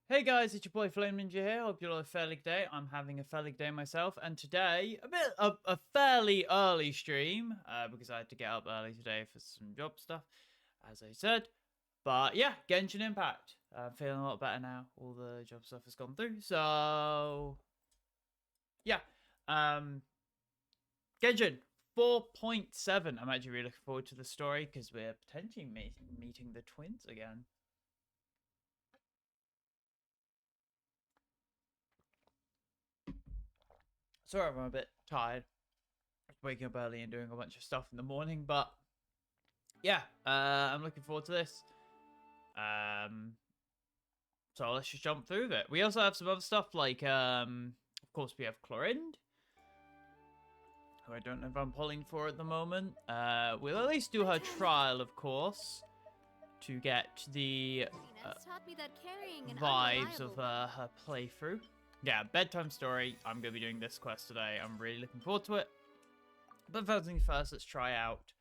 Hey guys, it's your boy Flame Ninja here. Hope you're all a fairly good day. I'm having a fairly good day myself, and today a fairly early stream because I had to get up early today for some job stuff, as I said. But yeah, Genshin Impact. I'm feeling a lot better now. All the job stuff has gone through, so yeah. Genshin 4.7. I'm actually really looking forward to the story because we're potentially meeting the twins again. Sorry, I'm a bit tired. Waking up early and doing a bunch of stuff in the morning, but yeah, I'm looking forward to this. So let's just jump through it. We also have some other stuff like, of course, we have Clorinde, who I don't know if I'm pulling for at the moment. We'll at least do her trial, of course, to get the vibes of her playthrough. Yeah, bedtime story. I'm going to be doing this quest today. I'm really looking forward to it. But first things first, let's try out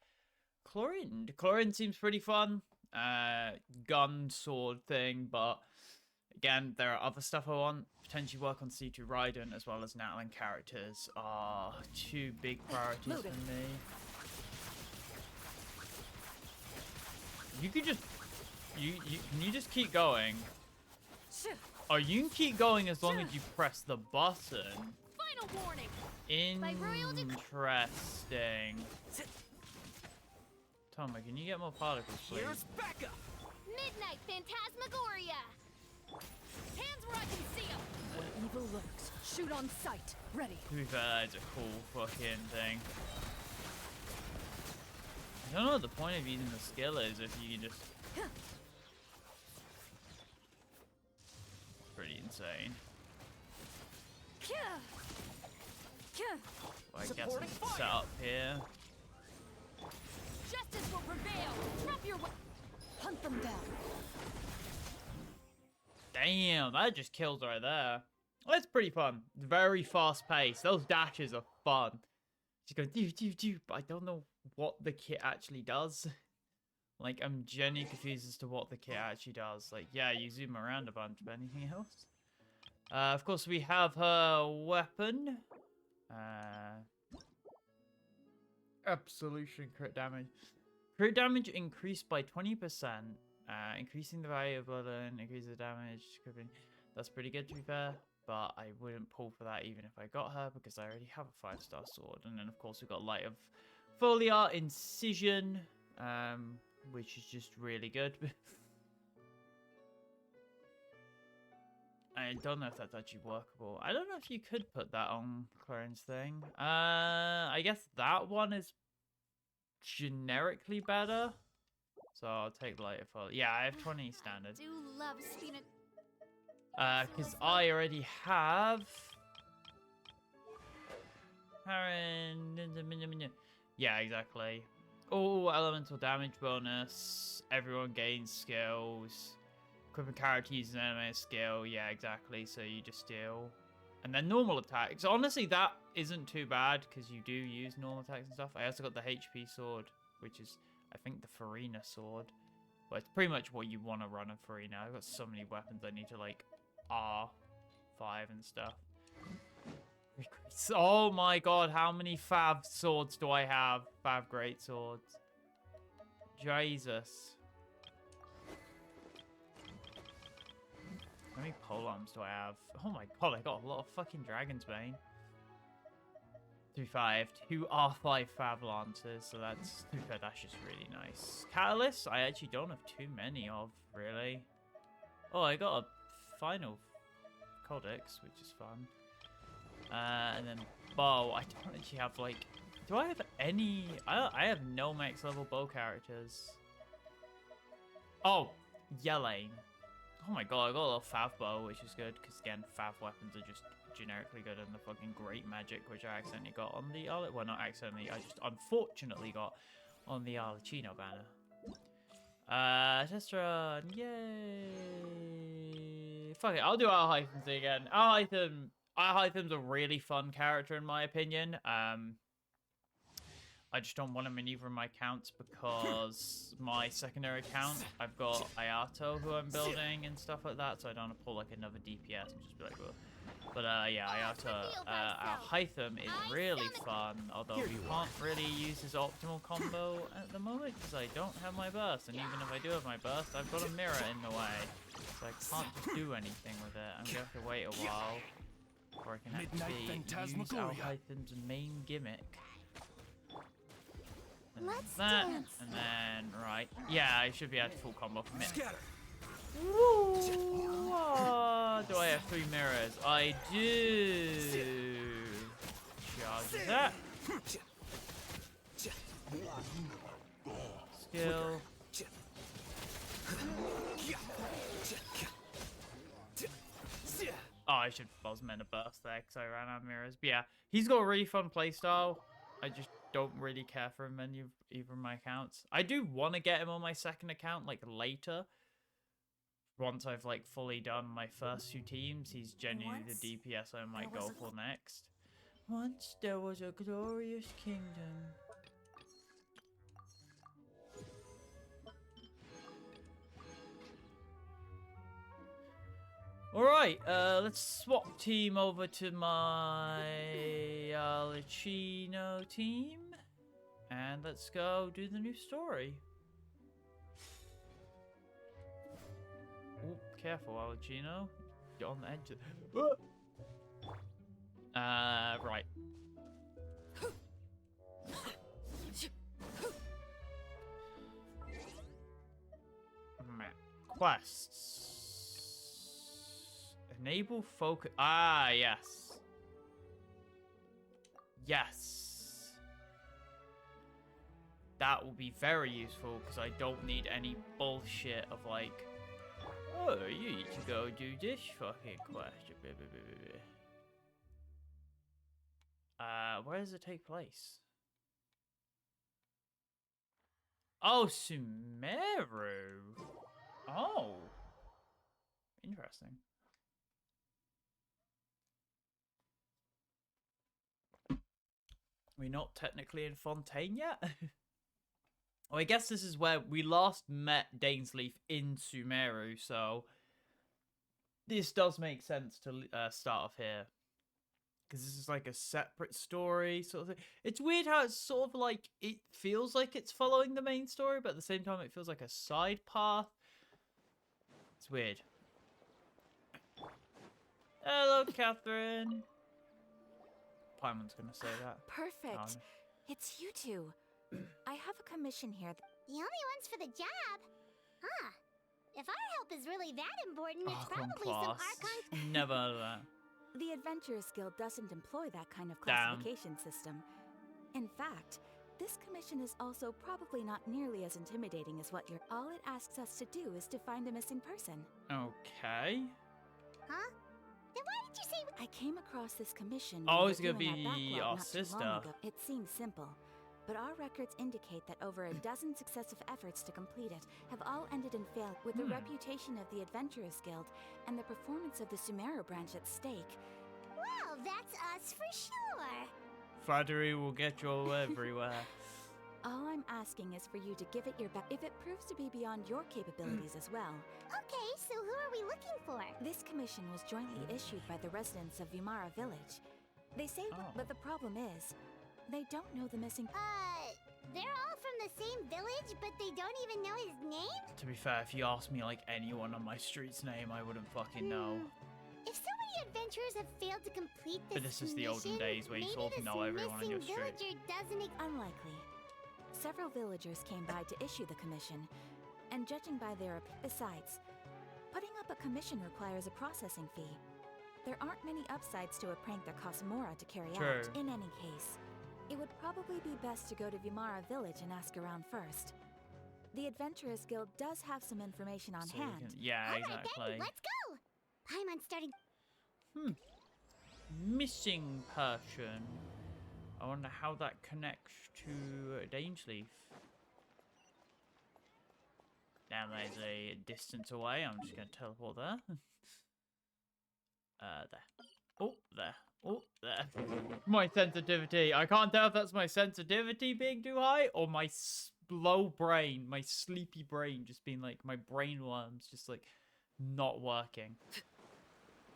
Clorinde. Clorinde seems pretty fun. Gun, sword thing, but again, there are other stuff I want. Potentially work on C2 Raiden as well as Natlan characters are two big priorities for me. You could just... Can you just keep going? Oh, you can keep going as long as you press the button. Final warning. Interesting. Toma, can you get more particles, please? Here's Becca. Midnight Phantasmagoria. Hands where I can see them. Where evil lurks, shoot on sight. Ready. To be fair, that's a cool fucking thing. I don't know what the point of using the skill is if you can just... Pretty insane. Well, I guess it's set up here. Justice will prevail. Drop your hunt them down. Damn, that just kills right there. That's pretty fun. Very fast paced. Those dashes are fun. She goes do, but I don't know what the kit actually does. Like, I'm genuinely confused as to what the kit actually does. Like, yeah, you zoom around a bunch, but anything else? Of course, we have her weapon. Absolution crit damage. Crit damage increased by 20%. Increasing the value of blood and increase the damage. That's pretty good, to be fair. But I wouldn't pull for that even if I got her because I already have a 5-star sword. And then, of course, we've got Light of Foliar Incision, which is just really good. I don't know if that's actually workable. I don't know if you could put that on Clorinde's thing. I guess that one is generically better. So I'll take Light of Foliar. Yeah, I have 20 standard. I do love Spina. Because I already have... Yeah, exactly. Oh, elemental damage bonus. Everyone gains skills. Equipping character uses an enemy skill. Yeah, exactly. So you just deal. And then normal attacks. Honestly, that isn't too bad because you do use normal attacks and stuff. I also got the HP sword, which is, I think, the Farina sword. Well, it's pretty much what you want to run in Farina. I've got so many weapons I need to, like, R5 and stuff. Oh my god, how many Fav swords do I have? Fav great swords. Jesus. How many polearms do I have? Oh my god, I got a lot of fucking Dragon's Bane. 3-5, 2 R5 Fav Lancers, so that's just really nice. Catalyst, I actually don't have too many of, really. Oh, I got a final Codex, which is fun. And then bow, I don't actually have, like... Do I have any... I have no max level bow characters. Oh, Yelaine. Oh my god, I got a little Fav bow, which is good, because again, Fav weapons are just generically good, and the fucking great magic, which I accidentally got on the... Well, not accidentally, I just unfortunately got on the Arlecchino banner. Test run, yay! Fuck it, I'll do Alhaitham again. Alhaitham's a really fun character in my opinion. I just don't want him in either of my accounts because my secondary account, I've got Ayato who I'm building and stuff like that, so I don't want to pull like another DPS and just be like, well. But yeah, Ayato, our Hytham is really fun, although we can't really use his optimal combo at the moment because I don't have my burst, and even if I do have my burst, I've got a mirror in the way, so I can't just do anything with it. I'm going to have to wait a while before I can actually use our Hytham's main gimmick. And Let's that, dance. and then, right, yeah, I should be able to full combo from it. Ooh, do I have 3 mirrors? I do. Charge that. Skill. Oh, I should Bosman a burst there because I ran out of mirrors. But yeah, he's got a really fun playstyle. I just don't really care for him in either of my accounts. I do want to get him on my second account, like, later. Once I've, like, fully done my first 2 teams, he's genuinely the DPS I might go for next. Once there was a glorious kingdom. Alright, let's swap team over to my Licino team. And let's go do the new story. Oh, careful, Alicino. You're on the edge of... right. Quests. Enable focus. Ah, yes. Yes. That will be very useful because I don't need any bullshit of like, oh, you need to go do this fucking quest. Where does it take place? Oh, Sumeru. Oh. Interesting. We're not technically in Fontaine yet? Well, I guess this is where we last met Dainsleif in Sumeru, so this does make sense to start off here. Because this is like a separate story sort of thing. It's weird how it's sort of like, it feels like it's following the main story, but at the same time it feels like a side path. It's weird. Hello, Catherine. Paimon's gonna say that. Perfect. Oh, no. It's you two. I have a commission here. The only ones for the job? Huh. If our help is really that important, it's probably some Archon... Never heard of that. The Adventurers Guild doesn't employ that kind of Damn. classification system. In fact, this commission is also probably not nearly as intimidating as what you're... All it asks us to do is to find a missing person. Okay. Huh? Then why did you say... I came across this commission... Oh, when it's we were gonna doing our be backlog our not too long sister. ago. It seems simple, but our records indicate that over a dozen successive efforts to complete it have all ended in fail, with the reputation of the Adventurers Guild and the performance of the Sumeru branch at stake. Well, that's us for sure. Flattery will get you all everywhere. All I'm asking is for you to give it your best. If it proves to be beyond your capabilities as well. Okay, so who are we looking for? This commission was jointly issued by the residents of Vimara Village. They say, but the problem is, they don't know the missing... They're all from the same village, but they don't even know his name? To be fair, if you asked me like anyone on my street's name, I wouldn't fucking know. If so many adventurers have failed to complete this But this is the olden days where you sort of know everyone on your street. Doesn't Unlikely. Several villagers came by to issue the commission, and judging by their... Besides, putting up a commission requires a processing fee. There aren't many upsides to a prank that costs Mora to carry out. In any case, it would probably be best to go to Vimara Village and ask around first. The Adventurers Guild does have some information on hand. Yeah, All right, exactly. then, let's go! Paimon's starting... Missing person. I wonder how that connects to Dainsleif. Now there's a distance away. I'm just going to teleport there. There. Oh, there. Oh, there. My sensitivity. I can't tell if that's my sensitivity being too high or my slow brain, my sleepy brain just being like, my brain worms just like not working.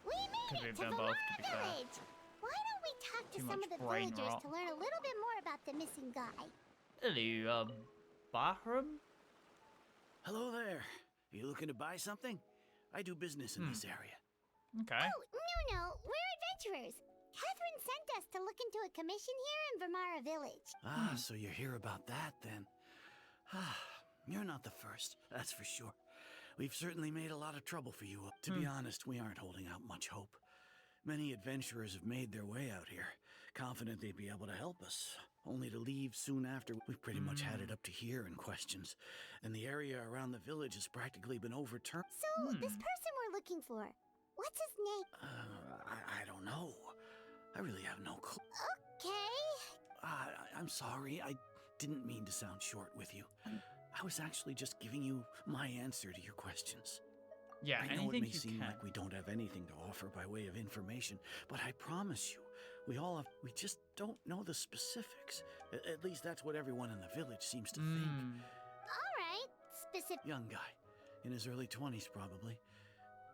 We Could made it be to done both, to be fair. Village. Why don't we talk to Too some much of the brain villagers rot. to learn a little bit more about the missing guy? Hello, Bahram? Hello there. Are you looking to buy something? I do business in this area. Okay. Oh, no, we're adventurers. Catherine sent us to look into a commission here in Vermara Village. Ah, so you're here about that then. Ah, you're not the first, that's for sure. We've certainly made a lot of trouble for you. To be honest, we aren't holding out much hope. Many adventurers have made their way out here, confident they'd be able to help us, only to leave soon after. We've pretty much had it up to here in questions, and the area around the village has practically been overturned. So, this person we're looking for, what's his name? I don't know. I really have no clue. Okay. I'm sorry, I didn't mean to sound short with you. I was actually just giving you my answer to your questions. Yeah, I know it anything may you seem can. like we don't have anything to offer by way of information, but I promise you, we just don't know the specifics. At least that's what everyone in the village seems to think. All right. Specific. Young guy, in his early 20s probably.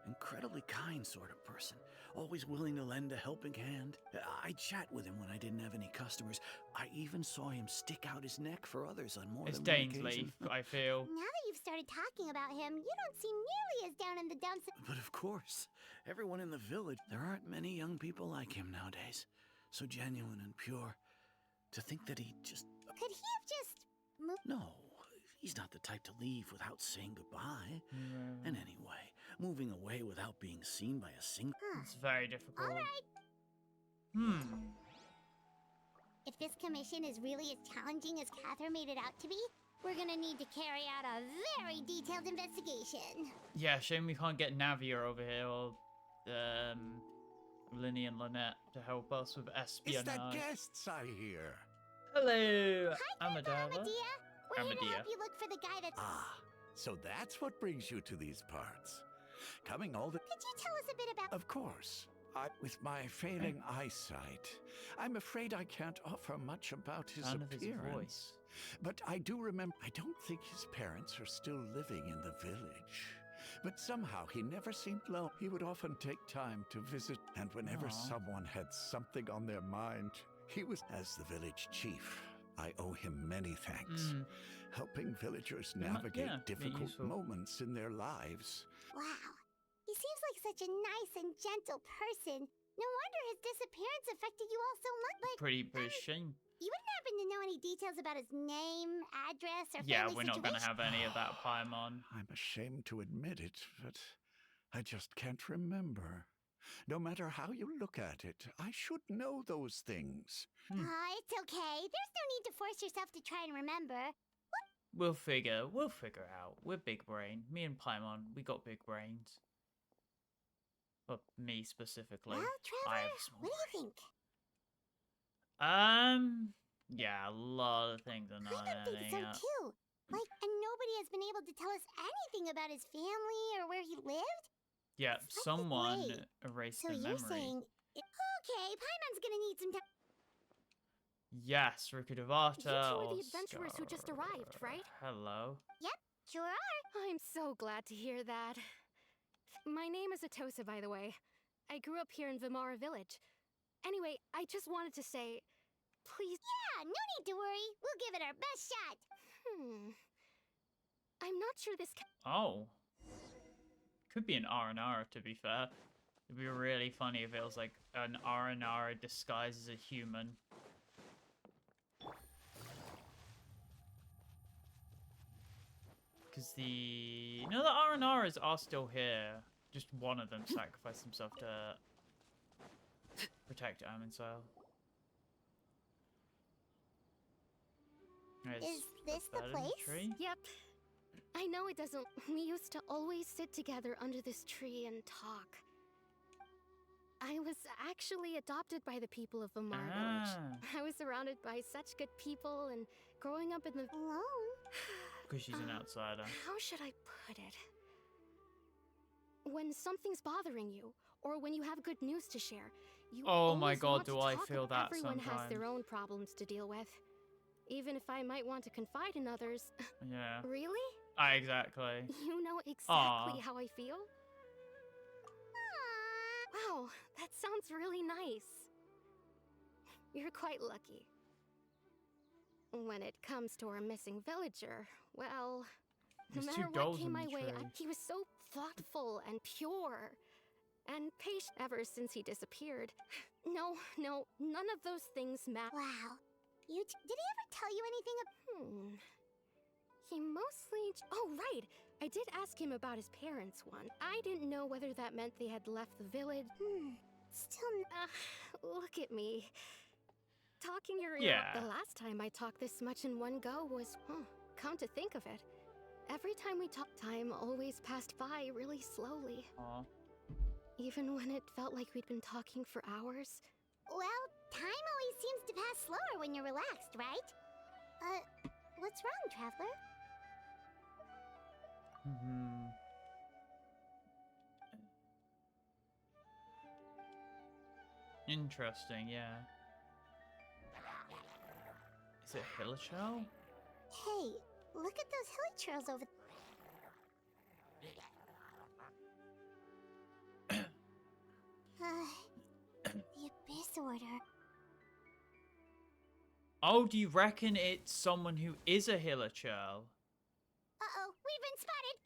Incredibly kind sort of person, always willing to lend a helping hand. I'd chat with him when I didn't have any customers. I even saw him stick out his neck for others on more It's than one Dane's occasion. leaf, I feel. Now that you've started talking about him, you don't seem nearly as down in the dumps. But of course, everyone in the village, there aren't many young people like him nowadays. So genuine and pure. To think that he just... Could he have just moved? No, he's not the type to leave without saying goodbye. And anyway, moving away without being seen by a single... It's very difficult. All right. If this commission is really as challenging as Catherine made it out to be, we're gonna need to carry out a very detailed investigation. Yeah, shame we can't get Navia over here or Linny and Lynette to help us with espionage. Is that guests I hear? Hello, Hi, Amadava. Amadea. We're here to Amadea. help you look for the guy that's... Ah, so that's what brings you to these parts. Coming all the... Could you tell us a bit about... Of course. With my failing eyesight, I'm afraid I can't offer much about his Sound of his appearance. voice. But I do remember, I don't think his parents are still living in the village. But somehow he never seemed low. He would often take time to visit, and whenever Aw. someone had something on their mind, he was, as the village chief, I owe him many thanks. Helping villagers might- navigate yeah, being difficult useful. moments in their lives. Wow. He seems like such a nice and gentle person. No wonder his disappearance affected you all so much. But Pretty shame. you wouldn't happen to know any details about his name, address, or Yeah, family we're not going to situation? have any of that Paimon. I'm ashamed to admit it, but I just can't remember. No matter how you look at it, I should know those things. It's okay. There's no need to force yourself to try and remember. We'll figure out. We're big brain. Me and Paimon, we got big brains. But me specifically. Well, I Trevor, have a small what do you think? brain. Yeah, a lot of things are I not don't think so, adding up. too. Like, and nobody has been able to tell us anything about his family or where he lived? Yeah, That's someone great. erased So the you're memory. saying... Okay, Paimon's gonna need some time. Yes, Rikudavata. You two are the adventurers who just Oscar. arrived, right? Hello. Sure are. I'm so glad to hear that. My name is Atosa, by the way. I grew up here in Vimara Village. Anyway, I just wanted to say, please... Yeah, no need to worry. We'll give it our best shot. I'm not sure this Oh. Could be an R&R, to be fair. It'd be really funny if it was like an R&R disguised as a human. Because the... No, the R&Rs are still here. Just one of them sacrificed himself to protect Irminsul. Is this the place? Tree? Yep. I know it doesn't... We used to always sit together under this tree and talk. I was actually adopted by the people of Vimar Village. I was surrounded by such good people and growing up in the... Alone? Because she's an outsider. How should I put it? When something's bothering you, or when you have good news to share, You Oh my always god, want to do I talk feel ab- that Everyone has sometimes. their own problems to deal with. Even if I might want to confide in others. Yeah. Really? Exactly. You know exactly Aw. how I feel? Wow, that sounds really nice. You're quite lucky. When it comes to our missing villager, well, no There's matter 2 what dolls came in my the way, tree. he was so thoughtful and pure and patient ever since he disappeared. No, none of those things matter. Wow. Did he ever tell you anything? He mostly. Oh, right. I did ask him about his parents once. I didn't know whether that meant they had left the village. Still. Look at me. Talking your ear Yeah. up. The last time I talked this much in one go was, come to think of it, every time we talked, time always passed by really slowly. Aw. Even when it felt like we'd been talking for hours. Well, time always seems to pass slower when you're relaxed, right? What's wrong, Traveler? Interesting, yeah. Is it Hilichurl? Hey, look at those hilly trails over. The Abyss Order. Oh, do you reckon it's someone who is a Hilichurl? Uh-oh, we've been spotted!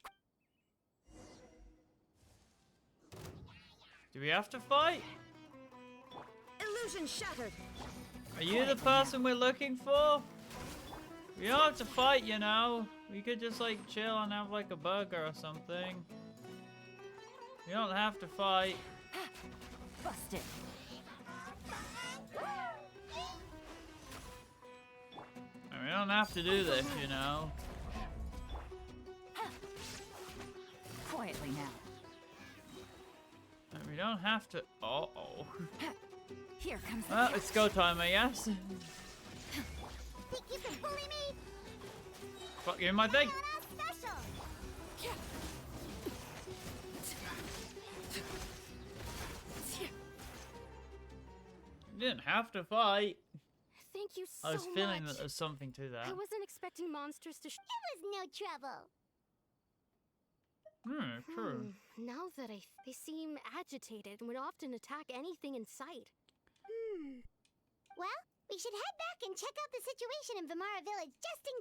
Do we have to fight? Illusion shattered. Are you the person we're looking for? We don't have to fight, you know. We could just like chill and have like a burger or something. We don't have to fight. Busted. And we don't have to do this, you know. Quietly now. And we don't have to. Uh-oh. Here comes the Well, it's go time, I guess. Think you can bully me? Fuck you in my thing. Not special! You didn't have to fight. Thank you so I was feeling much. that there's something to that. I wasn't expecting monsters to. It was no trouble. True. Now that they seem agitated and would often attack anything in sight. Well, we should head back and check out the situation in Vimara Village just in.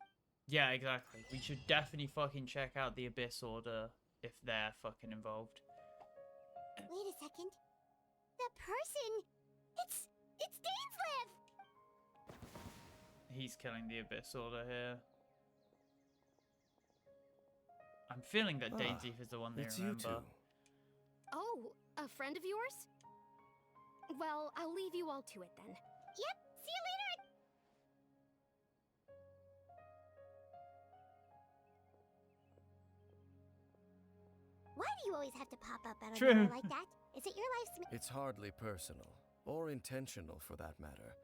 Yeah, exactly. We should definitely fucking check out the Abyss Order if they're fucking involved. Wait a second. The person. It's Dainslev! He's killing the Abyss Order here. I'm feeling that Dainsleif is the one they It's you remember. two. Oh, a friend of yours? Well, I'll leave you all to it then. Yep, see you later! Why do you always have to pop up out of True. nowhere like that? Is it your life's It's hardly personal, or intentional for that matter.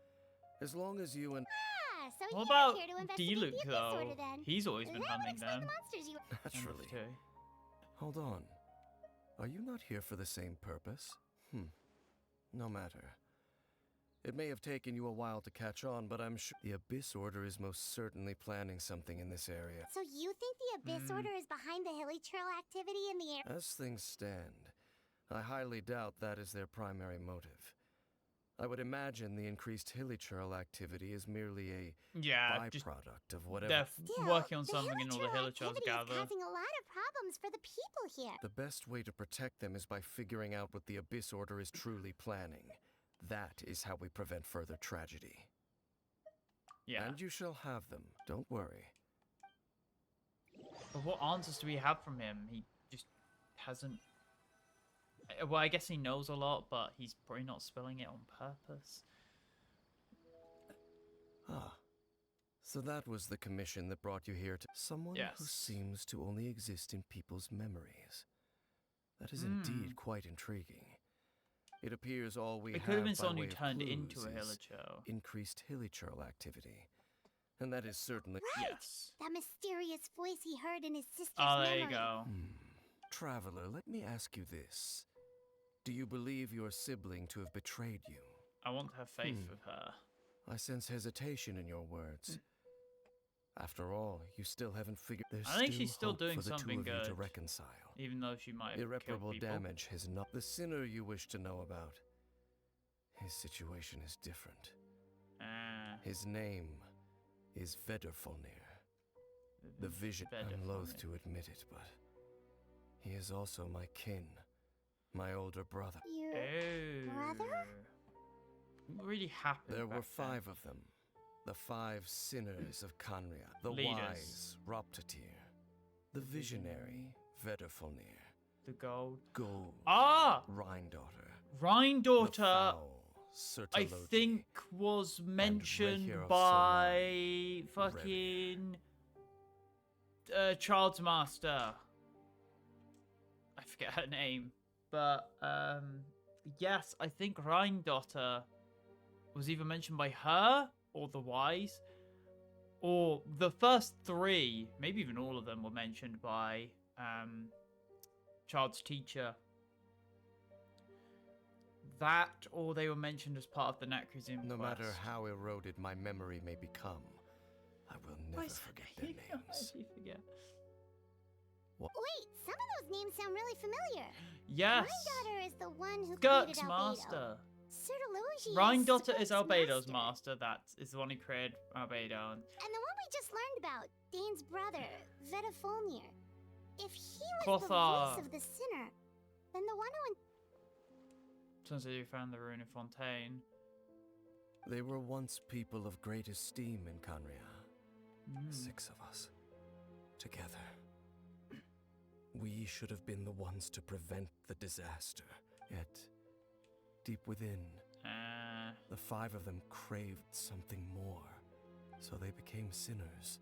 As long as you and... so What you're about here to investigate D-Luke, the Abyss though? Order then? He's always been That would hunting explain them. the monsters you... Naturally. Okay. Hold on. Are you not here for the same purpose? No matter. It may have taken you a while to catch on, but I'm sure the Abyss Order is most certainly planning something in this area. So you think the Abyss Order is behind the hilly trail activity in the air? As things stand, I highly doubt that is their primary motive. I would imagine the increased Hilichurl activity is merely a Yeah, just byproduct of whatever. they're Still, working on the something in all the Hilichurl Hilichurls activity gather. is causing a lot of problems for the people here. The best way to protect them is by figuring out what the Abyss Order is truly planning. That is how we prevent further tragedy. Yeah. And you shall have them, don't worry. But what answers do we have from him? He just hasn't... Well, I guess he knows a lot, but he's probably not spilling it on purpose. Ah. So that was the commission that brought you here to... Someone who Yes. seems to only exist in people's memories. That is indeed quite intriguing. It appears all we It have could have been by someone who way of turned into clues a is Hilichurl. increased Hilichurl activity. And that is certainly... Right! Yes. That mysterious voice he heard in his sister's Oh, there memory. you go. Traveler, let me ask you this. Do you believe your sibling to have betrayed you? I want to have faith with her. I sense hesitation in your words. After all, you still haven't figured. There's I think she's still hope doing for the something two of you to good. reconcile. Even though she might have Irreparable killed people. damage has not. The sinner you wish to know about. His situation is different. His name is Vedrfolnir. The vision. I'm loath to admit it, but he is also my kin, my older brother. Your brother? What really happened? There were back then? 5 of them. The 5 sinners of Canria. The Leaders. wise Roptatir. The visionary Vedrfolnir. The gold. Gold. Ah! Rhindaughter. Rhindaughter, I Surtologi. think, was mentioned Rehir of by fucking Child's Master. I forget her name, but yes, I think Rhindaughter was either mentioned by her or the Wise, or the first 3, maybe even all of them were mentioned by Child's teacher. That, or they were mentioned as part of the Necrozim No quest. matter how eroded my memory may become, I will never forget their names. How do you forget? Wait, some of those names sound really familiar. Yes. Rhindaughter is the one who Skirk's created Albedo. master. Surtologi Rhindaughter is Skirk's Albedo's master. master. That is the one who created Albedo. And the one we just learned about, Dane's brother, Vedrfolnir. If he was Clothar. the voice of the sinner, then the one who... Turns out you found the rune of Fontaine. They were once people of great esteem in Canria. 6 of us. Together. We should have been the ones to prevent the disaster. Yet, deep within, the 5 of them craved something more. So they became sinners.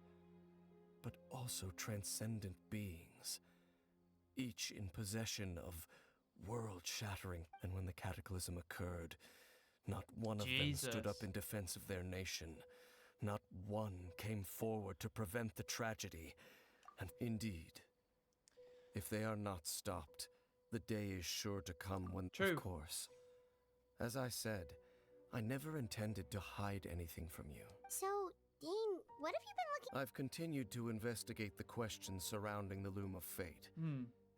But also transcendent beings. Each in possession of world-shattering. And when the cataclysm occurred, not one of them stood up in defense of their nation. Not one came forward to prevent the tragedy. And indeed, if they are not stopped, the day is sure to come when... True. Of course. As I said, I never intended to hide anything from you. So, Dane, what have you been looking... I've continued to investigate the questions surrounding the Loom of Fate.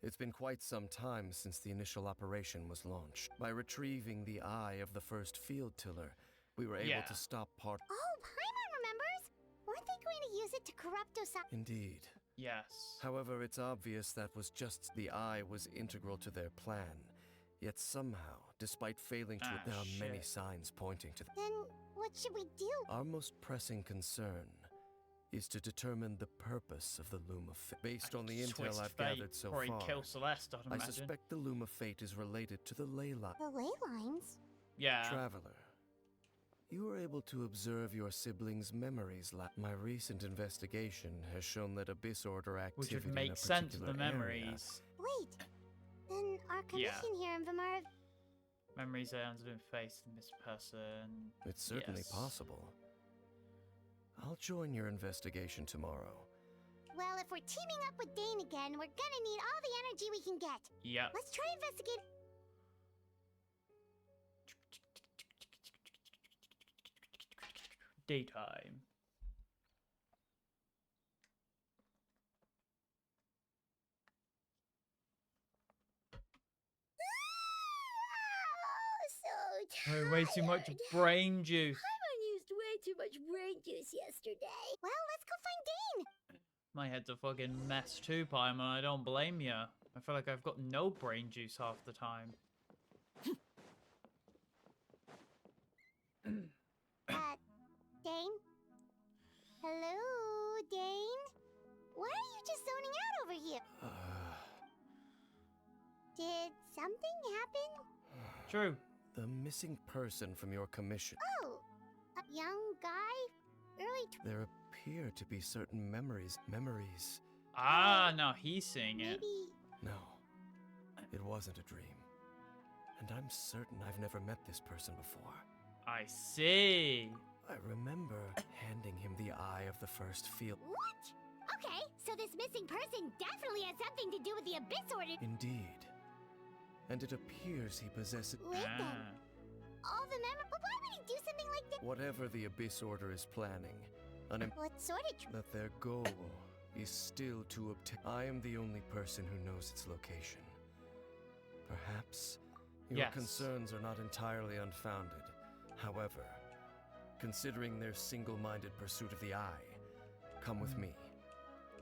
It's been quite some time since the initial operation was launched. By retrieving the eye of the first field tiller, we were able to stop part... Oh, Paimon remembers! Weren't they going to use it to corrupt Osaka? Indeed. Yes. However, it's obvious that was just the eye was integral to their plan. Yet somehow, despite failing to... there are many signs pointing to... Then, what should we do? Our most pressing concern is to determine the purpose of the Loom of Fate. Based on the intel I've gathered so far, Kill Celeste, I'd I imagine. suspect the Loom of Fate is related to the ley line. The ley lines? Yeah. Traveler, you were able to observe your siblings' memories. My recent investigation has shown that Abyss Order activity Which would in make a sense of the particular area- memories. Wait, then our commission here in Vimar... Memories are under the face of this person. It's certainly possible. I'll join your investigation tomorrow. Well, if we're teaming up with Dane again, we're gonna need all the energy we can get. Yep. Let's try investigate... Daytime. Way too much brain juice. Paimon used way too much brain juice yesterday. Well, let's go find Dane. My head's a fucking mess too, Paimon. I don't blame you. I feel like I've got no brain juice half the time. Dane? Hello, Dane? Why are you just zoning out over here? Did something happen? True. The missing person from your commission. Oh, a young guy? Early There appear to be certain memories. Ah, now he's seeing it. maybe... No, it wasn't a dream. And I'm certain I've never met this person before. I see. I remember handing him the eye of the first field. What? Okay, so this missing person definitely has something to do with the Abyss Order. Indeed. and it appears he possesses... Wait then. All the memory. But why would he do something like that? Whatever the Abyss Order is planning, What sort of that their goal is still to obtain... I am the only person who knows its location. Perhaps your concerns are not entirely unfounded. However, considering their single-minded pursuit of the Eye, come with me.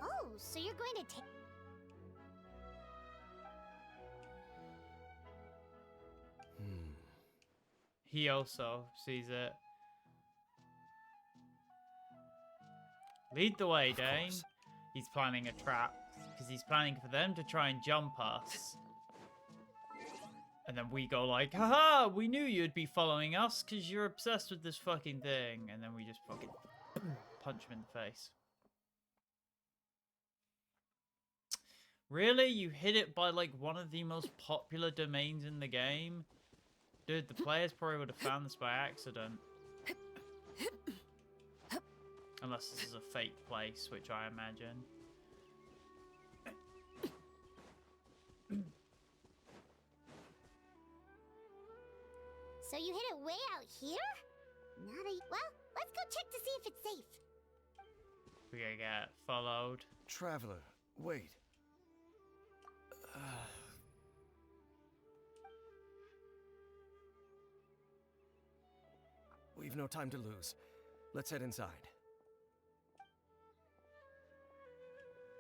Oh, so you're going to take... He also sees it. Lead the way, Dane. He's planning a trap, because he's planning for them to try and jump us. And then we go like, haha, we knew you'd be following us, because you're obsessed with this fucking thing. And then we just fucking punch him in the face. Really? You hit it by like one of the most popular domains in the game? Dude, the players probably would have found this by accident. Unless this is a fake place, which I imagine. So you hit it way out here? Well, let's go check to see if it's safe. We're gonna get followed. Traveler, wait. We've no time to lose. Let's head inside.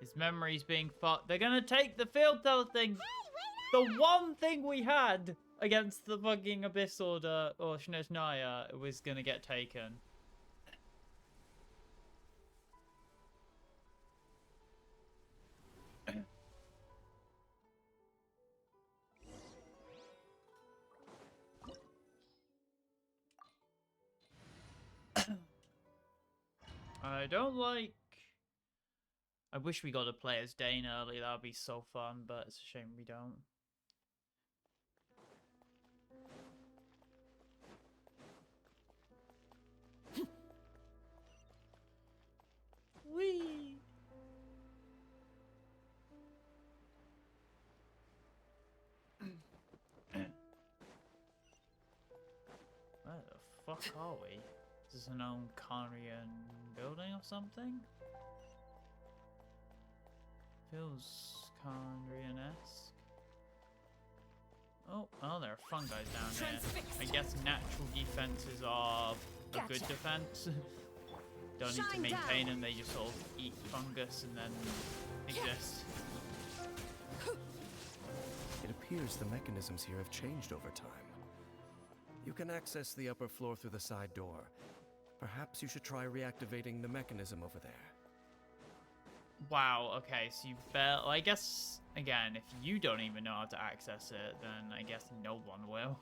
His memory's being fucked. They're gonna take the field tele thing. Hey, wait The one thing we had against the fucking Abyss Order or Shnezhnaya was gonna get taken. I don't like... I wish we got to play as Dane early, that would be so fun, but it's a shame we don't. Whee! Where the fuck are we? Is this an own Conrian building or something? Feels Conrian-esque. Oh, there are fungi down here. I guess natural defenses are a good defense. Don't need to maintain them, they just sort of eat fungus and then exist. It appears the mechanisms here have changed over time. You can access the upper floor through the side door. Perhaps you should try reactivating the mechanism over there. Wow, okay, so you bet. I guess, again, if you don't even know how to access it, then I guess no one will.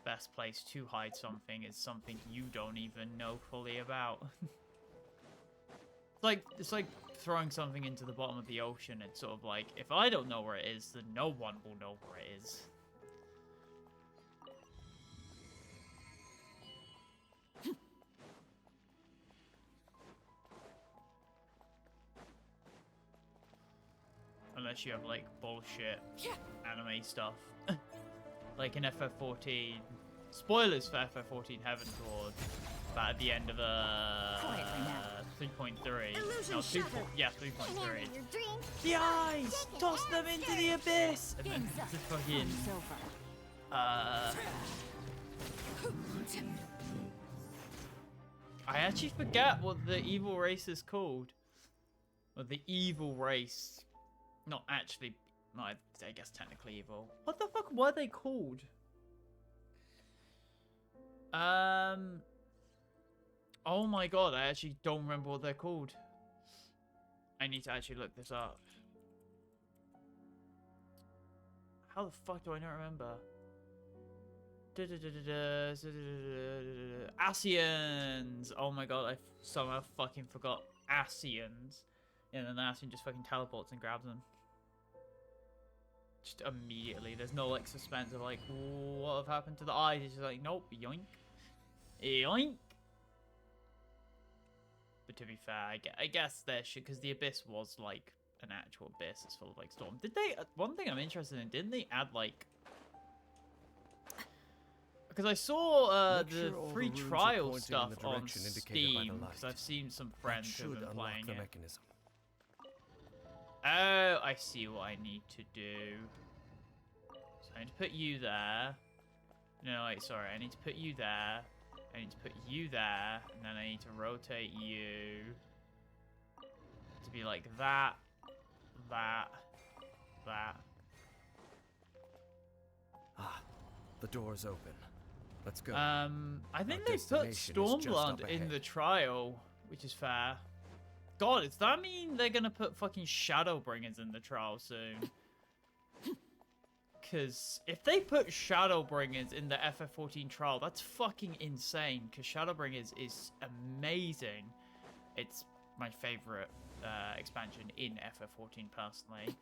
Best place to hide something is something you don't even know fully about. It's like throwing something into the bottom of the ocean. It's sort of like, if I don't know where it is, then no one will know where it is. Unless you have, like, bullshit anime stuff. Like in FF14. Spoilers for FF14 Heaven Sword. But at the end of 3.3. No, 2. Yeah, 3.3. The eyes! Toss them into the abyss! And then the fucking... I actually forget what the evil race is called. Or the evil race. Not actually, no, I guess technically evil. What the fuck were they called? Oh my god, I actually don't remember what they're called. I need to actually look this up. How the fuck do I not remember? Asians! Oh my god, I somehow fucking forgot Asians. And then the Asian just fucking teleports and grabs them. Just immediately. There's no like suspense of like, what have happened to the eyes? It's just like, nope, yoink. Yoink! But to be fair, I guess there should, because the Abyss was like an actual abyss that's full of like storm. Did they? One thing I'm interested in. Didn't they add like? Because I saw the free trial stuff on Steam. Because I've seen some friends who've been playing it. Mechanism. Oh, I see what I need to do. So I need to put you there. No, wait, sorry. I need to put you there. I need to put you there. And then I need to rotate you to be like that, that, that. Ah, the door's open. Let's go. I think they put Stormblood in the trial, which is fair. God, does that mean they're gonna put fucking Shadowbringers in the trial soon? Because if they put Shadowbringers in the FF14 trial, that's fucking insane. Because Shadowbringers is amazing. It's my favorite expansion in FF14 personally.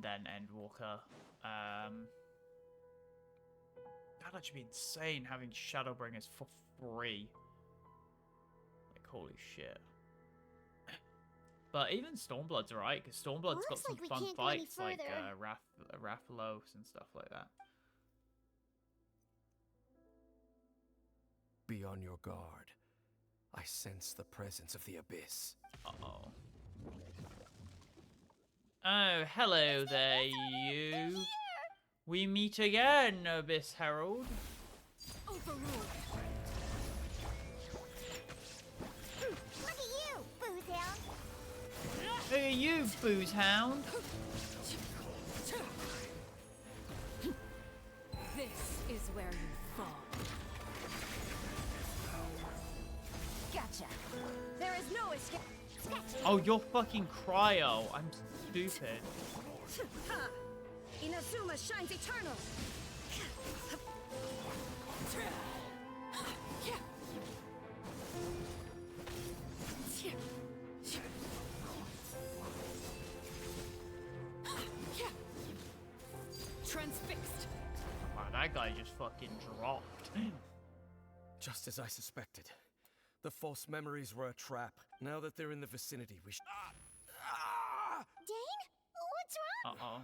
Then Endwalker. That'd actually be insane having Shadowbringers for free. Like, holy shit. But even Stormblood's alright, because Stormblood's got some fun fights, like Rathalos and stuff like that. Be on your guard. I sense the presence of the Abyss. Uh-oh. Oh, hello there, you. We meet again, Abyss Herald. Overruled. Look at you, booze hound. Who are you, booze hound? This is where you fall. Gotcha. There is no escape. Oh, you're fucking cryo. I'm stupid. Ha! Inazuma shines eternal. Transfixed. Wow, that guy just fucking dropped. Just as I suspected. The false memories were a trap. Now that they're in the vicinity, we should... Dane? What's wrong? Uh-oh.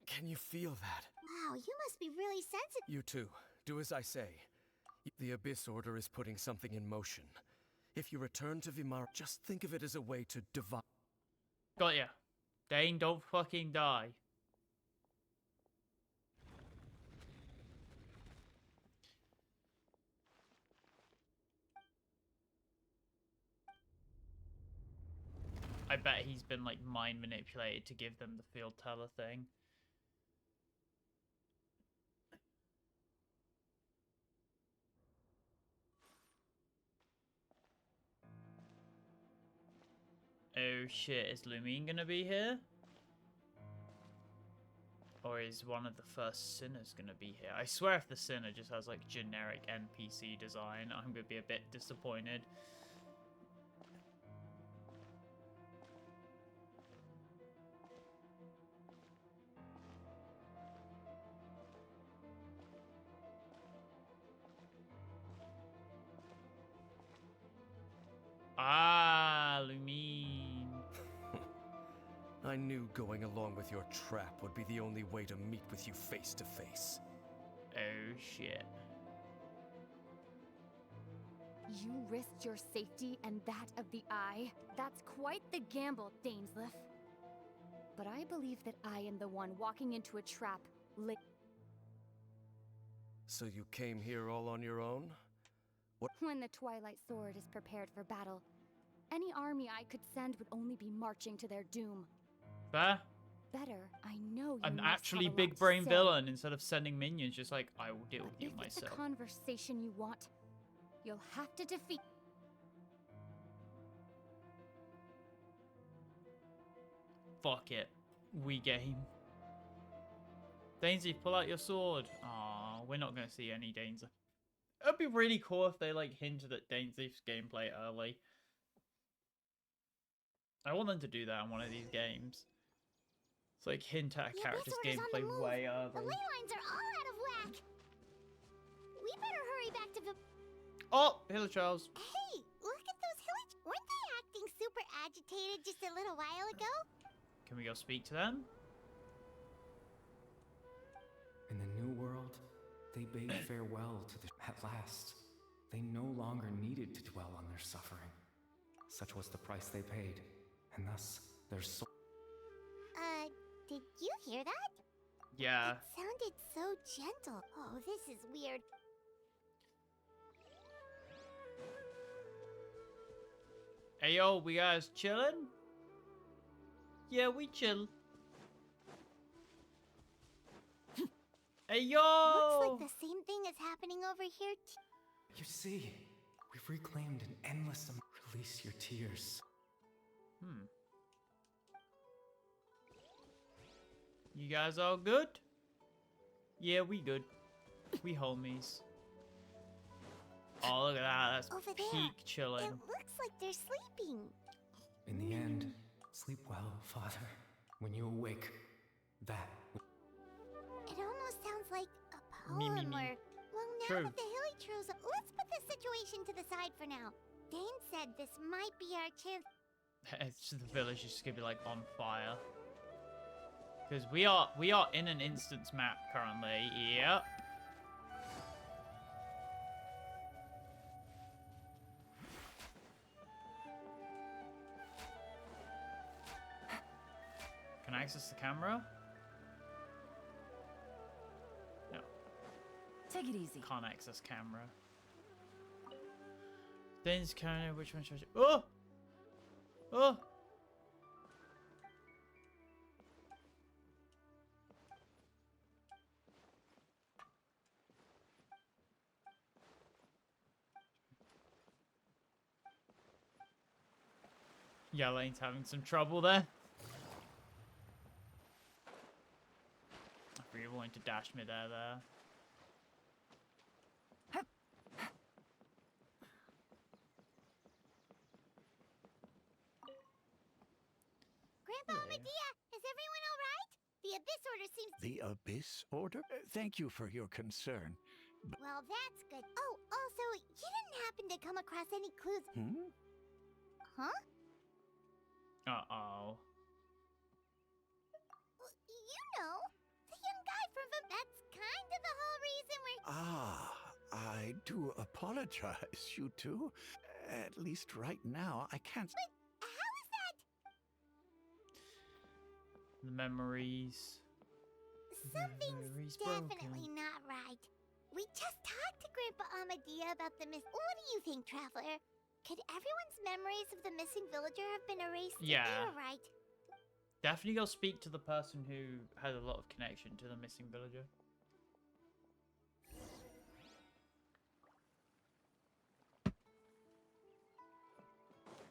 Can you feel that? Wow, you must be really sensitive. You too. Do as I say. The Abyss Order is putting something in motion. If you return to Vimar, just think of it as a way to divide... Got ya. Dane, don't fucking die. I bet he's been like mind manipulated to give them the field teller thing. Oh shit, is Lumine gonna be here? Or is one of the first sinners gonna be here? I swear if the sinner just has like generic NPC design, I'm gonna be a bit disappointed. Ah, Lumine. I knew going along with your trap would be the only way to meet with you face to face. Oh shit. You risked your safety and that of the Eye. That's quite the gamble, Dainsleif. But I believe that I am the one walking into a trap lit. So you came here all on your own? When the Twilight Sword is prepared for battle, any army I could send would only be marching to their doom. Fair. Better, I know you An must actually have a lot big to brain say. villain instead of sending minions, just like, I will deal with you If it's a myself. conversation you want, you'll have to defeat. Fuck it. We game. Dainsleif, pull out your sword. Aw, we're not gonna see any Dainsleif. It'd be really cool if they like hinted at Dainsleif's gameplay early. I want them to do that in one of these games. It's like hint at a The character's Abyss Order's on the gameplay move. way The early. ley lines are all out of whack. We better hurry back to the... Oh, hello Charles. Hey, look at those hilly... Weren't they acting super super agitated just a little while ago? Can we go speak to them? In the new world, they bade farewell to the... At last, they no longer needed to dwell on their suffering. Such was the price they paid, and thus their soul... Did you hear that? Yeah. It sounded so gentle. Oh, this is weird. Hey yo, we guys chilling? Yeah, we chill. Hey yo! Looks like the same thing is happening over here too. You see, we've reclaimed an endless amount. Release your tears. You guys all good? Yeah, we good. We homies. Oh, look at that. That's Over peak there. chilling. It looks like they're sleeping. In the end, sleep well, Father. When you awake, that... It almost sounds like a Me, poem me, me. or... Well, now True. that the hilly trolls... Let's put this situation to the side for now. Dane said this might be our chance. It's just the village is just gonna be like on fire. Because we are in an instance map currently. Yep. Can I access the camera? No. Take it easy. Can't access camera. Dane's camera, which one should I... Oh! Oh! Yeah, Lane's having some trouble there. I really wanted to dash me there. Grandpa Medea, is everyone all right? The Abyss Order seems... The Abyss Order? Thank you for your concern. Well, that's good. Oh, also, you didn't happen to come across any clues... Huh? Uh-oh. You know, the young guy from the... That's kind of the whole reason we're... I do apologize, you two. At least right now, I can't... But how is that? The memories. Something's Memories definitely broken. not right. We just talked to Grandpa Amadea about the miss... What do you think, Traveler? Could everyone's memories of the missing villager have been erased? Yeah. You were right. Definitely go speak to the person who has a lot of connection to the missing villager.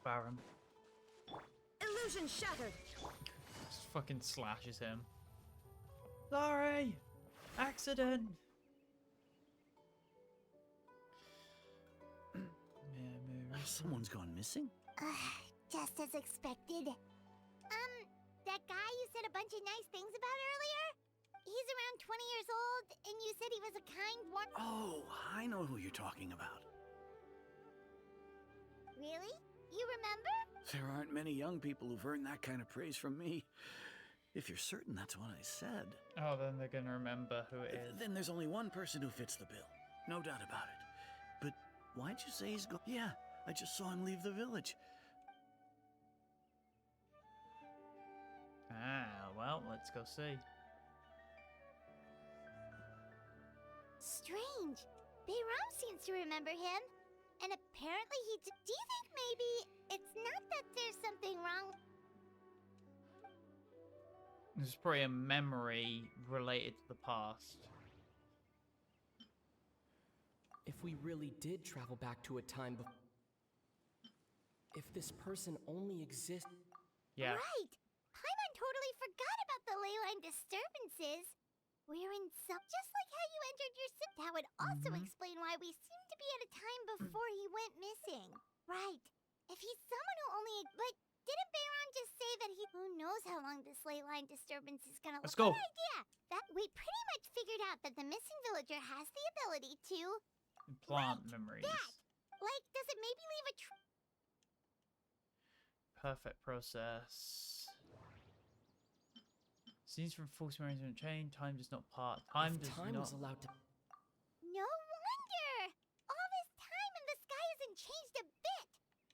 Baron. Illusion shattered. Just fucking slashes him. Sorry! Accident! Someone's gone missing? Just as expected. That guy you said a bunch of nice things about earlier? He's around 20 years old, and you said he was a kind, warm... Oh, I know who you're talking about. Really? You remember? There aren't many young people who've earned that kind of praise from me. If you're certain that's what I said. Oh, then they're gonna remember who it is. Then there's only one person who fits the bill. No doubt about it. But why'd you say he's gone? Yeah, I just saw him leave the village. Ah, well, let's go see. Strange. Bayram seems to remember him. And apparently do you think maybe it's not that there's something wrong? There's probably a memory related to the past. If we really did travel back to a time before... If this person only exists... Yeah. Right. Paimon totally forgot about the ley line disturbances. We're in some... Just like how you entered your sim... That would also explain why we seem to be at a time before he went missing. Right. If he's someone who only... But didn't Bayron just say that he... Who knows how long this ley line disturbance is gonna... Let's go. Good idea. That we pretty much figured out that the missing villager has the ability to... Plant memories. That. Like, does it maybe leave a... Perfect process. Scenes from False Management Chain. Time does not part. Time If does time not. was allowed to. No wonder! All this time and the sky hasn't changed a bit!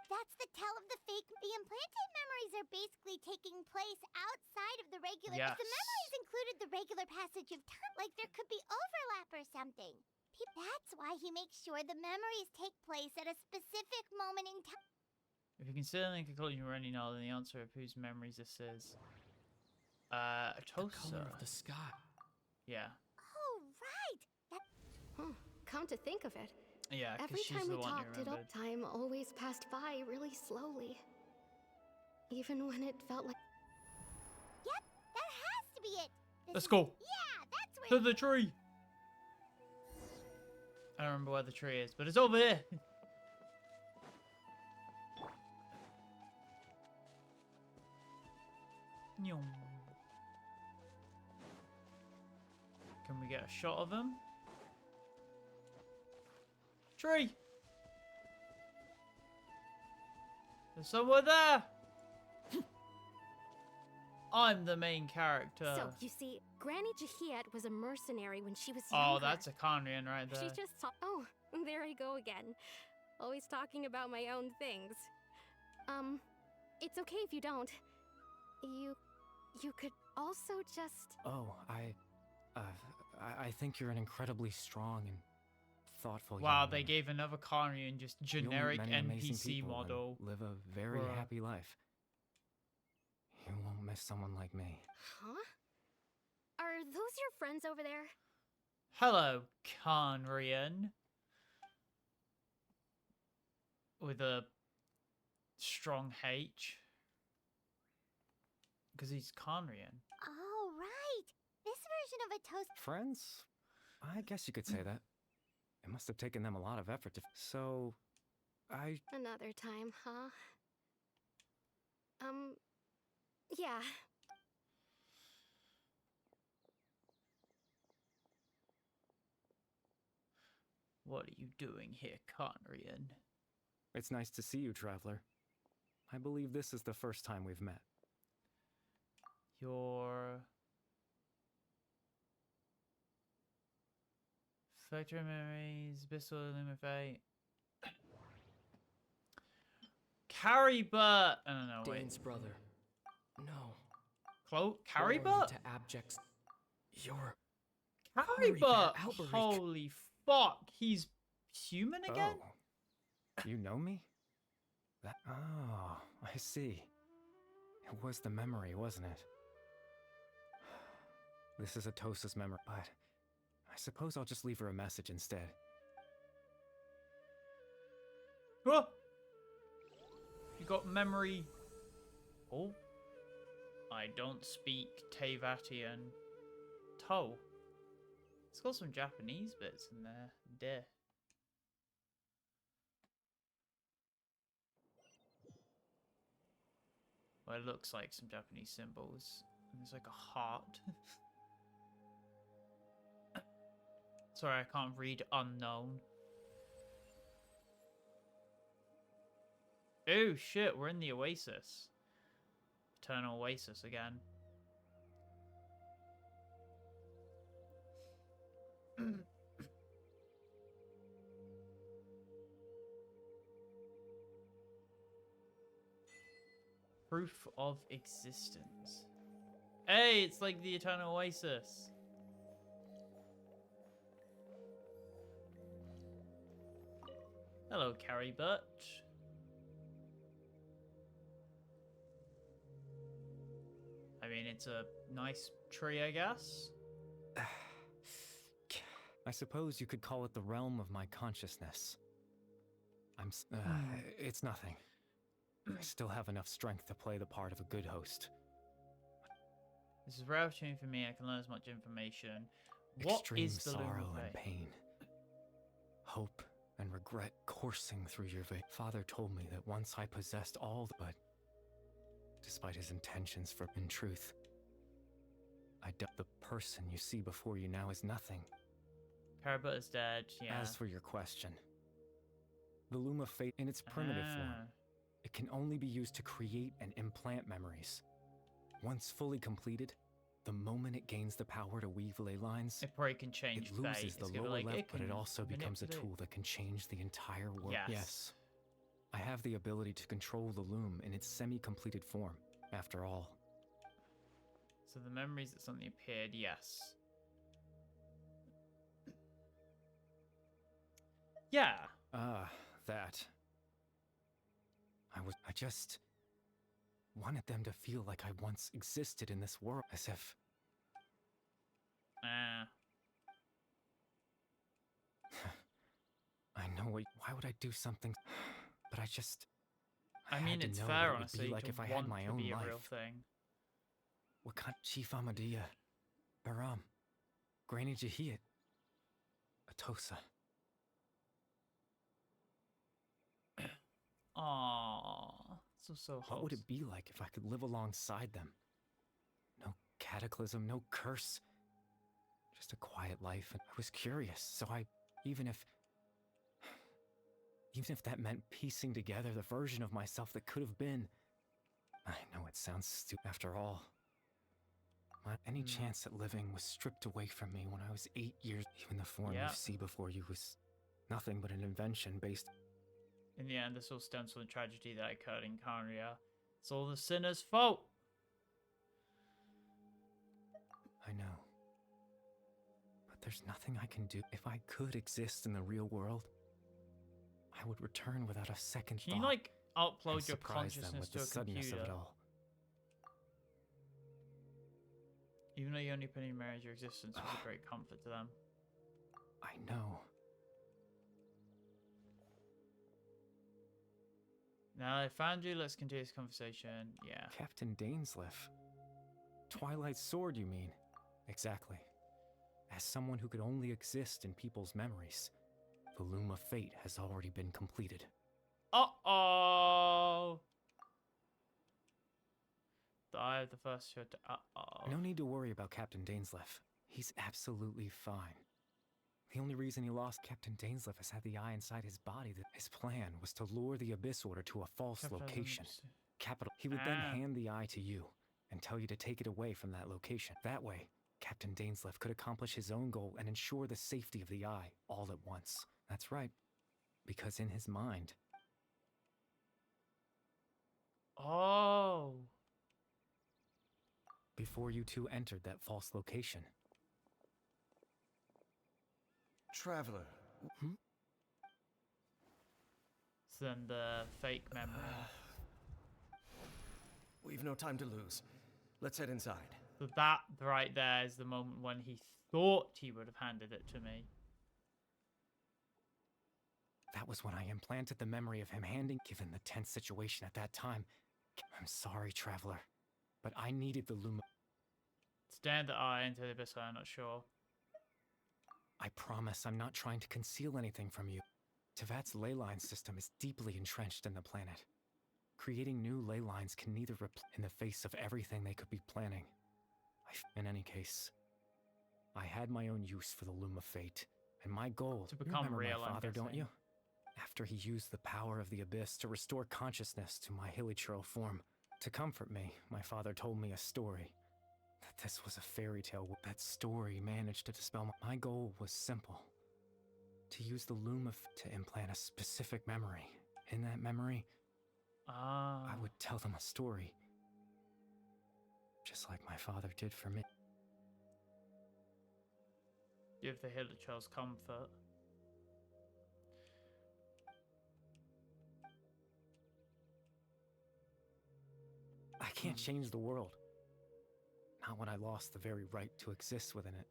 That's the tell of the fake. The implanted memories are basically taking place outside of the regular. Yes. If the memories included the regular passage of time, like there could be overlap or something. That's why he makes sure the memories take place at a specific moment in time. If you consider the conclusion you already know, then the answer of whose memories this is. The Tosa. color of the sky. Yeah. Oh, right! Come to think of it, Yeah, every because she's time the we one talked, who it all remembered. time always passed by really slowly. Even when it felt like. Yep, that has to be it! Let's go. Yeah, that's To where. the tree. I don't remember where the tree is, but it's over here. Nyum. Can we get a shot of him? Tree! There's someone there! I'm the main character. So, you see, Granny Jahiet was a mercenary when she was younger. Oh, that's a Conrian right there. She just oh, there I go again. Always talking about my own things. It's okay if you don't. You could also just. Oh, I think you're an incredibly strong and thoughtful Wow, young they woman. gave another Conrian just You'll meet generic many amazing NPC people and model. live a very Bruh. happy life. You won't miss someone like me. Huh? Are those your friends over there? Hello, Conrian. With a strong H. Because he's Conrian. Oh, right! This version of a toast. Friends? I guess you could say that. It must have taken them a lot of effort to. So, Another time, huh? Yeah. What are you doing here, Conrian? It's nice to see you, traveler. I believe this is the first time we've met. Your factory memories, Bissell Lumifate. Carry butt. I don't know. Wait. Dane's brother. No. Carry Born butt. into abject. You're. Carry Hurry, butt. Bear, Alberic. Holy fuck! He's human again. Oh. You know me? Oh, I see. It was the memory, wasn't it? This is Atosa's memory, but I suppose I'll just leave her a message instead. Oh! You got memory. Oh. I don't speak Tevatian. Toe. It's got some Japanese bits in there. Deh. Well, it looks like some Japanese symbols. And there's like a heart. Sorry, I can't read unknown. Oh shit, we're in the Oasis. Eternal Oasis again. Proof of existence. Hey, it's like the Eternal Oasis. Hello, Carrie Butt. I mean, it's a nice tree, I guess. I suppose you could call it the realm of my consciousness. It's nothing. I still have enough strength to play the part of a good host. This is a rare opportunity for me. I can learn as much information. What Extreme is the sorrow Lumify? and pain. Hope and regret coursing through your veins. Father told me that once I possessed all, but despite his intentions in truth, the person you see before you now is nothing. Caribut is dead, yeah. As for your question, the Loom of Fate in its primitive form, It can only be used to create and implant memories. Once fully completed, the moment it gains the power to weave ley lines, It probably can change it loses fate. the It's gonna be lower like, level, it but it can also becomes a manipulate. tool that can change the entire world. Yes. I have the ability to control the loom in its semi-completed form, after all. So the memories that suddenly appeared, yes. Yeah. That. I just wanted them to feel like I once existed in this world, as if... I know why would I do something, but I mean, had to it's know fair, what it would honestly, be like to if I had want my to own be a life. real thing. What kind Chief Amadia, Baram, Granny Jahiyat, Atosa. Aww, so What would wholesome. it be like if I could live alongside them? No cataclysm, no curse. Just a quiet life, and I was curious, so even if that meant piecing together the version of myself that could have been. I know it sounds stupid. After all, any chance at living was stripped away from me when I was 8 years. Even the form you see before you was nothing but an invention based... In the end, this all stems from the tragedy that occurred in Khaenri'ah. It's all the sinner's fault. I know. But there's nothing I can do. If I could exist in the real world, I would return without a second thought. Can you, like, upload your surprise them consciousness with to the a suddenness computer? of it all. Even though you only put in marriage, your existence was a great comfort to them. I know. Now I found you. Let's continue this conversation. Yeah. Captain Dainsleif. Twilight Sword, you mean? Exactly. As someone who could only exist in people's memories, the Loom of Fate has already been completed. Uh-oh! The Eye of the First Shot. Uh-oh. No need to worry about Captain Dainsleif. He's absolutely fine. The only reason he lost Captain Dainsleif has had the eye inside his body. That his plan was to lure the Abyss Order to a false location. He would then hand the eye to you and tell you to take it away from that location. That way, Captain Dainsleif could accomplish his own goal and ensure the safety of the eye all at once. That's right. Because in his mind... Oh. Before you two entered that false location. Traveler. So then the fake memory. We've no time to lose. Let's head inside. So that right there is the moment when he thought he would have handed it to me. That was when I implanted the memory of him given the tense situation at that time. I'm sorry, Traveler, but I needed the Luma. Stand the eye into the abyss, I'm not sure. I promise I'm not trying to conceal anything from you. Tevat's ley line system is deeply entrenched in the planet. Creating new ley lines can neither in the face of everything they could be planning. In any case, I had my own use for the Loom of Fate, and my goal... To become real, my father, I'm don't you? guessing. After he used the power of the Abyss to restore consciousness to my hilichurl form. To comfort me, my father told me a story. That this was a fairy tale. That story managed to dispel my goal was simple. To use the Loom to implant a specific memory. In that memory, I would tell them a story. Just like my father did for me. Give the hilichurls comfort. I can't change the world. Not when I lost the very right to exist within it.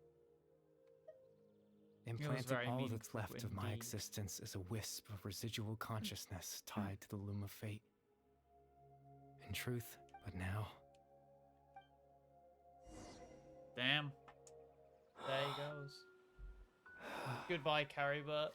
Implanting all that's left of my existence is a wisp of residual consciousness tied to the Loom of Fate. In truth, but now... Damn. There he goes. Goodbye, Carrie Burt.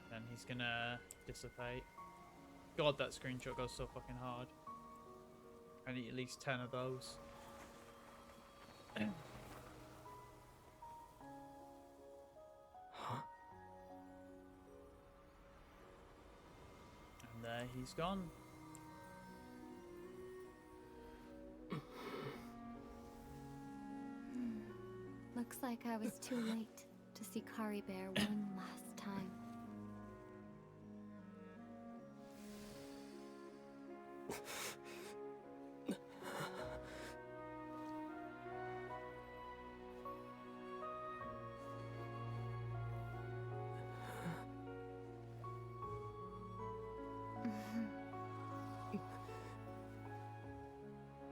Then he's gonna dissipate. God, that screenshot goes so fucking hard. I need at least 10 of those. Huh? And there he's gone. Looks like I was too late to see Kari Bear one last time.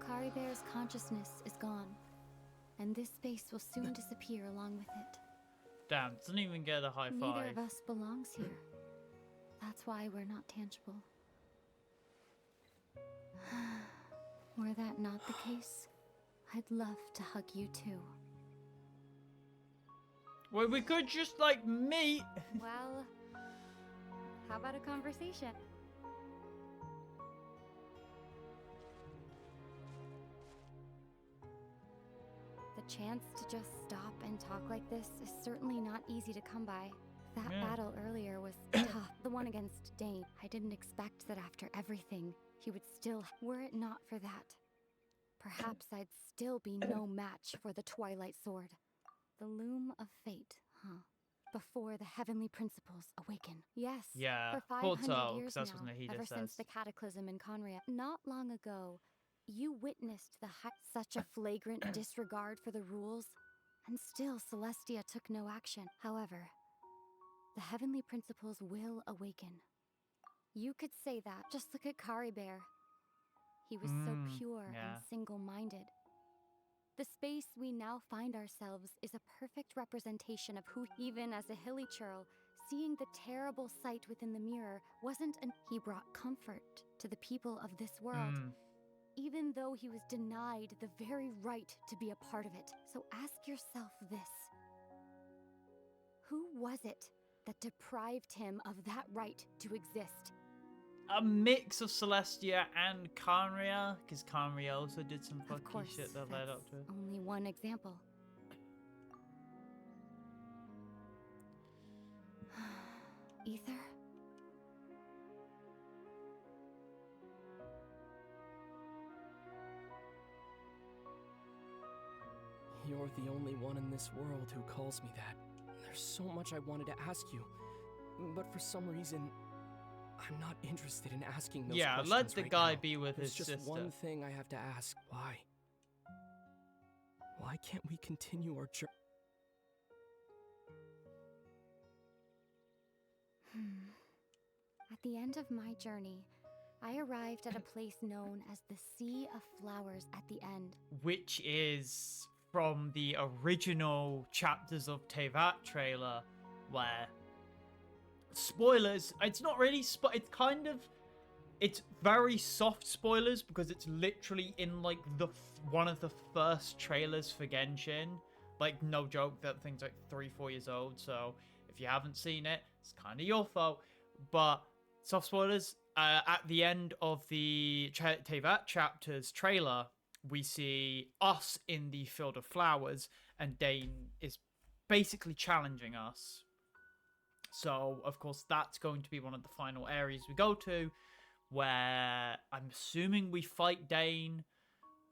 Kari Bear's consciousness is gone, and this space will soon disappear along with it. Damn, doesn't even get a high Neither five. of us belongs here. That's why we're not tangible. Were that not the case, I'd love to hug you too. Well, we could just, like, meet. Well, how about a conversation? The chance to just stop and talk like this is certainly not easy to come by. That battle earlier was tough. The one against Dane. I didn't expect that after everything, he would still... Were it not for that, perhaps I'd still be no match for the Twilight Sword. The loom of fate, huh? Before the heavenly principles awaken. Yes, Yeah, for thought 500 so, years 'cause that's now, what Nahida ever since says. the cataclysm in Conria. Not long ago, you witnessed such a flagrant disregard for the rules, and still Celestia took no action. However, the heavenly principles will awaken. You could say that. Just look at Kari Bear. He was so pure and single-minded. The space we now find ourselves is a perfect representation of who, even as a hilly churl, seeing the terrible sight within the mirror wasn't an... He brought comfort to the people of this world, even though he was denied the very right to be a part of it. So ask yourself this. Who was it that deprived him of that right to exist? A mix of Celestia and Conria, because Conria also did some Of fucky course, shit that led up to it. only one example. Ether? You're the only one in this world who calls me that. There's so much I wanted to ask you, but for some reason, I'm not interested in asking those questions. Yeah, let the right guy now. be with There's his just sister. one thing I have to ask. Why? Why can't we continue our journey? At the end of my journey, I arrived at a place known as the Sea of Flowers at the end. Which is from the original chapters of Tevat trailer, where... Spoilers! It's not really it's kind of... It's very soft spoilers, because it's literally in, like, one of the first trailers for Genshin. Like, no joke, that thing's, like, 3-4 years old, so if you haven't seen it, it's kind of your fault. But, soft spoilers, at the end of the Tevat chapters trailer, we see us in the Field of Flowers, and Dane is basically challenging us. So, of course, that's going to be one of the final areas we go to, where I'm assuming we fight Dane,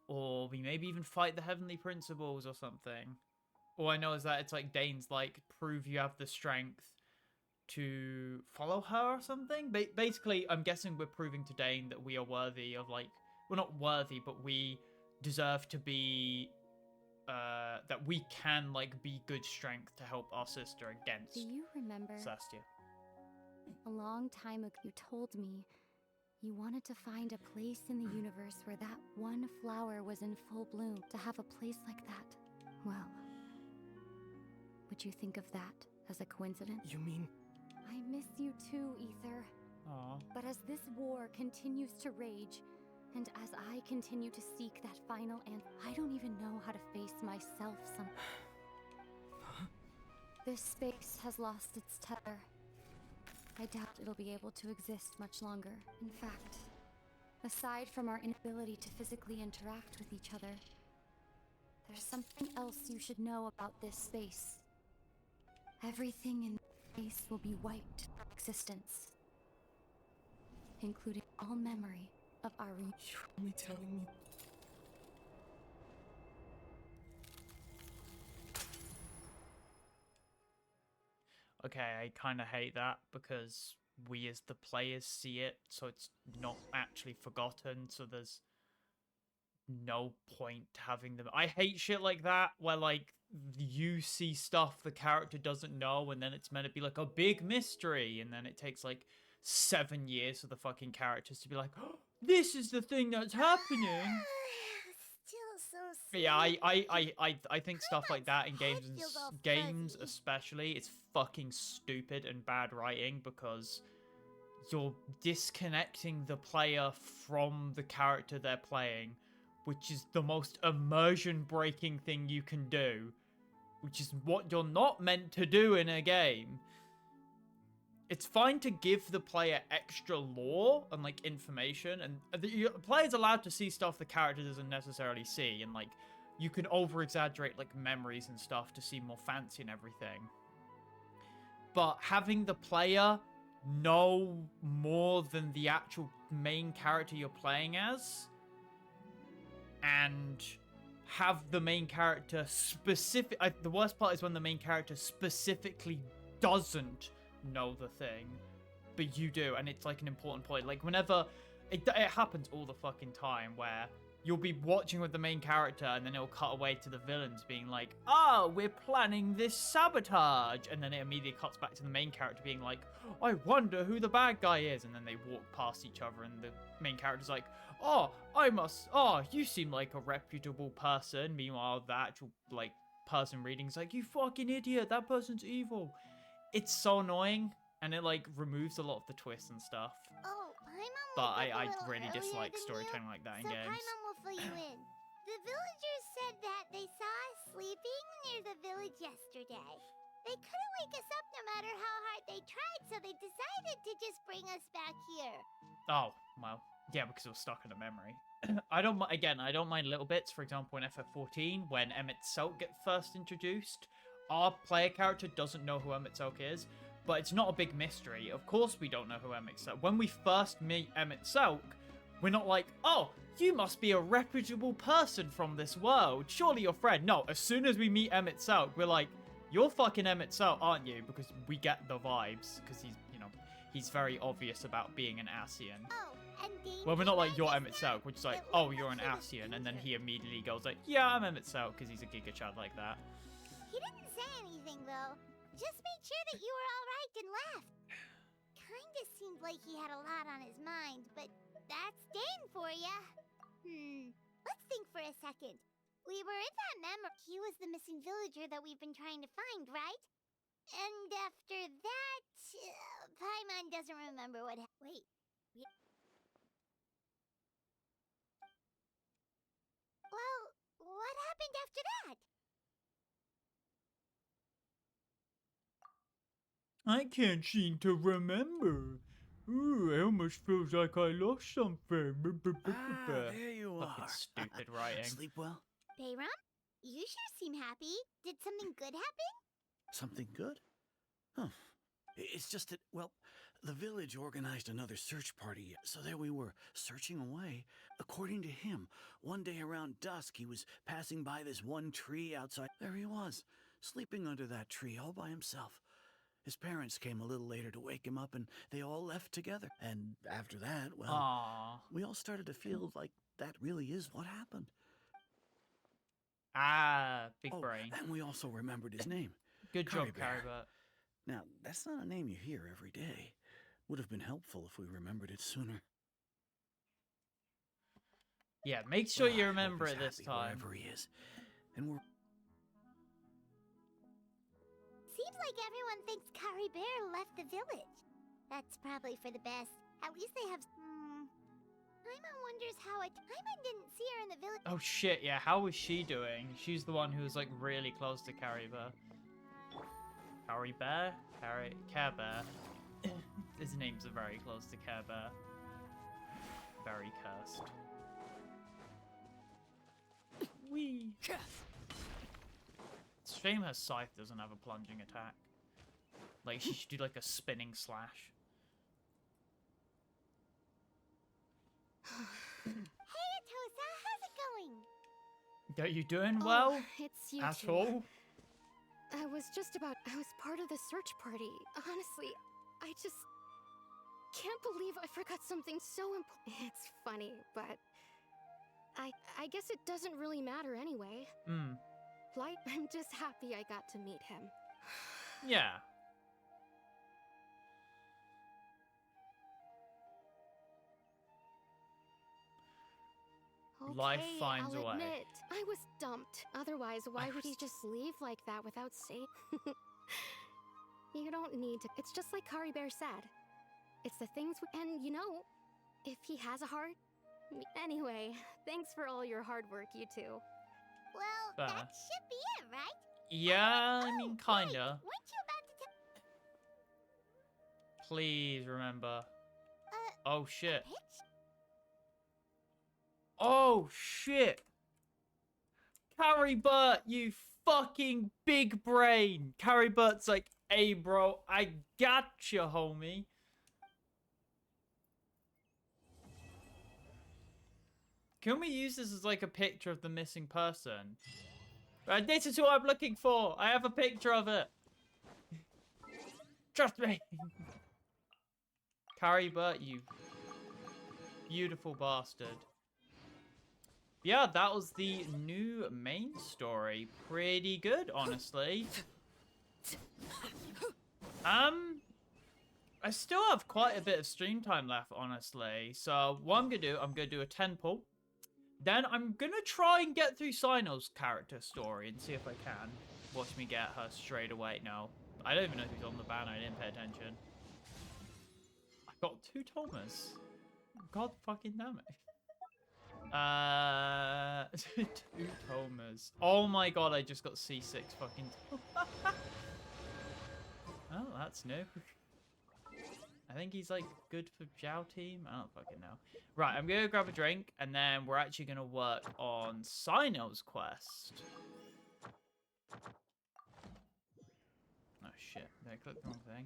or we maybe even fight the Heavenly Principles or something. All I know is that it's like Dane's like, prove you have the strength to follow her or something. Basically, I'm guessing we're proving to Dane that we are worthy of, like, well, not worthy, but we deserve to be, that we can, like, be good strength to help our sister against Do you remember? Celestia. A long time ago, you told me you wanted to find a place in the universe where that one flower was in full bloom. To have a place like that, well, would you think of that as a coincidence? You mean... I miss you too, Ether. Aww. But as this war continues to rage, and as I continue to seek that final answer, I don't even know how to face myself This space has lost its tether. I doubt it'll be able to exist much longer. In fact, aside from our inability to physically interact with each other, there's something else you should know about this space. Everything in this space will be wiped from existence, including all memory of our You're only telling me. Okay, I kind of hate that because we as the players see it, so it's not actually forgotten, so there's no point having them. I hate shit like that, where, like, you see stuff the character doesn't know, and then it's meant to be, like, a big mystery, and then it takes, like, 7 years for the fucking characters to be like, oh, this is the thing that's happening. Still so But sweet. yeah, I think stuff like that in games, and feels all games fuzzy. especially, it's fucking stupid and bad writing because you're disconnecting the player from the character they're playing, which is the most immersion-breaking thing you can do, which is what you're not meant to do in a game. It's fine to give the player extra lore and, like, information, and the player's allowed to see stuff the character doesn't necessarily see, and, like, you can over-exaggerate, like, memories and stuff to seem more fancy and everything. But having the player know more than the actual main character you're playing as, and have the main character specific... the worst part is when the main character specifically doesn't know the thing, but you do, and it's like an important point. Like, whenever it happens all the fucking time, where you'll be watching with the main character and then it'll cut away to the villains being like, oh, we're planning this sabotage, and then it immediately cuts back to the main character being like, I wonder who the bad guy is, and then they walk past each other and the main character's like, oh, you seem like a reputable person. Meanwhile, the actual, like, person reading's like, you fucking idiot, that person's evil. It's so annoying, and it, like, removes a lot of the twists and stuff. Oh, Paimon But woke up a I little really earlier dislike than storytelling you, like that in so games. Paimon will fill you in. The villagers said that they saw us sleeping near the village yesterday. They couldn't wake us up no matter how hard they tried, so they decided to just bring us back here. Oh, well, yeah, because it was stuck in a memory. I don't mind little bits. For example, in FF14, when Emmett Selk gets first introduced, our player character doesn't know who Emmett Selk is, but it's not a big mystery. Of course we don't know who Emmett Selk. When we first meet Emmett Selk, we're not like, oh, you must be a reputable person from this world. Surely your friend. No, as soon as we meet Emmett Selk, we're like, you're fucking Emmett Selk, aren't you? Because we get the vibes, because he's, you know, he's very obvious about being an Ascian. Oh, and Dane Well, we're not like, you're just Emmett now. Selk, which is like, It oh, looked you're an like he was Ascian, and then he injured. immediately goes like, yeah, I'm Emmett Selk, because he's a Giga Chad like that. He didn't say anything, though. Just made sure that you were all right and left. Kinda seemed like he had a lot on his mind, but that's Dane for ya. Let's think for a second. We were in that memory. He was the missing villager that we've been trying to find, right? And after that, Paimon doesn't remember what happened. Wait. Well, what happened after that? I can't seem to remember. Ooh, it almost feels like I lost something. There you Fucking are. stupid writing. Sleep well? Bayram? You sure seem happy. Did something good happen? Something good? Huh. It's just that, well, the village organized another search party, so there we were, searching away. According to him, one day around dusk, he was passing by this one tree outside. There he was, sleeping under that tree all by himself. His parents came a little later to wake him up, and they all left together. And after that, well, Aww. we all started to feel like that really is what happened. Ah, big brain. And we also remembered his name. Good job, Caribert. Caribert. Now, that's not a name you hear every day. Would have been helpful if we remembered it sooner. Yeah, make sure Well, you I hope remember he's it this happy time. Wherever he is. And we're... Seems like everyone thinks Caribert left the village. That's probably for the best. At least they have... Paimon wonders how Paimon didn't see her in the village. Oh shit, yeah, how was she doing? She's the one who was like really close to Caribert. Care Bear? His names are very close to Care Bear. Very cursed. Wee. It's a shame her scythe doesn't have a plunging attack. Like, she should do like a spinning slash. Hey, Atosa, how's it going? Are you doing well? Oh, it's you At two. all? I was part of the search party. Honestly, I just can't believe I forgot something so important. It's funny, but I guess it doesn't really matter anyway. Hmm. Like, I'm just happy I got to meet him. Yeah. Life Okay, finds I'll a way. admit, I was dumped. Otherwise, why would he just leave like that without saying? You don't need to. It's just like Kari Bear said. It's the things and you know, if he has a heart. Anyway, thanks for all your hard work, you two. Well, Fair. that should be it, right? Yeah, I mean, Oh, wait, kinda. weren't you about to tell Please remember. Oh, shit. pitch? Oh, shit. Carrie Burt, you fucking big brain. Carrie Burt's like, hey, bro, I gotcha, homie. Can we use this as like a picture of the missing person? Right, this is who I'm looking for. I have a picture of it. Trust me. Carrie Burt, you beautiful bastard. Yeah, that was the new main story. Pretty good, honestly. I still have quite a bit of stream time left, honestly. So what I'm gonna do a 10 pull. Then I'm gonna try and get through Sino's character story and see if I can. Watch me get her straight away. No, I don't even know who's on the banner. I didn't pay attention. I got 2 Thomas. God fucking damn it. 2 Thomas. Oh my god, I just got C6 fucking. Oh, that's new. I think he's like good for Zhao team. I don't fucking know. Right, I'm gonna grab a drink and then we're actually gonna work on Sino's quest. Oh shit, did I click the wrong thing?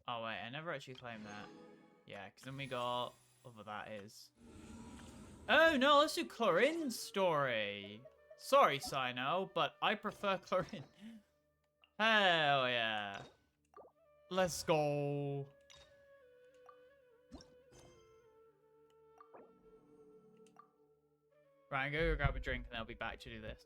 Oh wait, I never actually claimed that. Yeah, because then we got whatever that is. Oh no, let's do Clorinde's story. Sorry, Sino, but I prefer Clorinde. Hell yeah. Let's go. Right, I'm gonna go grab a drink and I'll be back to do this.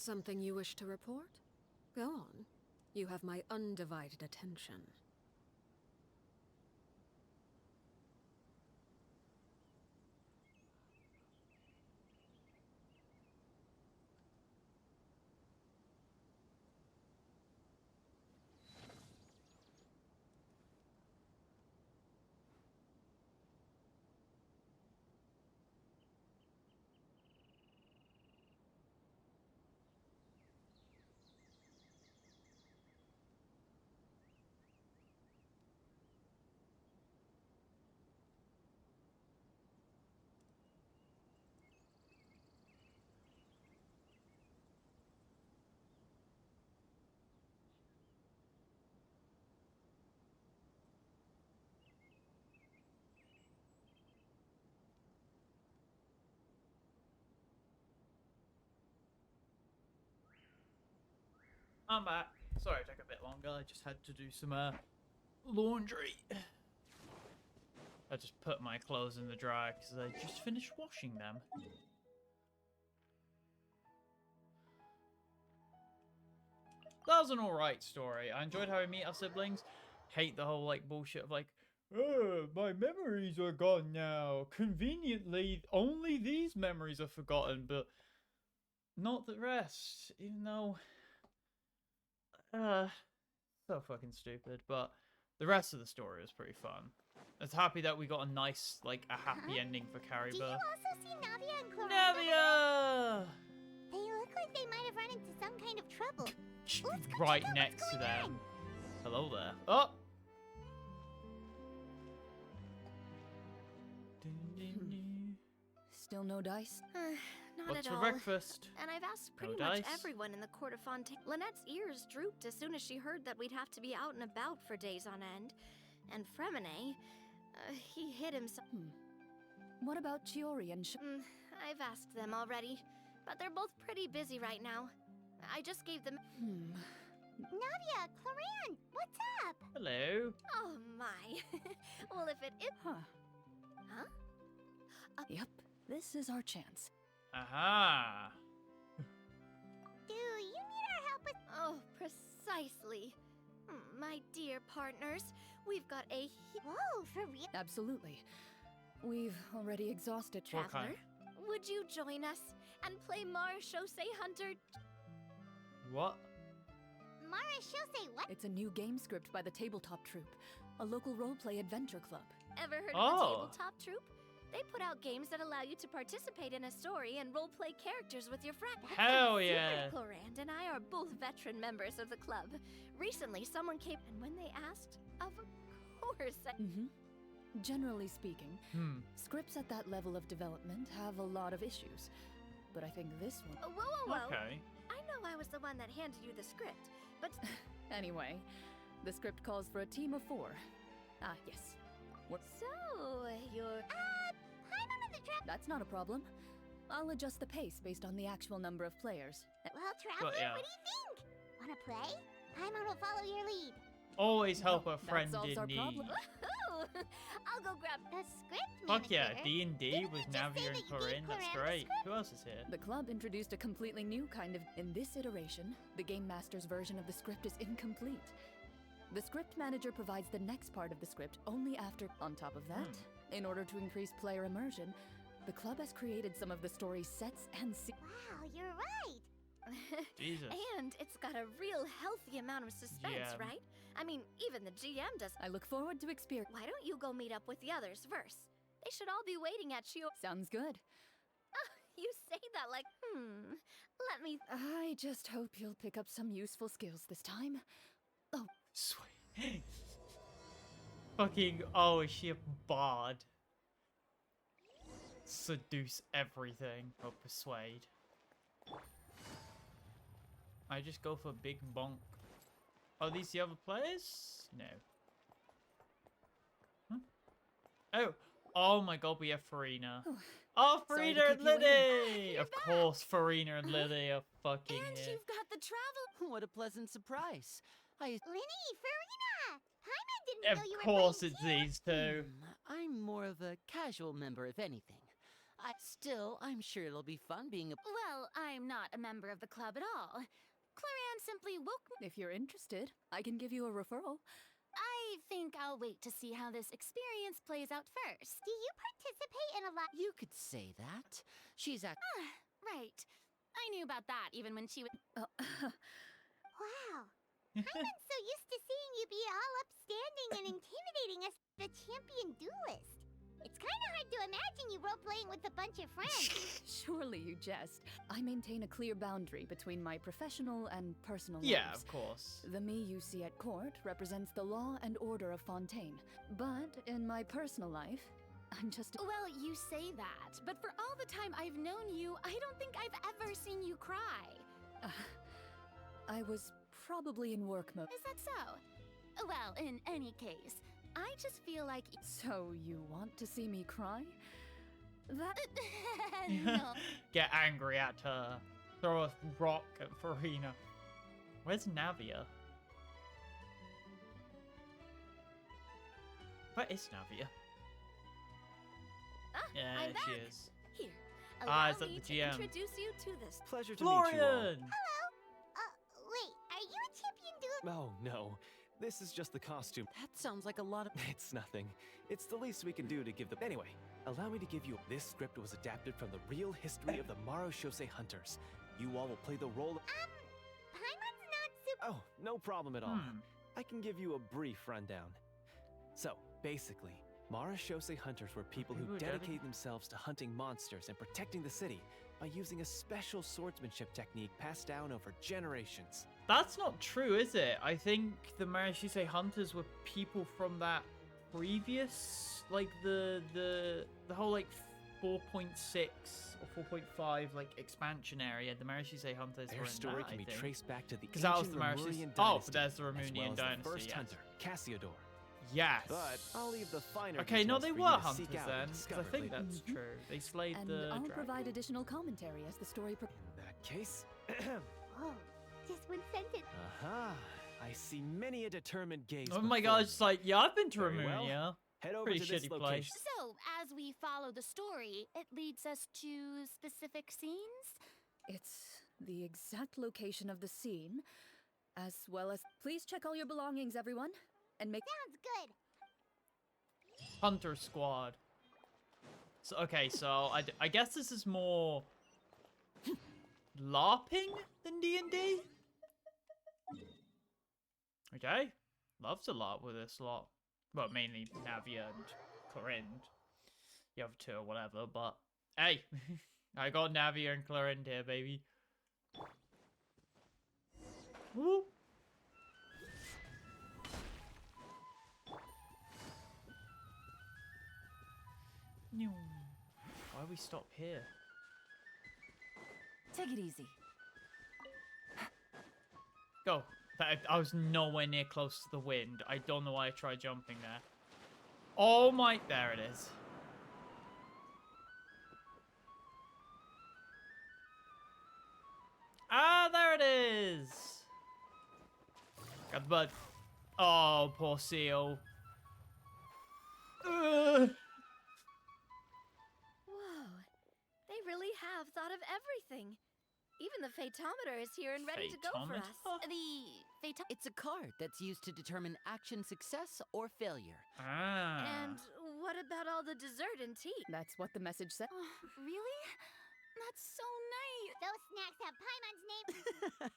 Something you wish to report? Go on. You have my undivided attention. I'm back. Sorry, it took a bit longer. I just had to do some laundry. I just put my clothes in the dryer because I just finished washing them. That was an alright story. I enjoyed how we meet our siblings. Hate the whole like bullshit of like, oh, my memories are gone now. Conveniently, only these memories are forgotten, but not the rest. Even though, so fucking stupid. But the rest of the story was pretty fun. I was happy that we got a nice, like, a happy ending for Carrie Do you Burr. also see Navia and Clorinde? Navia! They look like they might have run into some kind of trouble. Let's go Right check out next what's to going them. on. Hello there. Oh! Still no dice? Not What's at for all. breakfast? And I've asked pretty No much dice? everyone in the court of Fontaine. Lynette's ears drooped as soon as she heard that we'd have to be out and about for days on end. And Fremine, he hid himself. What about Chiori and I've asked them already, but they're both pretty busy right now. I just gave them. Navia, Clorinde, what's up? Hello. Oh my. Well, if it is. Huh. Huh? Yep, this is our chance. Aha. Do you need our help with... Oh, precisely. My dear partners, we've got a. Whoa, for real? Absolutely. We've already exhausted What Traveler, kind? would you join us and play Marechaussee Hunter? What? Mara, she'll say what? It's a new game script by the Tabletop Troupe, a local roleplay adventure club. Ever heard of the Oh. Tabletop Troupe? They put out games that allow you to participate in a story and roleplay characters with your friends. Hell yeah. Clorinde and I are both veteran members of the club. Recently, someone came, and when they asked, of course. Generally speaking, Hmm. scripts at that level of development have a lot of issues. But I think this one... Whoa. Okay. I know I was the one that handed you the script, but Anyway, the script calls for a team of 4. Ah, yes. so you're. I'm on the trap. That's not a problem. I'll adjust the pace based on the actual number of players. Well, Traveler, yeah. what do you think? Wanna play? Paimon will follow your lead. Always help Well, a that friend solves in our need. problem. Woohoo! I'll go grab. The script Fuck yeah, manager. D&D Didn't with you just say Navia that and you gave Clorinde. That's Clorinde the great. script? Who else is here? The club introduced a completely new kind of... In this iteration, the Game Master's version of the script is incomplete. The script manager provides the next part of the script only after... On top of that, in order to increase player immersion, the club has created some of the story's sets and Wow, you're right. Jesus. And it's got a real healthy amount of suspense, GM. right? I mean, even the GM does. I look forward to experience... Why don't you go meet up with the others first? They should all be waiting at you. Sounds good. You say that like, let me. I just hope you'll pick up some useful skills this time. Oh, Sweet. Fucking, oh, is she a bard? Seduce everything. Or persuade. I just go for big bonk. Are these the other players? No. Huh? Oh. Oh my god, we have Farina. Oh, Sorry to Farina keep and you waiting. Lily! You're Of back. course, Farina and Lily are fucking And here. you've got the travel. What a pleasant surprise. Linny, Farina! Paimon didn't Of know you were course playing it's here. these two. I'm more of a casual member, if anything. Still, I'm sure it'll be fun being a. Well, I'm not a member of the club at all. Clorinde simply woke me. If you're interested, I can give you a referral. I think I'll wait to see how this experience plays out first. Do you participate in a lot? You could say that. She's at. Right. I knew about that even when she was. Wow. Paimon's so used to seeing you be all upstanding and intimidating as the champion duelist. It's kind of hard to imagine you role-playing with a bunch of friends. Surely you jest. I maintain a clear boundary between my professional and personal Yeah, lives. of course. The me you see at court represents the law and order of Fontaine. But in my personal life, I'm just... Well, you say that, but for all the time I've known you, I don't think I've ever seen you cry. I was probably in work mode. Is that so? Well, in any case, I just feel like... So you want to see me cry? That... No. Get angry at her. Throw a rock at Farina. Where's Navia? Where is Navia? Yeah, I'm she back. is. Here, Ah, allow is that me the to GM? introduce you to this. Pleasure to meet you all. Florian! Wait, are you a champion duelist? Oh, no. This is just the costume. That sounds like a lot of. It's nothing. It's the least we can do to give the... Anyway, allow me to give you... This script was adapted from the real history of the Marushose Hunters. You all will play the role of... Paimon's not super... Oh, no problem at all. I can give you a brief rundown. So, basically, Marushose Hunters were people who dedicated themselves to hunting monsters and protecting the city by using a special swordsmanship technique passed down over generations. That's not true, is it? I think the Marishise Hunters were people from that previous, like the whole like 4.6 or 4.5 like expansion area. The Marishise Hunters were Their in story that, can I be think. traced back to the Because that was ancient the Marishise. Lemurian Oh, dynasty, there's the as Romunian well as dynasty. the first yes. hunter, Cassiodor. Yes. But I'll leave the finer Okay, no, details they for were you to hunters seek out then. and 'Cause I discover think later. that's true. They slayed And the I'll dragon. provide additional commentary as the story... In that case... Whoa, just one sentence. Aha! I see many a determined gaze. Oh my before god, me. it's like, yeah, I've been to Very well. Romunia. Head over Pretty to this shitty location. place. So, as we follow the story, it leads us to specific scenes? It's the exact location of the scene, as well as... Please check all your belongings, everyone, and make... Sounds good. Hunter Squad. So, okay, so I guess this is more LARPing than D&D? Okay. Love to LARP with this lot. Well, mainly Navia and Clorinde. The other two or whatever, but hey, I got Navia and Clorinde here, baby. Woo! Why we stop here? Take it easy. Go. I was nowhere near close to the wind. I don't know why I tried jumping there. Oh my... There it is. Ah, there it is. Got the bud. Oh, poor seal. Ugh. Whoa, they really have thought of everything. Even the phaetometer is here and ready to go for us. Phaetometer? It's a card that's used to determine action success or failure. Ah. And what about all the dessert and tea? That's what the message said. Oh, really? That's so nice. Those snacks have Paimon's name.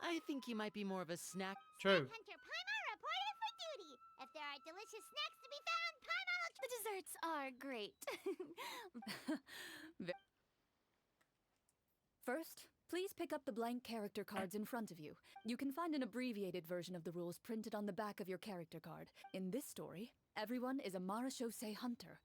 I think you might be more of a snack. True. Hunter Paimon reported for duty. If there are delicious snacks to be found, Paimon will... The desserts are great. First, please pick up the blank character cards in front of you. You can find an abbreviated version of the rules printed on the back of your character card. In this story, everyone is a Marushose hunter.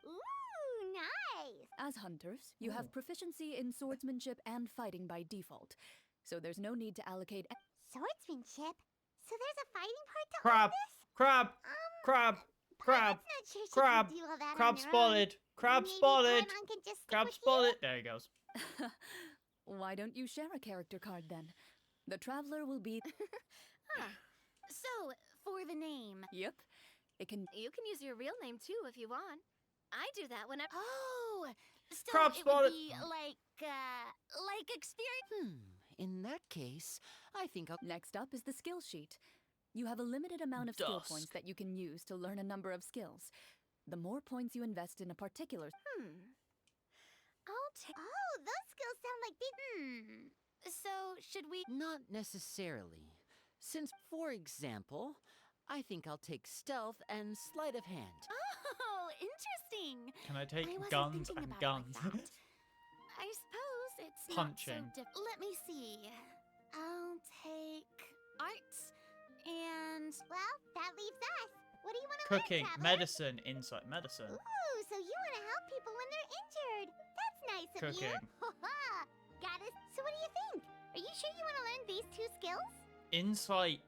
Ooh, nice. As hunters, you have proficiency in swordsmanship and fighting by default, so there's no need to allocate... Swordsmanship? So there's a fighting part to all Crab. this? Crab. Crab. Crab. Paimon's not sure she Crab. can do all that Crab on her spotted. own. Crab Maybe spotted. Paimon can just stick Crab with spotted. There he goes. Why don't you share a character card then? The traveler will be... So, for the name. Yep. It can... You can use your real name too if you want. I do that whenever... Oh, Still, Crab it spotted. would be like experience. In that case, I think I'll... Next up is the skill sheet. You have a limited amount of skill Dusk. points that you can use to learn a number of skills. The more points you invest in a particular... I'll take. Oh, those skills sound like they. So should we? Not necessarily. Since, for example, I think I'll take stealth and sleight of hand. Oh, interesting. Can I take I wasn't guns thinking and about guns? it like that. I suppose it's Punching. not so Let me see. I'll take arts and well, that leaves us. What do you want to Cooking, learn, traveler? medicine, insight, medicine. Ooh, so you want to help people when they're injured. That's nice of Cooking. you. Got it. So what do you think? Are you sure you want to learn these two skills? Insight.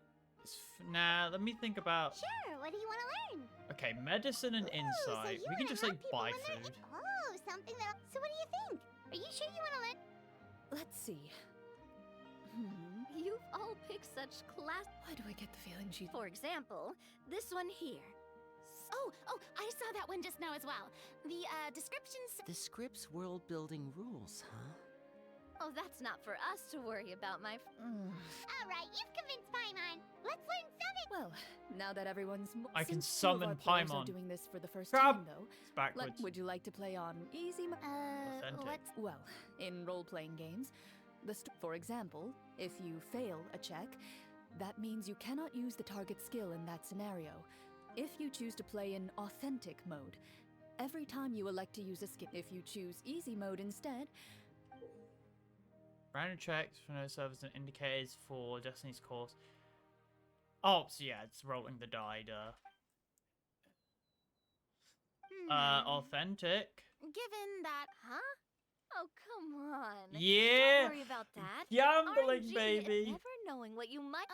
Nah, let me think about. Sure. What do you want to learn? Okay, medicine and Ooh, insight. So We can just like buy when they're food. Oh, something that. So what do you think? Are you sure you want to learn? Let's see. You've all picked such class. Why do I get the feeling she... For example, this one here. Oh, I saw that one just now as well. The descriptions. The script's world-building rules, huh? Oh, that's not for us to worry about, my. All right, you've convinced Paimon. Let's learn summon. Well, now that everyone's... I can Since two of summon our players Paimon. are doing this for the first Crab. time, though. It's backwards. Would you like to play on easy... Authentic. What's Well, in role-playing games, for example, if you fail a check, that means you cannot use the target skill in that scenario. If you choose to play in authentic mode, every time you elect to use a skill, if you choose easy mode instead, Random checks for no servers and indicators for Destiny's course. Oh, so yeah, it's rolling the die, duh. Authentic. Given that, huh? Oh, come on. Yeah. Don't worry about that. Gambling, RNG, baby. Never knowing what you might.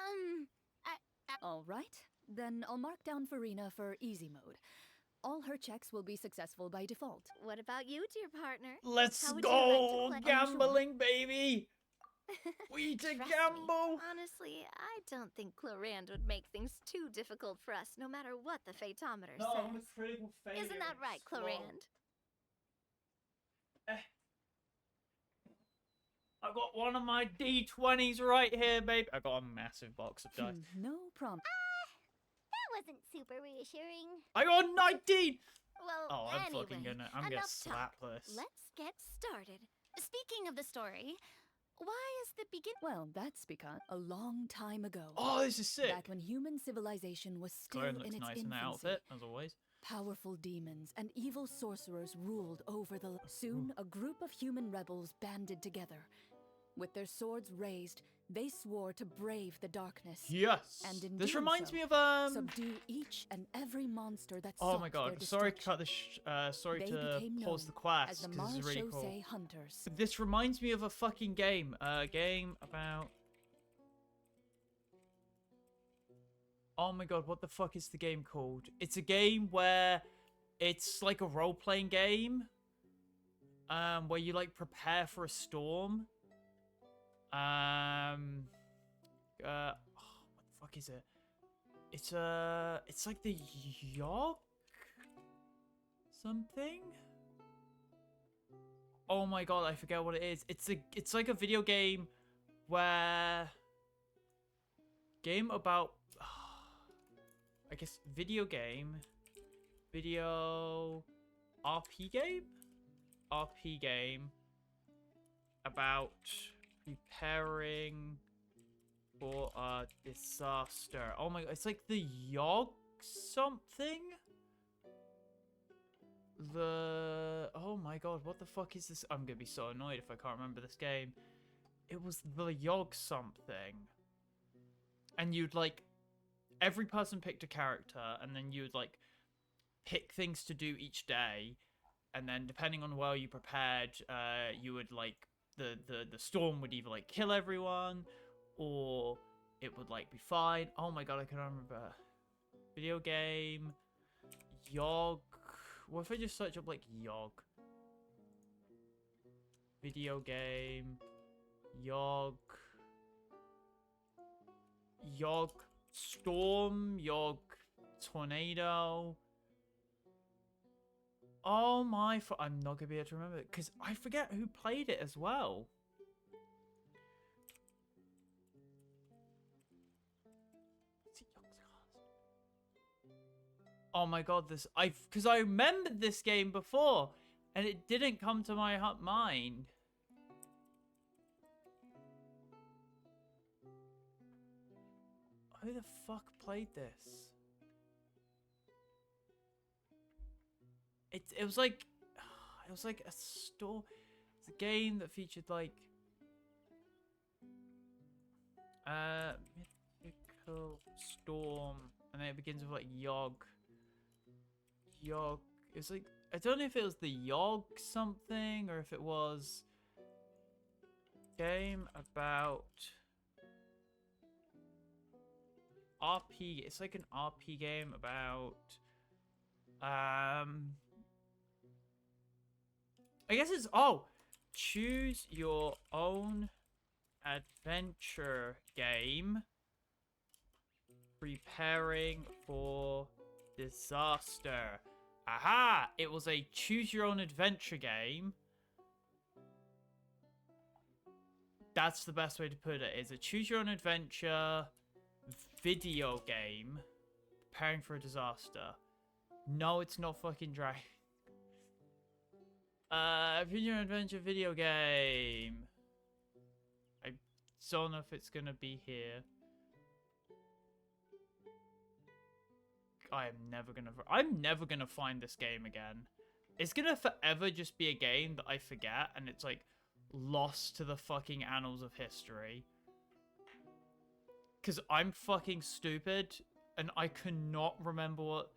all right. Then I'll mark down Farina for easy mode. All her checks will be successful by default. What about you, dear partner? Let's How would you like go, to play? gambling, baby. We to Trust gamble. Me, honestly, I don't think Clorinde would make things too difficult for us, no matter what the phaetometer No, I'm a says. critical failure. Isn't that right, Slow. Clorinde? I got one of my D20s right here, babe. I got a massive box of dice. No problem. That wasn't super reassuring. I got a 19. Well, Oh, I'm anyway, fucking gonna. I'm gonna enough slap talk. this. Let's get started. Speaking of the story, why is the begin? Well, that's because a long time ago. Oh, this is sick. Back when human civilization was still Clorinde in looks its nice in infancy. that outfit, as always. Powerful demons and evil sorcerers ruled over the... Soon, a group of human rebels banded together. With their swords raised, they swore to brave the darkness. Yes. And in This doing reminds so, me of subdue each and every monster that Oh sought my their god! Sorry, to destruction. cut this. Sorry They to became pause known the quest as the because this is really cool. Marechaussee Hunters. This reminds me of a fucking game. A game about. Oh my god! What the fuck is the game called? It's a game where it's like a role-playing game. Where you like prepare for a storm. What the fuck is it? It's like the Yogg something. Oh my god, I forget what it is. It's like a video game where about I guess video RP game about preparing for a disaster. Oh my god, it's like the Yogg something? Oh my god, what the fuck is this? I'm gonna be so annoyed if I can't remember this game. It was the Yogg something. And you'd like, every person picked a character, and then you would like pick things to do each day, and then depending on how well you prepared, you would like, the storm would either like kill everyone, or it would like be fine. Oh my god, I can't remember. Video game, Yogg. What if I just search up like Yogg? Video game, Yogg storm, Yogg tornado. Oh my, I'm not gonna be able to remember it because I forget who played it as well. Oh my god, because I remembered this game before and it didn't come to my mind. Who the fuck played this? It was like a store. It's a game that featured like mythical storm, and then it begins with like Yogg. It's like I don't know if it was the Yogg something or if it was game about RP. It's like an RP game about I guess it's choose your own adventure game preparing for disaster. Aha! It was a choose your own adventure game. That's the best way to put it. It's a choose your own adventure video game preparing for a disaster. No, it's not fucking Dragon. Choose your own adventure video game. I don't know if it's gonna be here. I'm never gonna find this game again. It's gonna forever just be a game that I forget and it's like lost to the fucking annals of history. Cause I'm fucking stupid and I cannot remember what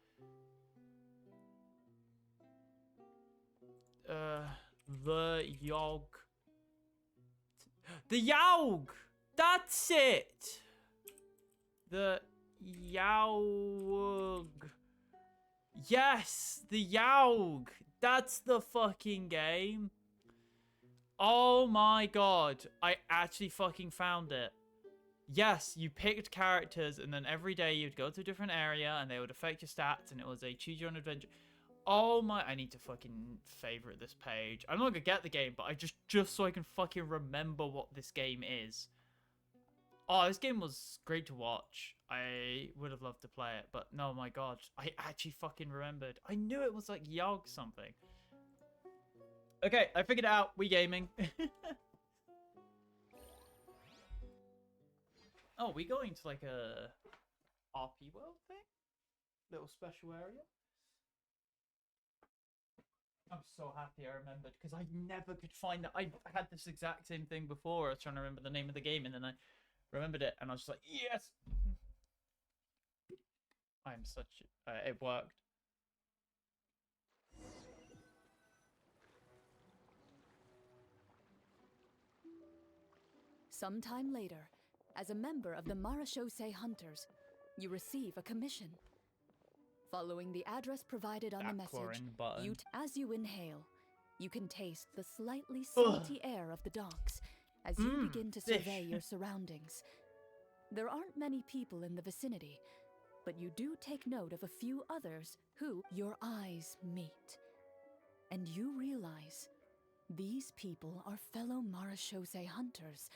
the Yogg. The Yogg! That's it! The Yogg. Yes, the Yogg. That's the fucking game. Oh my god. I actually fucking found it. Yes, you picked characters and then every day you'd go to a different area and they would affect your stats and it was a choose your own adventure. Oh my, I need to fucking favorite this page. I'm not gonna get the game, but I just so I can fucking remember what this game is. Oh, this game was great to watch. I would have loved to play it, but no, my god. I actually fucking remembered. I knew it was like Yogg something. Okay, I figured it out. We gaming. Oh, we going to like a RP world thing? Little special area? I'm so happy I remembered because I never could find it. I had this exact same thing before. I was trying to remember the name of the game and then I remembered it and I was just like, yes! I'm such... it worked. Sometime later, as a member of the Marachose Hunters, you receive a commission. Following the address provided on the message, as you inhale, you can taste the slightly salty air of the docks as you begin to survey your surroundings. There aren't many people in the vicinity, but you do take note of a few others who your eyes meet. And you realize these people are fellow Marachose hunters,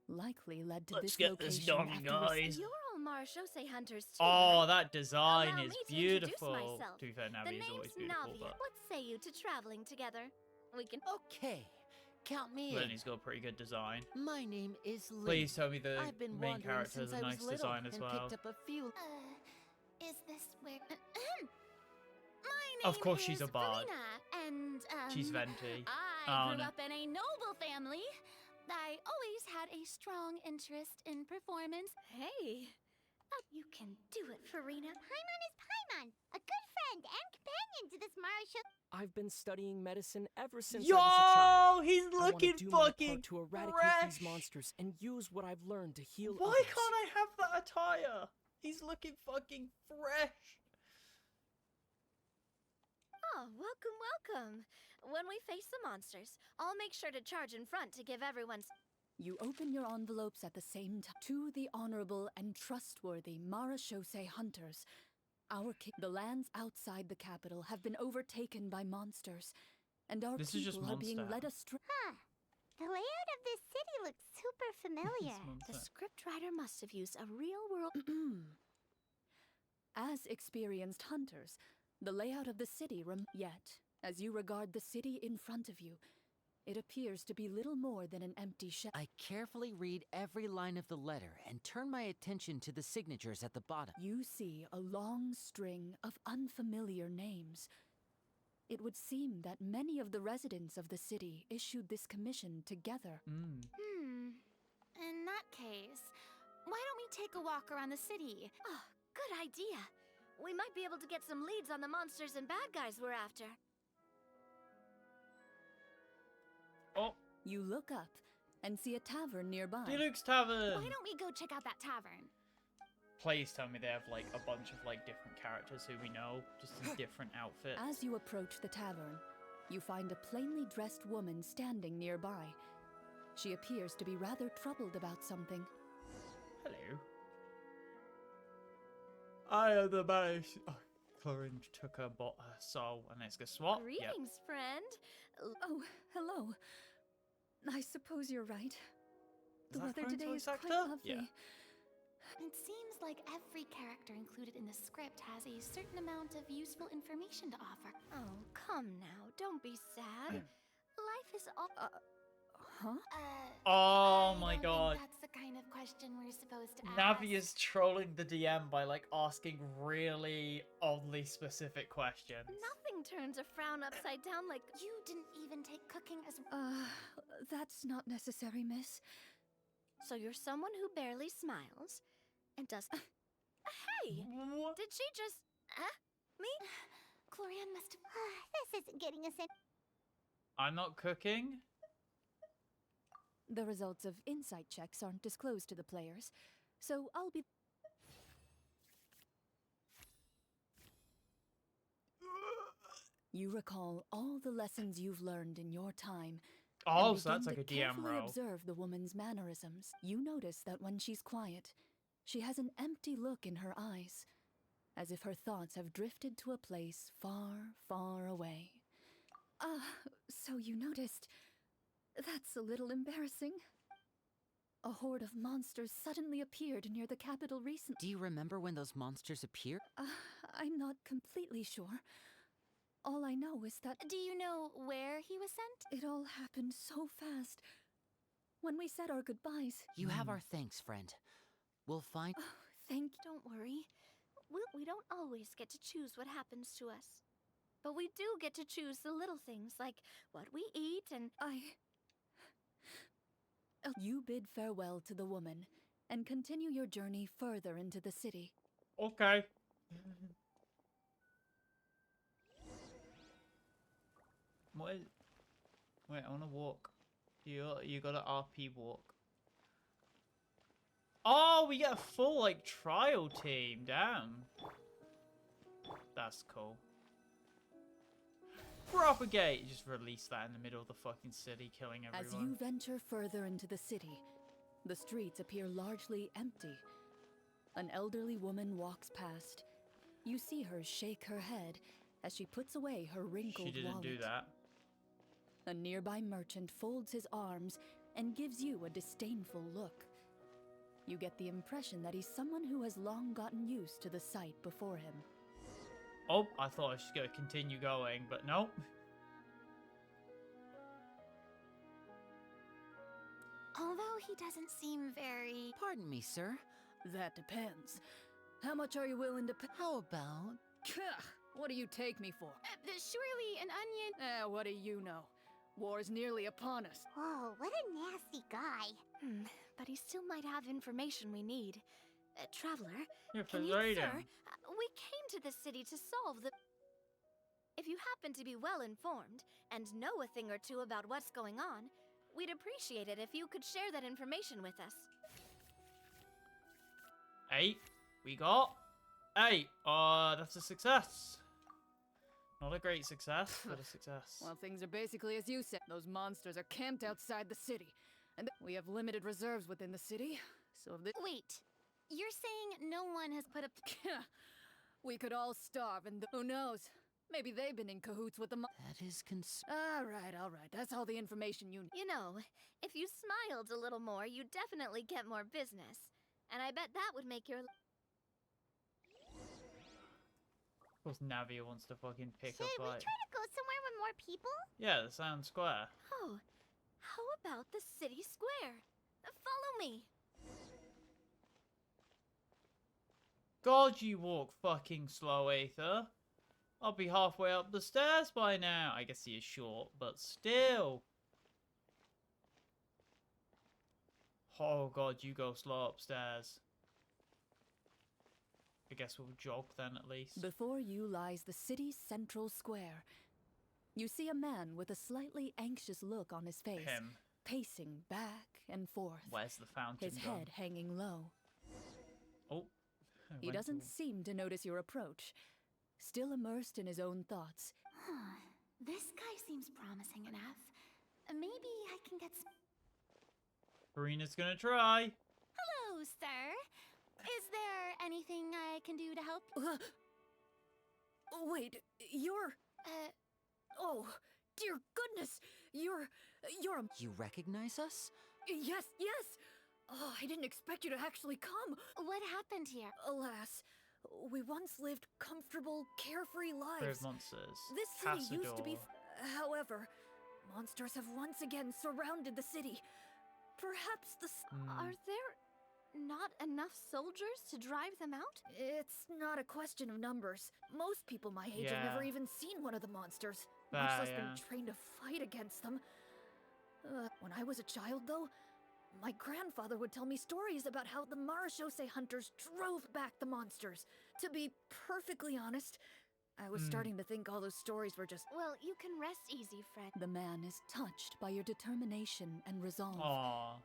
likely led to this location guys. You're all Marachose hunters too. Oh, right? that design Allow is me to beautiful. introduce myself. To be fair, Navi is always beautiful, Navia. but What say you to traveling together? We can. Okay, count me in. Lenny's got a pretty good design. My name is Lynn. Please tell me the I've been main wandering character has since a I nice was little design as and well. picked up a few. Is this where... My name Of course she's is a bard. Farina, and She's venti. I grew up in a noble family. I always had a strong interest in performance. Hey, you can do it, Farina. Paimon is Paimon, a good friend and companion to this Marachose. I've been studying medicine ever since Yo, I was a child. he's I looking do my fucking part to eradicate fresh. these monsters and use what I've learned to heal Why others. can't I have that attire? He's looking fucking fresh. oh, welcome. When we face the monsters, I'll make sure to charge in front to give everyone. You open your envelopes at the same time. To the honorable and trustworthy Marachose Hunters, The lands outside the capital have been overtaken by monsters, and our This is just people are being Monster led House. astray. Huh. The layout of this city looks super familiar. The scriptwriter must have used a real-world... As experienced hunters, the layout of the city yet, as you regard the city in front of you, it appears to be little more than an empty shell. I carefully read every line of the letter and turn my attention to the signatures at the bottom. You see a long string of unfamiliar names. It would seem that many of the residents of the city issued this commission together. In that case, why don't we take a walk around the city? Oh, good idea. We might be able to get some leads on the monsters and bad guys we're after. Oh. You look up and see a tavern nearby. Deluxe Tavern! Why don't we go check out that tavern? Please tell me they have like a bunch of like different characters who we know, just in different outfits. As you approach the tavern, you find a plainly dressed woman standing nearby. She appears to be rather troubled about something. Hello. I am the base. Oh, Clorinde took her soul and let's go swap. Greetings, friend. Oh, hello. I suppose you're right. The weather today is quite lovely. Yeah. It seems like every character included in the script has a certain amount of useful information to offer. Oh, come now. Don't be sad. Life is all... Huh? Oh I my don't god. think that's the kind of question we're supposed to ask. Navi is trolling the DM by like asking really oddly specific questions. Nothing turns a frown upside down like... You didn't even take cooking as... That's not necessary, miss. So you're someone who barely smiles and does... Hey! What? Did she just... Me? Clorinde must have... This isn't getting us in. I'm not cooking? The results of insight checks aren't disclosed to the players, so I'll be... You recall all the lessons you've learned in your time. Oh, and so that's begin like a to DM carefully role. observe the woman's mannerisms. You notice that when she's quiet, she has an empty look in her eyes, as if her thoughts have drifted to a place far, far away. So you noticed. That's a little embarrassing. A horde of monsters suddenly appeared near the capital recently. Do you remember when those monsters appeared? I'm not completely sure. All I know is that... Do you know where he was sent? It all happened so fast. When we said our goodbyes... You have our thanks, friend. We'll find... Thank you. Don't worry. We don't always get to choose what happens to us. But we do get to choose the little things, like what we eat and... You bid farewell to the woman, and continue your journey further into the city. Okay. What is... Wait, I wanna walk. You gotta RP walk. Oh, we get a full, like, trial team. Damn. That's cool. Propagate! Just release that in the middle of the fucking city, killing everyone. As you venture further into the city, the streets appear largely empty. An elderly woman walks past. You see her shake her head as she puts away her wrinkled wallet. She didn't do that. A nearby merchant folds his arms and gives you a disdainful look. You get the impression that he's someone who has long gotten used to the sight before him. Oh, I thought I was just gonna continue going, but nope. Although he doesn't seem very... Pardon me, sir. That depends. How much are you willing to pay? How about... What do you take me for? Surely an onion... What do you know? War's nearly upon us. Whoa, what a nasty guy. But he still might have information we need. Traveler, You're can you, persuading. sir? We came to this city to solve the... If you happen to be well informed and know a thing or two about what's going on, we'd appreciate it if you could share that information with us. 8. We got 8. That's a success. Not a great success, but a success. Well, things are basically as you said. Those monsters are camped outside the city. And we have limited reserves within the city, so if Wait, you're saying no one has put up... We could all starve, and who knows? Maybe they've been in cahoots with the That is All right. That's all the information you need. You know, if you smiled a little more, you'd definitely get more business. And I bet that would make your... Of course, Navia wants to fucking pick Should up we like... try to go somewhere with more people? Yeah, the Sound Square. Oh, how about the city square? Follow me. God, you walk fucking slow, Aether. I'll be halfway up the stairs by now. I guess he is short, but still. Oh God, you go slow upstairs. I guess we'll jog then at least. Before you lies the city's central square. You see a man with a slightly anxious look on his face, Him. pacing back and forth. Where's the fountain His gone? head hanging low. Oh. He doesn't seem to notice your approach, still immersed in his own thoughts. This guy seems promising enough. Maybe I can get some... Karina's gonna try. Hello, sir. Is there anything I can do to help? Wait, you're... Oh, dear goodness! You're a... You recognize us? Yes! Oh, I didn't expect you to actually come. What happened here? Alas, we once lived comfortable, carefree lives. Brave monsters. This city used to be... Castador. However, monsters have once again surrounded the city. Perhaps the... Are there not enough soldiers to drive them out? It's not a question of numbers. Most people my age have never even seen one of the monsters, much less been trained to fight against them. When I was a child, though, my grandfather would tell me stories about how the Marashose hunters drove back the monsters. To be perfectly honest, I was starting to think all those stories were just... Well, you can rest easy, friend. The man is touched by your determination and resolve. Aww.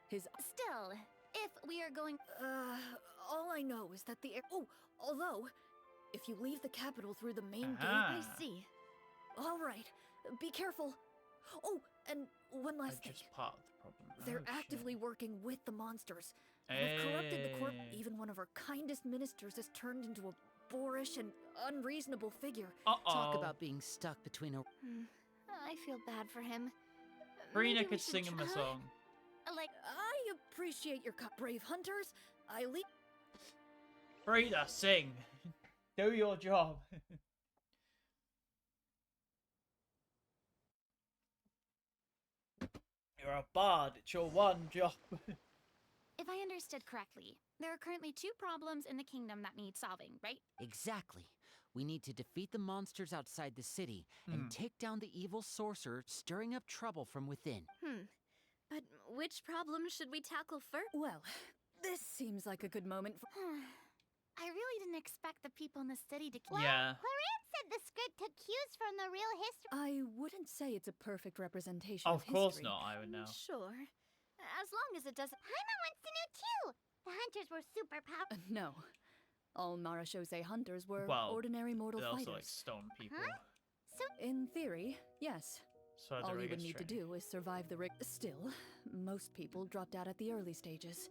His... Still, if we are going... all I know is that the... although, if you leave the capital through the main gate... I see. All right, be careful. Oh, and one last thing. Just part of the problem. They're Oh, actively shit. working with the monsters. They've corrupted the court. Hey. Even one of our kindest ministers has turned into a boorish and unreasonable figure. Talk about being stuck between a... I feel bad for him. Karina Maybe we could should sing him a try- song. I appreciate your brave hunters. Frida, sing. Do your job. You're a bard. It's your one job. If I understood correctly, there are currently 2 problems in the kingdom that need solving, right? Exactly. We need to defeat the monsters outside the city and take down the evil sorcerer stirring up trouble from within. But which problem should we tackle first? Well, this seems like a good moment for... I really didn't expect the people in the city to... Yeah. Clorinde said the script took cues from the real history. I wouldn't say it's a perfect representation Of of course history. not, I would know. Sure. As long as it doesn't... Paimon wants to know too. The hunters were super powerful. No. All Marashose hunters were Well, ordinary mortal they fighters. also like stone people. In theory, yes. So All they're you would against need to training. do is survive the Still, most people dropped out at the early stages.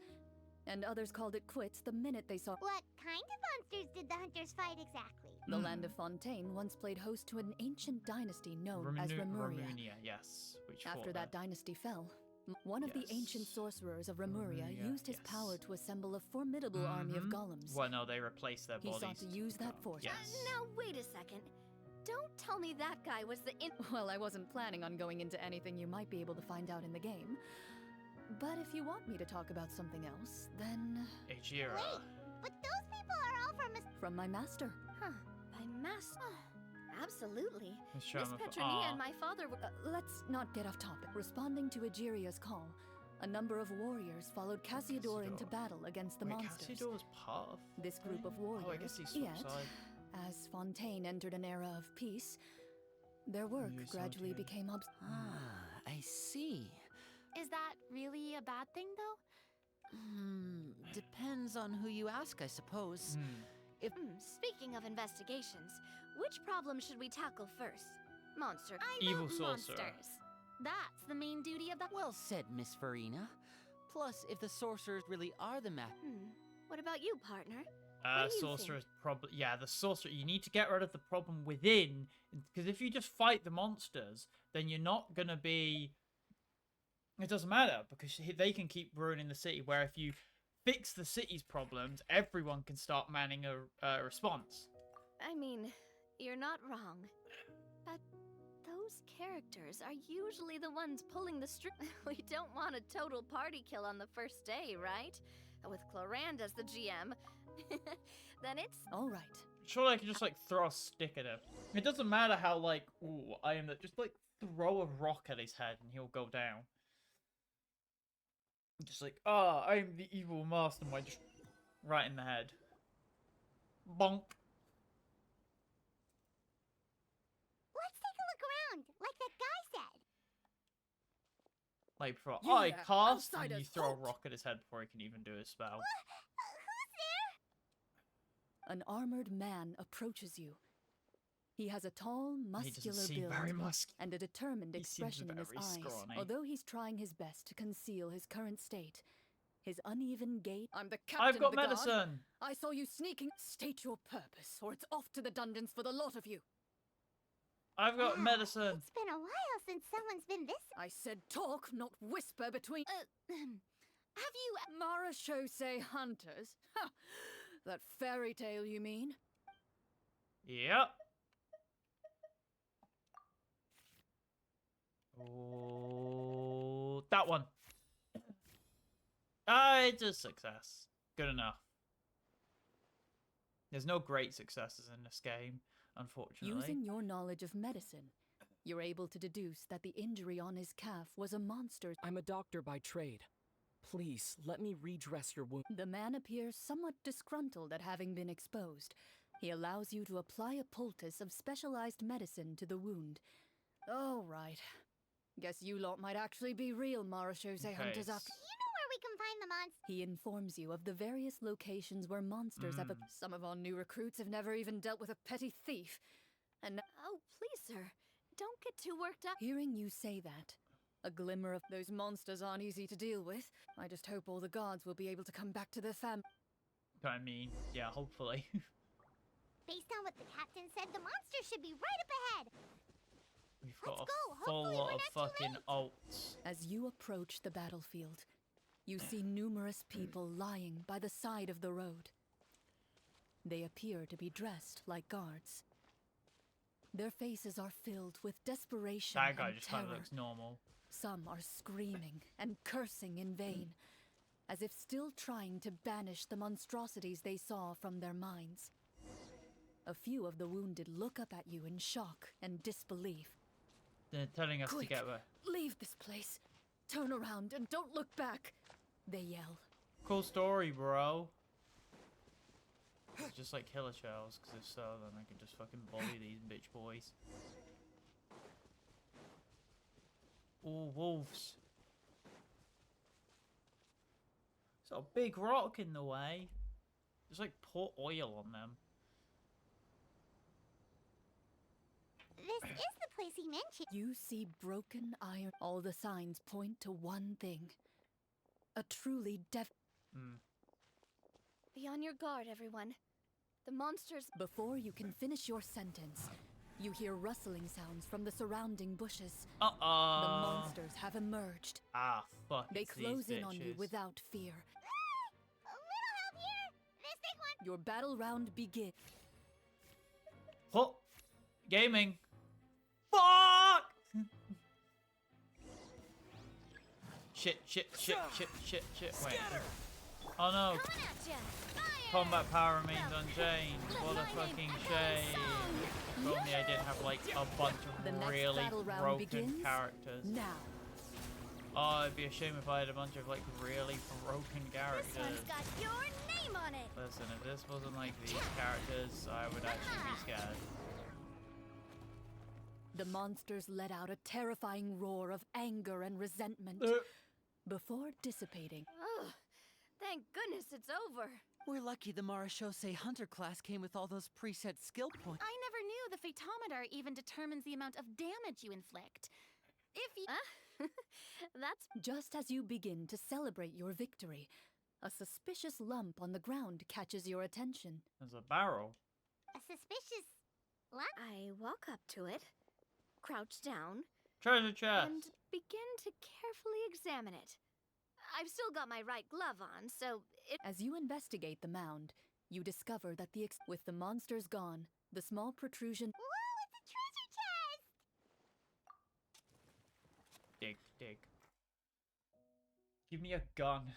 And others called it quits the minute they saw... What kind of monsters did the hunters fight exactly? The land of Fontaine once played host to an ancient dynasty known as Remuria. Remunia, yes. Which After fought that dynasty fell, one of the ancient sorcerers of Remuria used his power to assemble a formidable army of golems. Well, no, they replaced their He bodies. sought to use that force. Yes. Now, wait a second. Don't tell me that guy was the Well, I wasn't planning on going into anything you might be able to find out in the game. But if you want me to talk about something else, then... Ajira. But those people are all From my master. Huh. My master? Absolutely. Let's Miss show him a Petronia and my father were... Let's not get off topic. Responding to Ajiria's call, a number of warriors followed Cassiodor into battle against the Wait, monsters. Cassiodor was part of... This group of warriors, Oh, I guess he's yet, side. as Fontaine entered an era of peace, their work gradually became I see. Is that really a bad thing, though? Depends on who you ask, I suppose. If Speaking of investigations, which problem should we tackle first? Monster. Evil vote sorcerer. monsters. That's the main duty of the... Well said, Miss Farina. Plus, if the sorcerers really are the What about you, partner? What do you Sorcerer's problem. Yeah, the sorcerer. You need to get rid of the problem within, because if you just fight the monsters, then you're not gonna be. It doesn't matter because they can keep ruining the city. Where if you fix the city's problems, everyone can start manning a response. I mean, you're not wrong. But those characters are usually the ones pulling the string. We don't want a total party kill on the first day, right? With Clorinde as the GM, then it's... Alright. Surely I can just, like, throw a stick at him. It doesn't matter how, like, ooh, I am that. Just, like, throw a rock at his head and he'll go down. Just like, I'm the evil mastermind. Just right in the head. Bonk. Let's take a look around, like that guy said. Like, before You I there, cast, and outsiders, you throw a halt! rock at his head before he can even do his spell. An armored man approaches you. He has a tall, muscular seem build very muscular. and a determined He seems expression in his very eyes. scrawny. Although he's trying his best to conceal his current state, his uneven gait. I'm the captain I've got of the guard. medicine. I saw you sneaking. State your purpose, or it's off to the dungeons for the lot of you. I've got medicine. It's been a while since someone's been this. I said talk, not whisper between. Have you Marachose hunters? Ha! That fairy tale, you mean? Yep. Oh, that one. It's a success. Good enough. There's no great successes in this game, unfortunately. Using your knowledge of medicine, you're able to deduce that the injury on his calf was a monster's. I'm a doctor by trade. Please, let me redress your wound. The man appears somewhat disgruntled at having been exposed. He allows you to apply a poultice of specialized medicine to the wound. Oh, right. Guess you lot might actually be real Marachose hunters after. You know where we can find the monsters? He informs you of the various locations where monsters have. Some of our new recruits have never even dealt with a petty thief. And Oh, please, sir. Don't get too worked up. hearing you say that, a glimmer of those monsters aren't easy to deal with. I just hope all the guards will be able to come back to their fam. I mean, yeah, hopefully. Based on what the captain said, the monster should be right up ahead. We've got Let's a go. full Hopefully lot we're of not too fucking ults. As you approach the battlefield, you see numerous people lying by the side of the road. They appear to be dressed like guards. Their faces are filled with desperation That guy and just terror. kind of looks normal. Some are screaming and cursing in vain, as if still trying to banish the monstrosities they saw from their minds. A few of the wounded look up at you in shock and disbelief. They're telling us Quick, to get away. leave this place. Turn around and don't look back, they yell. Cool story, bro. It's just like killer shells, because if so, then I can just fucking bully these bitch boys. Ooh, wolves. There's a big rock in the way. Just like pour oil on them. This is the place he mentioned. You see broken iron. All the signs point to one thing. A truly Be on your guard, everyone. The monsters... Before you can finish your sentence, you hear rustling sounds from the surrounding bushes. Uh-oh. The monsters have emerged. Ah, fuck. They it's close these in on you bitches. without fear. A little help here. This big one. Your battle round begins. Oh, gaming. Fuck! Shit. Wait. Oh no. Coming at ya. Fire! Combat power remains unchanged. What a fucking shame. If only I didn't have like a bunch The of next really battle round broken begins characters. now. Oh, it'd be a shame if I had a bunch of like really broken This characters. one's got your name on it. Listen, if this wasn't like these characters, I would actually be scared. The monsters let out a terrifying roar of anger and resentment before dissipating. Ugh. Thank goodness it's over. We're lucky the Marachose Hunter class came with all those preset skill points. I never knew the photometer even determines the amount of damage you inflict. If you... That's... Just as you begin to celebrate your victory, A suspicious lump on the ground catches your attention. There's a barrel. A suspicious lump? I walk up to it, crouch down, Treasure chest. and begin to carefully examine it. I've still got my right glove on, so it... As you investigate the mound, you discover that with the monsters gone, the small protrusion... Whoa, it's a treasure chest! Dig, dig. Give me a gun.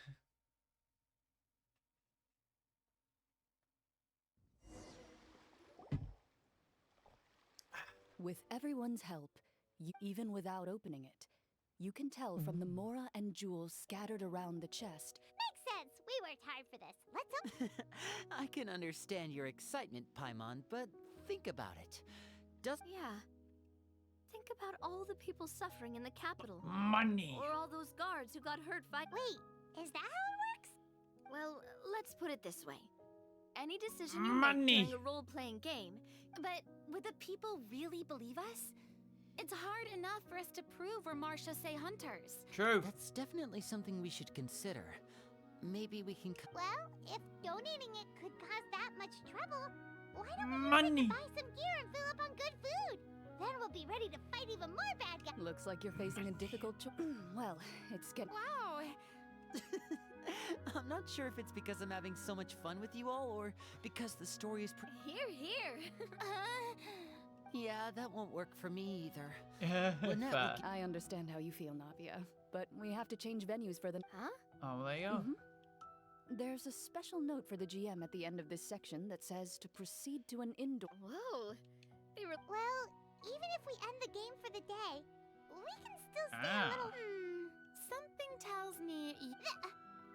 With everyone's help, even without opening it, you can tell from the mora and jewels scattered around the chest. Makes sense. We worked hard for this. Let's open. I can understand your excitement, Paimon, but think about it. Yeah. Think about all the people suffering in the capital. Money! Or all those guards who got hurt fighting. Wait, is that how it works? Well, let's put it this way. Any decision you Money! make during a role-playing game... But would the people really believe us? It's hard enough for us to prove we're Marcia Say hunters. True. That's definitely something we should consider. Maybe we can... Well, if donating it could cause that much trouble, why don't we Money! buy some gear and fill up on good food? Then we'll be ready to fight even more bad guys. Looks like you're facing a difficult choice. Well, it's getting... Wow. I'm not sure if it's because I'm having so much fun with you all, or because the story is... Here, here. Yeah, that won't work for me either. Fair. I understand how you feel, Navia, but we have to change venues for the... Huh? Oh, there you go. There's a special note for the GM at the end of this section that says to proceed to an indoor... Whoa. Well, even if we end the game for the day, we can still stay a little... Something tells me...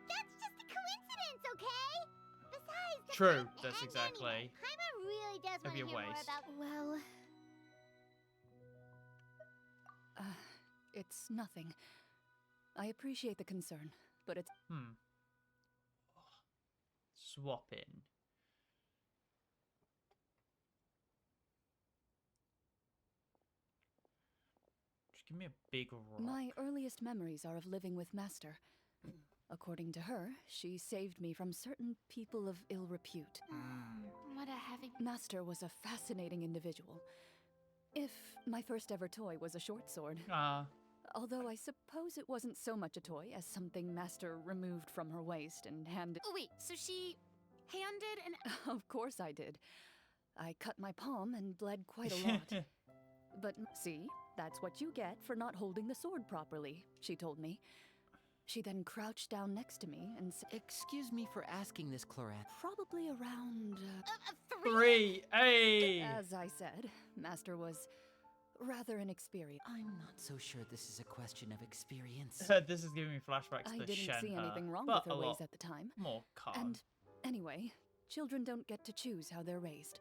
That's just a coincidence, okay? Besides... True, that's exactly... Paimon really does want to hear more about... Well... It's nothing. I appreciate the concern, but it's... Swap in. Just give me a big rock. My earliest memories are of living with Master. According to her, she saved me from certain people of ill repute. What a heavy... Master was a fascinating individual. If my first ever toy was a short sword. Although I suppose it wasn't so much a toy as something Master removed from her waist and handed... Oh wait, so she handed an... Of course I did. I cut my palm and bled quite a lot. But see, that's what you get for not holding the sword properly, she told me. She then crouched down next to me and said... Excuse me for asking this, Clorinde. Probably around... 3! Hey! As I said, Master was rather inexperienced. I'm not so sure this is a question of experience. This is giving me flashbacks to I the didn't see Shenhe, anything wrong but with her a ways lot at the time. more calm. And anyway, children don't get to choose how they're raised.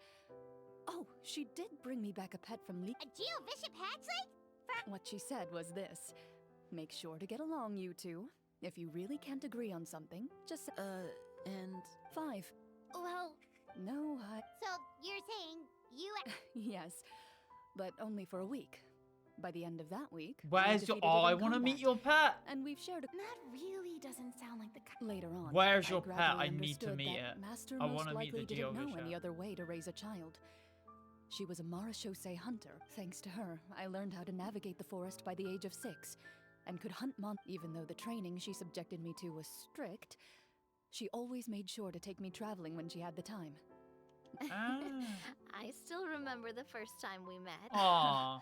Oh, she did bring me back a pet from Lee. A Geovicious hatchling? What she said was this. Make sure to get along, you two. If you really can't agree on something, just... and... 5. Well... No, So, you're saying you... Yes, but only for a week. By the end of that week... Where's your... Oh, I want to meet your pet! And we've shared a... That really doesn't sound like the kind... Later on, Where's your pet? gradually I need to understood meet that it. Master I most want to meet the likely didn't know Geovicious. any other way to raise a child. She was a Marachose hunter. Thanks to her, I learned how to navigate the forest by the age of 6, and could hunt even though the training she subjected me to was strict, she always made sure to take me traveling when she had the time. I still remember the first time we met. Aww.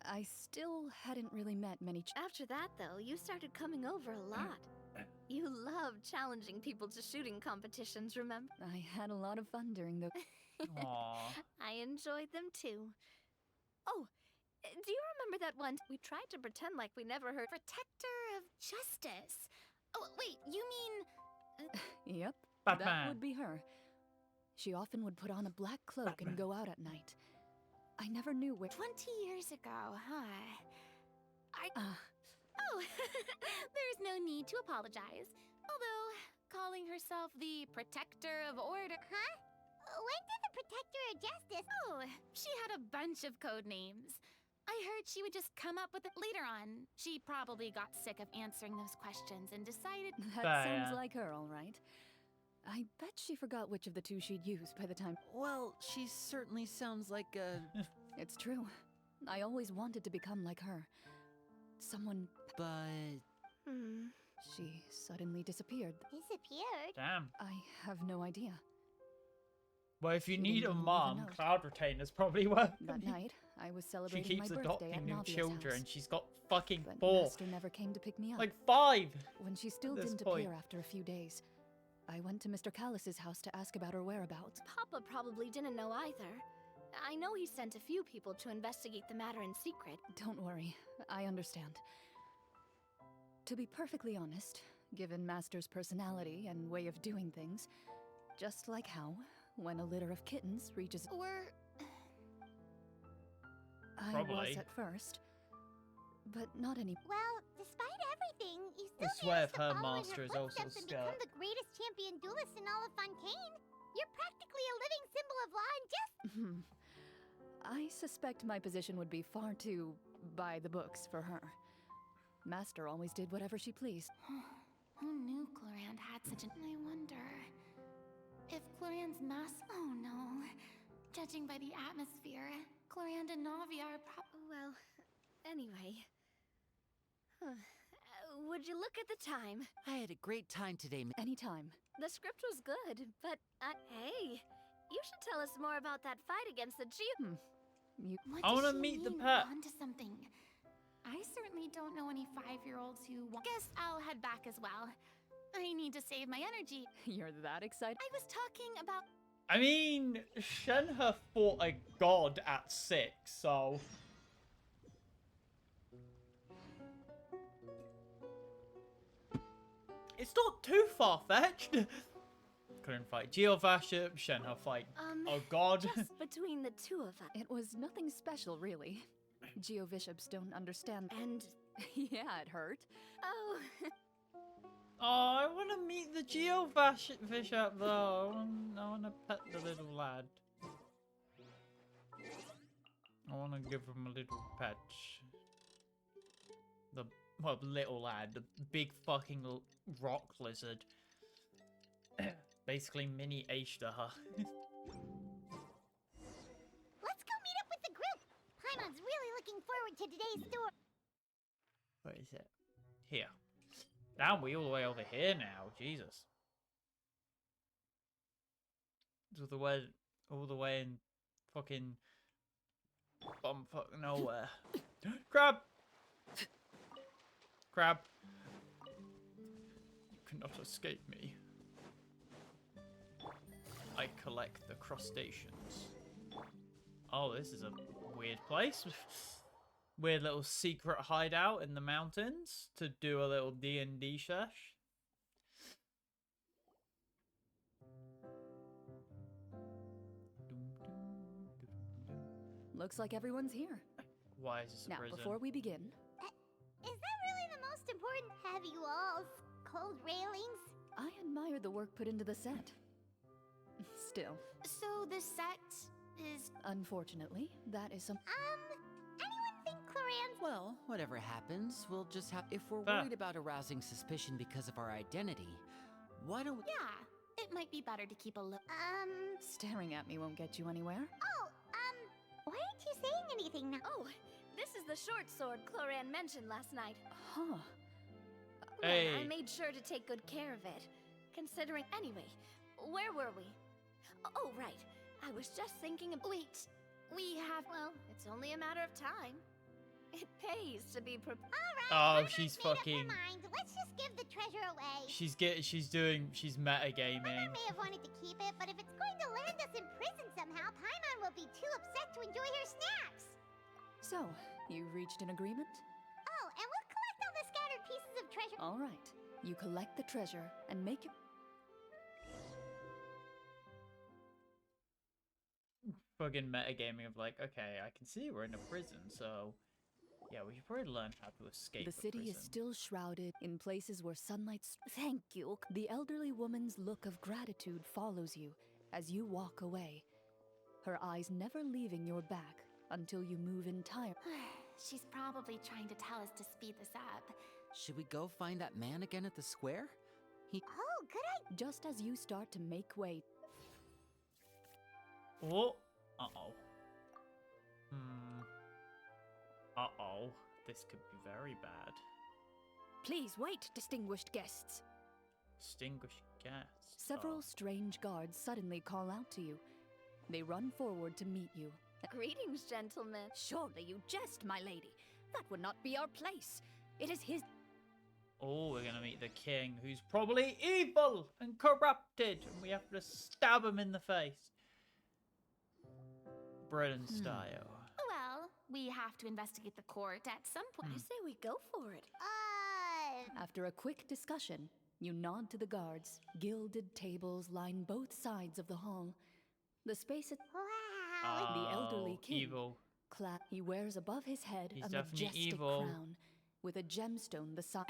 I still hadn't really met many After that, though, you started coming over a lot. You loved challenging people to shooting competitions, remember? I had a lot of fun during the... Aww. I enjoyed them too. Oh, do you remember that one? We tried to pretend like we never heard. Protector of Justice. Oh, wait, you mean... Yep, Batman. that would be her. She often would put on a black cloak and go out at night. I never knew where... 20 years ago, huh? Oh, there's no need to apologize. Although, calling herself the Protector of Order... Huh? When did the Protector of Justice... Oh, she had a bunch of code names. I heard she would just come up with it later on. She probably got sick of answering those questions and decided. That sounds like her, all right. I bet she forgot which of the two she'd used by the time. Well, she certainly sounds like a... It's true. I always wanted to become like her. Someone... But... She suddenly disappeared. Disappeared? Damn. I have no idea. Well, if you She need a didn't leave a mom, note. Cloud Retainer's probably worth. That night, I was She celebrating keeps my birthday at adopting new Navia's children. house. She's got fucking But 4. Master never came to pick me up. Like 5! When she still at this didn't point. appear after a few days, I went to Mr. Callus's house to ask about her whereabouts. Papa probably didn't know either. I know he sent a few people to investigate the matter in secret. Don't worry, I understand. To be perfectly honest, given Master's personality and way of doing things, just like how, when a litter of kittens reaches... I was Probably. at first, but not any... Well, despite everything, you I still swear managed if to her follow in master her is also footsteps and become Scott. the greatest champion duelist in all of Fontaine. You're practically a living symbol of law and justice. I suspect my position would be far too by the books for her. Master always did whatever she pleased. Who knew Clorinde had such an... I wonder... If Clorinde's Oh no. Judging by the atmosphere, Clorinde and Navia are Well, anyway. Would you look at the time? I had a great time today. Anytime. The script was good, but hey, you should tell us more about that fight against the What I does wanna she meet the mean, pet. onto something? I certainly don't know any 5-year-olds who Guess I'll head back as well. I need to save my energy. You're that excited? I was talking about... I mean, Shenhe fought a god at 6, so... It's not too far-fetched. Couldn't fight Geovaship, Shenhe fight a god. Just between the two of us. It was nothing special, really. Geoviships don't understand. And... yeah, it hurt. Oh... Oh, I want to meet the Geovaship though. I want to pet the little lad. I want to give him a little pet. The little lad, the big fucking rock lizard. Basically mini Ashtar. Let's go meet up with the group. Paimon's really looking forward to today's story. Where is it? Here. Damn, we all the way over here now. Jesus. All the way in fucking bumfuck nowhere. Crab! Crab. You cannot escape me. I collect the crustaceans. Oh, this is a weird place. Weird little secret hideout in the mountains to do a little D&D sesh. Looks like everyone's here. Why is this a Now, prison? before we begin... Is that really the most important? Have you all cold railings? I admire the work put into the set. Still. So the set is... Unfortunately, that is some... Anyone think Clorinde's... Well, whatever happens, we'll just have... If we're Ah. worried about arousing suspicion because of our identity, why don't we... Yeah, it might be better to keep a look. Staring at me won't get you anywhere. Why aren't you saying anything now? Oh, this is the short sword Clorinde mentioned last night. Huh. Hey. I made sure to take good care of it. Considering... Anyway, where were we? Oh, right. I was just thinking of... Wait, we have... Well, it's only a matter of time. It pays to be prepared. Oh, she's fucking... Mind. Let's just give the treasure away. She's metagaming. Paimon may have wanted to keep it, but if it's going to land us in prison somehow, Paimon will be too upset to enjoy her snacks. So, you reached an agreement? Oh, and we'll collect all the scattered pieces of treasure. All right. You collect the treasure and make it... Fucking metagaming of like, okay, I can see we're in a prison, so... Yeah, we should probably learn how to escape The a city prison. is still shrouded in places where sunlight... Thank you. The elderly woman's look of gratitude follows you as you walk away, her eyes never leaving your back until you move entirely. She's probably trying to tell us to speed this up. Should we go find that man again at the square? Oh, good idea. Just as you start to make way. Oh. Uh-oh. Uh-oh. This could be very bad. Please wait, distinguished guests. Distinguished guests. Several strange guards suddenly call out to you. They run forward to meet you. Greetings, gentlemen. Surely you jest, my lady. That would not be our place. It is his... Oh, we're gonna meet the king, who's probably evil and corrupted, and we have to stab him in the face. Britain style. Well, we have to investigate the court at some point. I say we go for it. After a quick discussion, you nod to the guards. Gilded tables line both sides of the hall. The space... Wow. The elderly king. Evil. He wears above his head He's a definitely majestic evil. crown with a gemstone the size.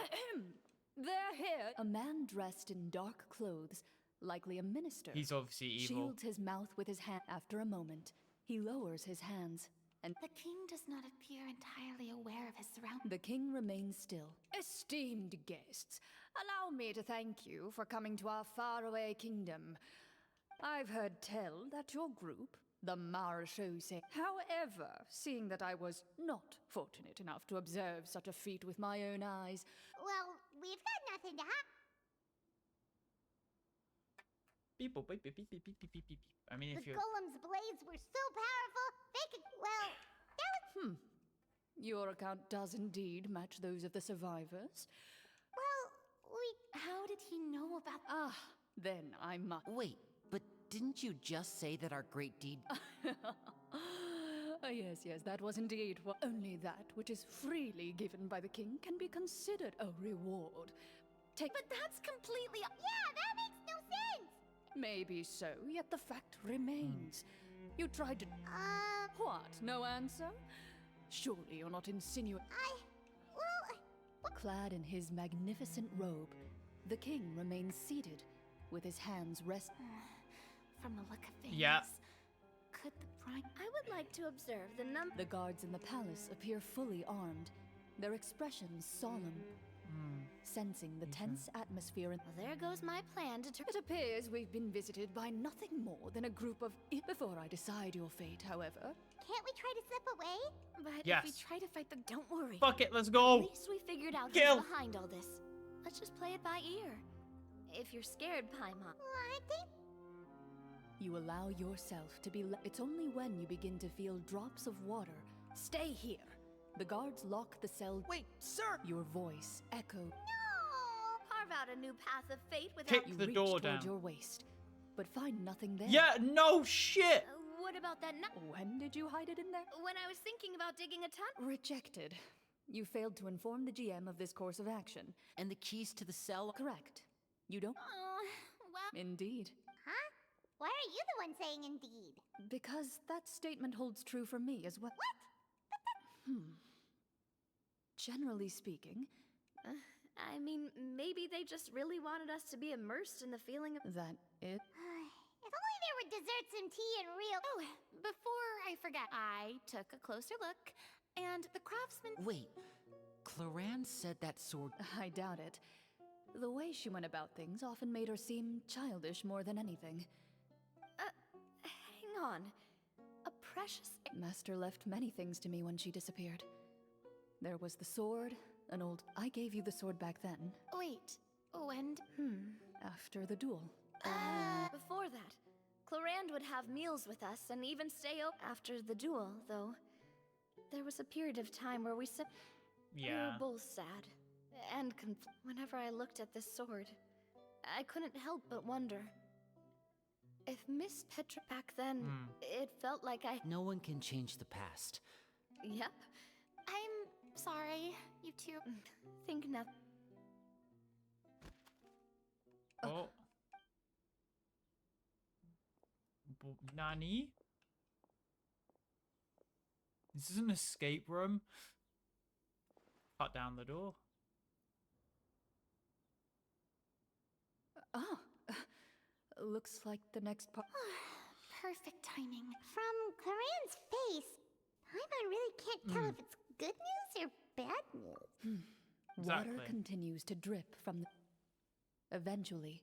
They're here. A man dressed in dark clothes, likely a minister. He's obviously evil. Shields his mouth with his hand. After a moment, he lowers his hands and The king does not appear entirely aware of his surroundings. the king remains still. Esteemed guests, allow me to thank you for coming to our faraway kingdom. I've heard tell that your group, the Marechaussee. However, seeing that I was not fortunate enough to observe such a feat with my own eyes, Well, we've got nothing to hide. Beep, boop, beep, beep, beep, beep, beep, beep, beep, beep. I mean, The if you... golem's blades were so powerful, they could, well, that was... your account does indeed match those of the survivors. Well, we... How did he know about... Ah, then I must... Wait, but didn't you just say that our great deed... Yes, that was indeed what... Only that which is freely given by the king can be considered a reward. But that's completely... Yeah, that makes no sense! Maybe so, yet the fact remains. You tried to... What, no answer? Surely you're not insinuating... Well... Clad in his magnificent robe, the king remains seated, with his hands resting... From the look of things... Yeah. Could the prime... I would like to observe the number... The guards in the palace appear fully armed, their expressions solemn, sensing the tense atmosphere. Well, there goes my plan to... It appears we've been visited by nothing more than a group of... Before I decide your fate, however... Can't we try to slip away? But Yes. if we try to fight the... Don't worry. Fuck it, let's At go! least we figured out Kill. who's behind all this. Let's just play it by ear. If you're scared, Paimon. Well, I think... You allow yourself to be... It's only when you begin to feel drops of water. Stay here. The guards lock the cell... Wait, sir! Your voice echoed. Carve out a new path of fate without... Kick You the reach door toward down. your waist, but find nothing there. Yeah, no shit! What about that When did you hide it in there? When I was thinking about digging a tunnel. Rejected. You failed to inform the GM of this course of action. And the keys to the cell... Correct. You don't... Well... Indeed. Huh? Why are you the one saying indeed? Because that statement holds true for me as well. What? Generally speaking... I mean, maybe they just really wanted us to be immersed in the feeling of... That it? If only there were desserts and tea and real... Oh, before I forget, I took a closer look, and the craftsman... Wait, Clorinde said that sword... I doubt it. The way she went about things often made her seem childish more than anything. Hang on. A precious... Master left many things to me when she disappeared. There was the sword, an old... I gave you the sword back then. Wait, when... After the duel. Before that, Clorinde would have meals with us and even stay up after the duel, though. There was a period of time where we We Yeah. were both sad. And whenever I looked at this sword, I couldn't help but wonder. If Miss Petra back then, it felt like I... No one can change the past. Yep. I'm sorry, you two. Think nothing. Oh. Nani? This is an escape room. Cut down the door. Looks like the next part... Perfect timing. From Clarenne's face, Paimon really can't tell if it's good news or bad news. Water Exactly. continues to drip from the... Eventually,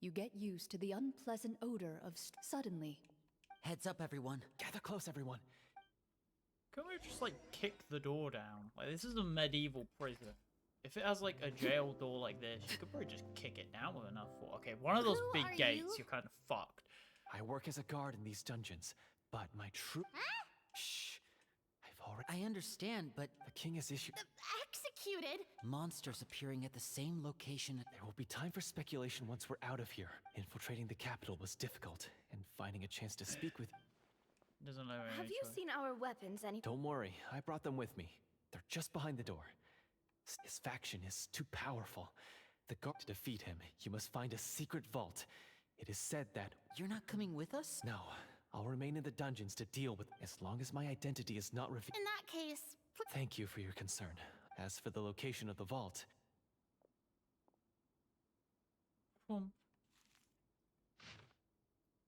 you get used to the unpleasant odor of suddenly. Heads up, everyone. Gather close, everyone. Can we just like kick the door down? Like, this is a medieval prison. If it has like a jail door like this, you could probably just kick it down with enough force. Okay, one of those Who big are gates, you? you're kind of fucked. I work as a guard in these dungeons, but my true... Shh. I've already... I understand, but The king has issued... Executed? monsters appearing at the same location. There will be time for speculation once we're out of here. Infiltrating the capital was difficult, and finding a chance to speak with... Doesn't know any Have you choice. seen our weapons any? Don't worry, I brought them with me. They're just behind the door. His faction is too powerful. The guard to defeat him, you must find a secret vault. It is said that... You're not coming with us? No, I'll remain in the dungeons to deal with... as long as my identity is not revealed. In that case, Thank you for your concern. As for the location of the vault... Boom.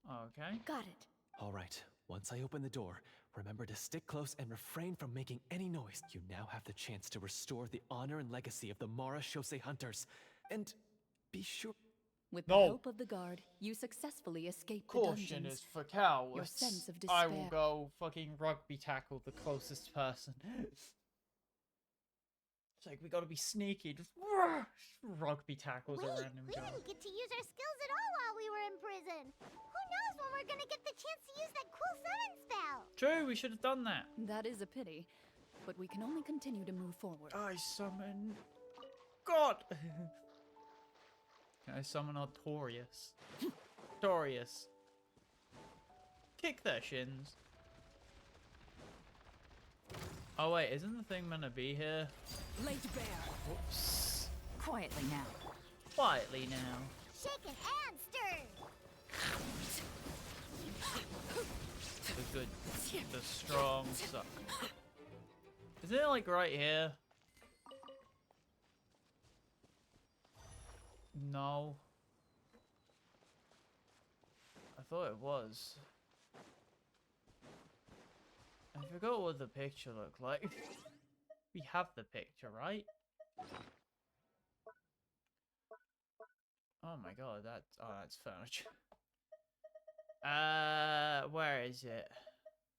Okay. Got it. All right, once I open the door, remember to stick close and refrain from making any noise. You now have the chance to restore the honor and legacy of the Marashose hunters. And be sure... With No. the help of the guard, you successfully escape the Caution dungeons. is for cowards. Your sense of I will despair. go fucking rugby tackle the closest person. It's like, we gotta be sneaky. Just rugby tackles Wait, a random we guy. didn't get to use our skills at all while we were in prison. Who knows when we're gonna get the chance to use that cool summon spell? True, we should have done that. That is a pity, but we can only continue to move forward. I summon... God! Can I summon Artorias? Artorias. Kick their shins. Oh wait, isn't the thing meant to be here? Laid bare. Whoops. Quietly now. Quietly now. Shaken and stirred. The good, the strong suck. Isn't it like right here? No. I thought it was. I forgot what the picture looked like. We have the picture, right? Oh my god, that's furniture. Where is it?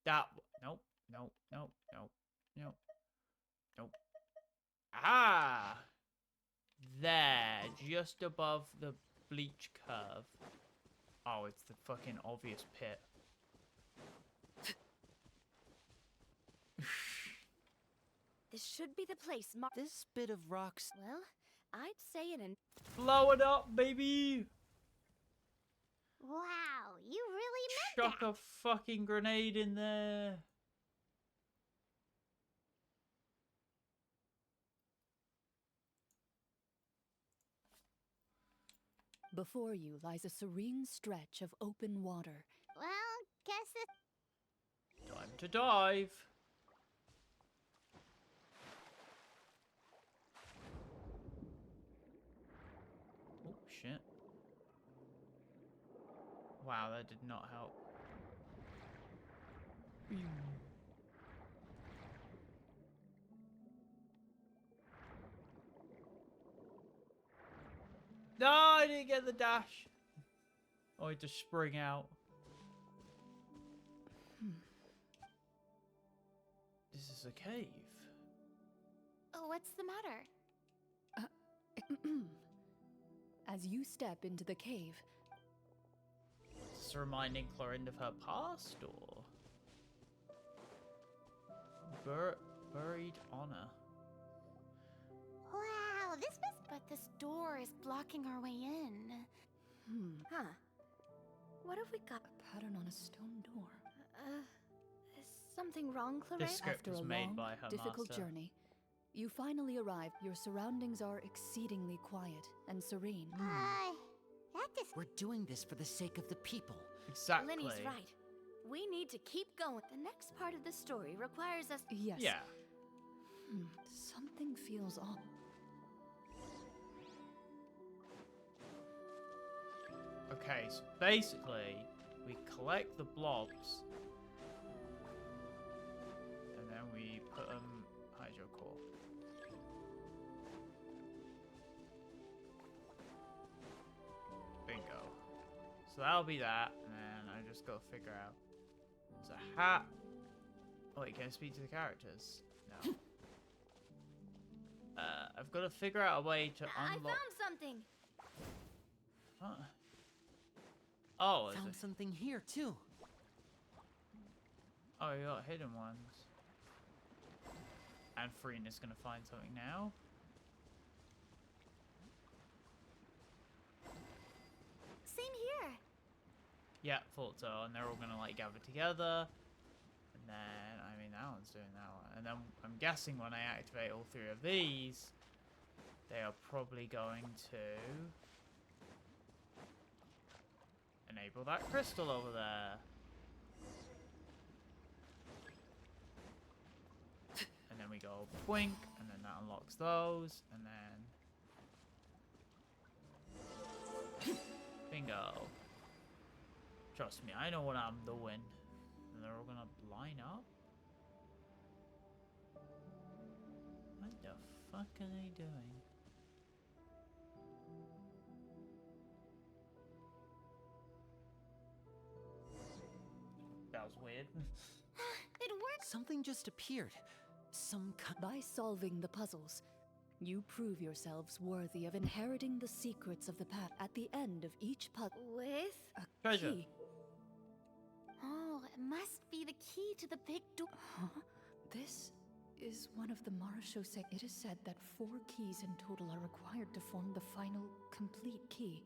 Nope, nope, nope, nope, nope, nope. Ah! There, just above the bleach curve. Oh, it's the fucking obvious pit. This should be the place. This bit of rocks... Well, I'd say it in. Blow it up, baby! Wow, you really meant Chuck a fucking grenade in there. Before you lies a serene stretch of open water. Well, guess it. Time to dive. Oh, shit. Wow, that did not help. No, I didn't get the dash. Oh, I had to spring out. This is a cave. Oh, what's the matter? As you step into the cave, Is this reminding Clorinde of her past, or buried honor? Wow, this must. But this door is blocking our way in. Huh. What have we got? a pattern on a stone door. Is something wrong, Clorinde? This script After was a made long, by her difficult master. journey, you finally arrive. Your surroundings are exceedingly quiet and serene. That just. We're doing this for the sake of the people. Exactly. Lenny's right. We need to keep going. The next part of the story requires us. Yes. Yeah. Something feels off. Okay, so basically, we collect the blobs, and cool. Bingo. So that'll be that, and then I just gotta figure out. There's a hat. Oh, wait, can I speak to the characters? No. I've got to figure out a way to I unlock. found something. Huh. Oh, is Found it? something here too. Oh, you got hidden ones. And Farina's gonna find something now. Same here. Yeah, thought so. And they're all gonna like gather together. And then, I mean, that one's doing that one. And then I'm guessing when I activate all three of these, they are probably going to enable that crystal over there. And then we go blink, and then that unlocks those, and then bingo. Trust me, I know what I'm doing. And they're all gonna line up? What the fuck are they doing? That was weird. It worked. Something just appeared. By solving the puzzles, you prove yourselves worthy of inheriting the secrets of the path. At the end of each puzzle, With? a Treasure. key. Oh, it must be the key to the big door. Huh? This is one of the Marashose. It is said that 4 keys in total are required to form the final, complete key.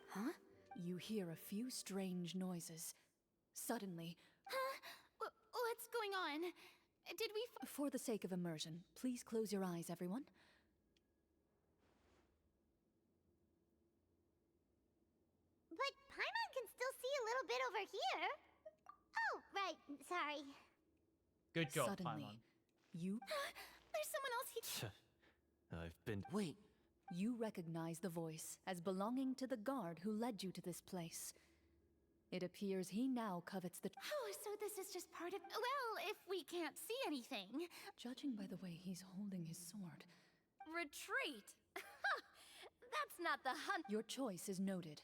Huh? You hear a few strange noises. Suddenly, Huh? What's going on? Did we for the sake of immersion, please close your eyes, everyone. But Paimon can still see a little bit over here. Oh, right. Sorry. Good job, Suddenly, Paimon. you There's someone else here. I've been. Wait, you recognize the voice as belonging to the guard who led you to this place. It appears he now covets the... Oh, so this is just part of... Well, if we can't see anything... Judging by the way he's holding his sword... Retreat! That's not the hunt... Your choice is noted.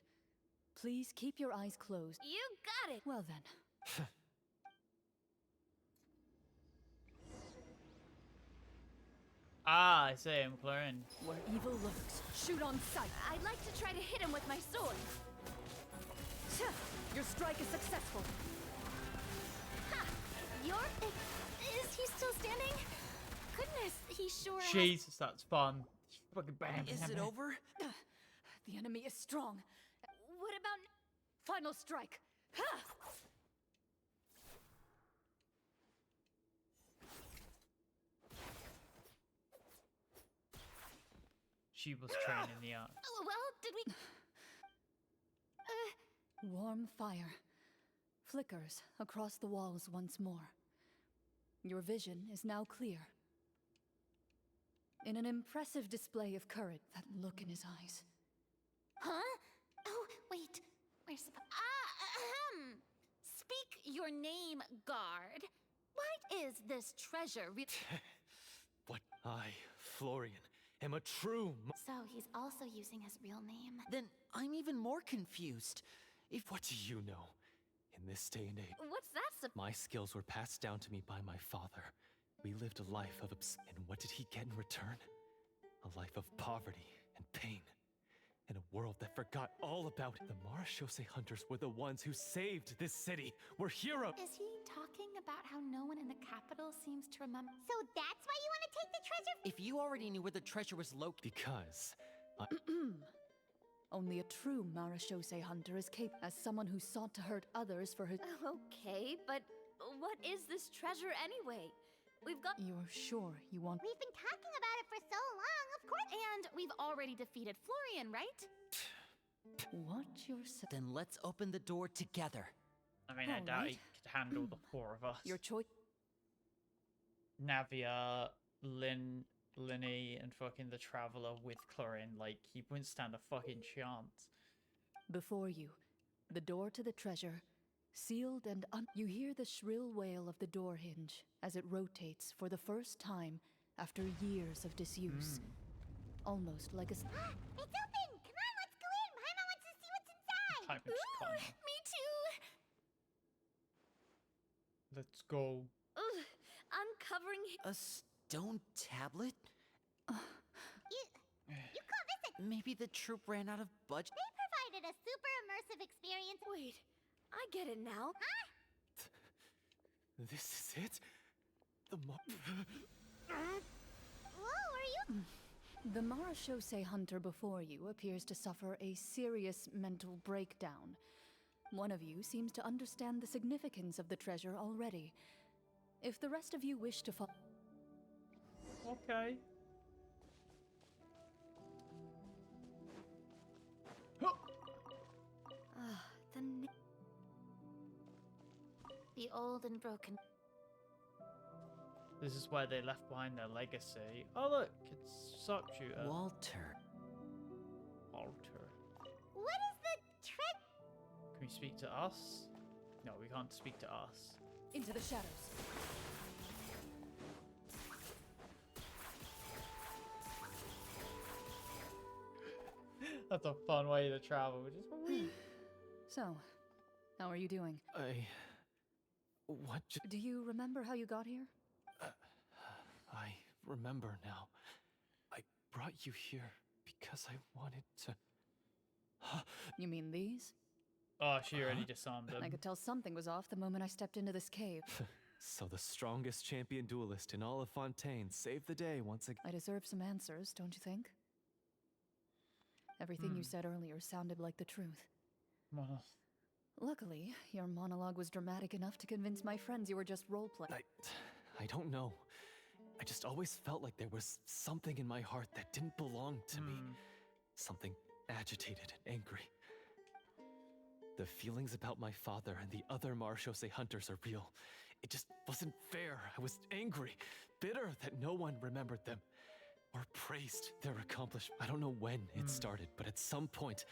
Please keep your eyes closed. You got it! Well then. Ah, I see him, Clorinde. Where evil lurks, shoot on sight. I'd like to try to hit him with my sword. Your strike is successful. Ha! Is he still standing? Goodness, he sure has... Jesus, that's fun. Fucking bam, is bam, it bam. over? The enemy is strong. What about... Final strike. Ha! She was trained in the art. Oh, well, did we... Warm fire flickers across the walls once more. Your vision is now clear. In an impressive display of courage, that look in his eyes. Huh? Oh, wait. We're supposed... Speak your name, guard. What is this treasure? What I, Florian, am a true. So he's also using his real name. Then I'm even more confused. What do you know? In this day and age, What's that? my skills were passed down to me by my father. We lived a life of and what did he get in return? A life of poverty and pain. In a world that forgot all about it. The Marashose hunters were the ones who saved this city. We're heroes. Is he talking about how no one in the capital seems to remember? So that's why you want to take the treasure? If you already knew where the treasure was located... Because Only a true Marashose hunter is capable, as someone who sought to hurt others for his... Okay, but what is this treasure anyway? We've got... You're sure you want... We've been talking about it for so long, of course. And we've already defeated Florian, right? What you're Then let's open the door together. I mean, I doubt he could handle the 4 of us. Your choice... Navia, Linny, and fucking the Traveler with Clorinde, like, he wouldn't stand a fucking chance. Before you, the door to the treasure Sealed and you hear the shrill wail of the door hinge as it rotates for the first time after years of disuse. Almost like a... It's open! Come on, let's go in! Paimon wants to see what's inside! Ooh, me too! let's go. Ugh, uncovering A stone tablet? You call this a... Maybe the troop ran out of budget. They provided a super immersive experience. Wait, I get it now. Huh? This is it? The Whoa, are you... The Marashose hunter before you appears to suffer a serious mental breakdown. One of you seems to understand the significance of the treasure already. If the rest of you wish to follow... Okay. The old and broken. This is where they left behind their legacy. Oh look, it's Sharpshooter. Walter. Walter. What is the trick? Can we speak to us? No, we can't speak to us. Into the shadows. That's a fun way to travel. Just So, how are you doing? What? Do you remember how you got here? I remember now. I brought you here because I wanted to... You mean these? Oh, she already disarmed them. I could tell something was off the moment I stepped into this cave. So the strongest champion duelist in all of Fontaine saved the day once again. I deserve some answers, don't you think? Everything you said earlier sounded like the truth. Luckily, your monologue was dramatic enough to convince my friends you were just role-playing. I don't know. I just always felt like there was something in my heart that didn't belong to me. Something agitated and angry. The feelings about my father and the other Marashose hunters are real. It just wasn't fair. I was angry, bitter that no one remembered them or praised their accomplishment. I don't know when it started, but at some point,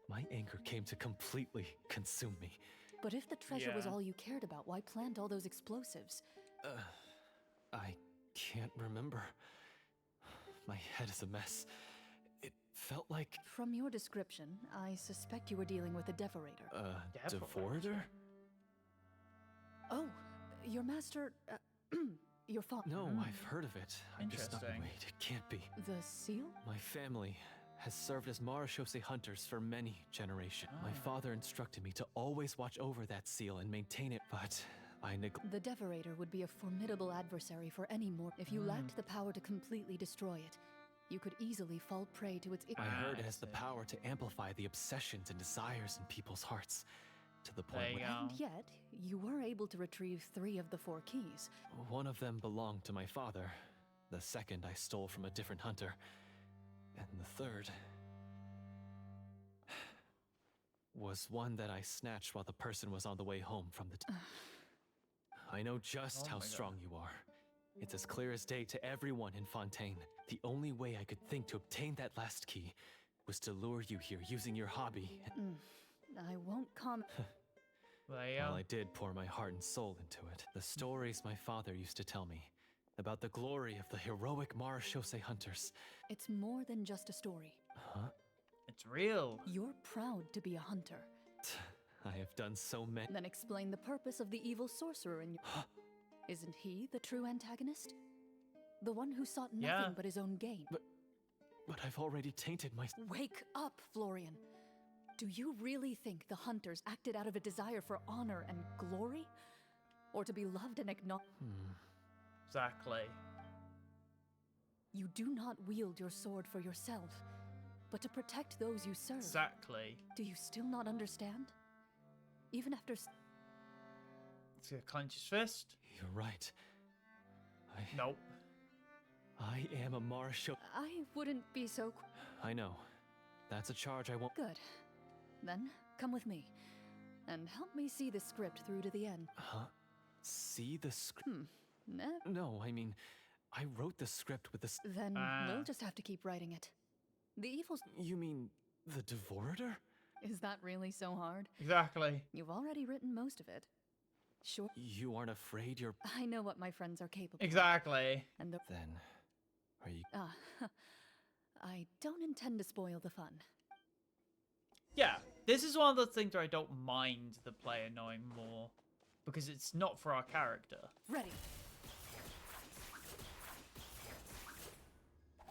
my anger came to completely consume me. But if the treasure was all you cared about, why plant all those explosives? I can't remember. My head is a mess. It felt like... From your description, I suspect you were dealing with a devorator. Devorator? Oh, your master... your father... No, I've heard of it. I'm just not... Wait, it can't be. The seal? My family has served as Marashose hunters for many generations. My father instructed me to always watch over that seal and maintain it, but I The Devorator would be a formidable adversary for any more. If you lacked the power to completely destroy it, you could easily fall prey to its... I heard it has the power to amplify the obsessions and desires in people's hearts, to the point where... And yet, you were able to retrieve 3 of the 4 keys. One of them belonged to my father. The second I stole from a different hunter. And the third... was one that I snatched while the person was on the way home from the... I know just how strong you are. It's as clear as day to everyone in Fontaine. The only way I could think to obtain that last key was to lure you here using your hobby. I won't comment. Well, I did pour my heart and soul into it. The stories my father used to tell me about the glory of the heroic Marashose hunters. It's more than just a story. Huh? It's real. You're proud to be a hunter. I have done so many... Then explain the purpose of the evil sorcerer in your... Isn't he the true antagonist? The one who sought nothing but his own gain. But I've already tainted my... Wake up, Florian. Do you really think the hunters acted out of a desire for honor and glory? Or to be loved and acknowledged? Exactly. You do not wield your sword for yourself, but to protect those you serve. Exactly. Do you still not understand? Even after... He's gonna clench his fist. You're right. Nope. I am a Marashose... I wouldn't be so... I know. That's a charge I won't... Good. Then, come with me. And help me see the script through to the end. Huh? See the script? Nah. No, I mean... I wrote the script with the... Then we'll just have to keep writing it. The evils... You mean... the Devorator? Is that really so hard? Exactly. You've already written most of it. Sure. You aren't afraid you're... I know what my friends are capable of. Exactly. And Then, are you... I don't intend to spoil the fun. Yeah, this is one of the things where I don't mind the player knowing more. Because it's not for our character. Ready.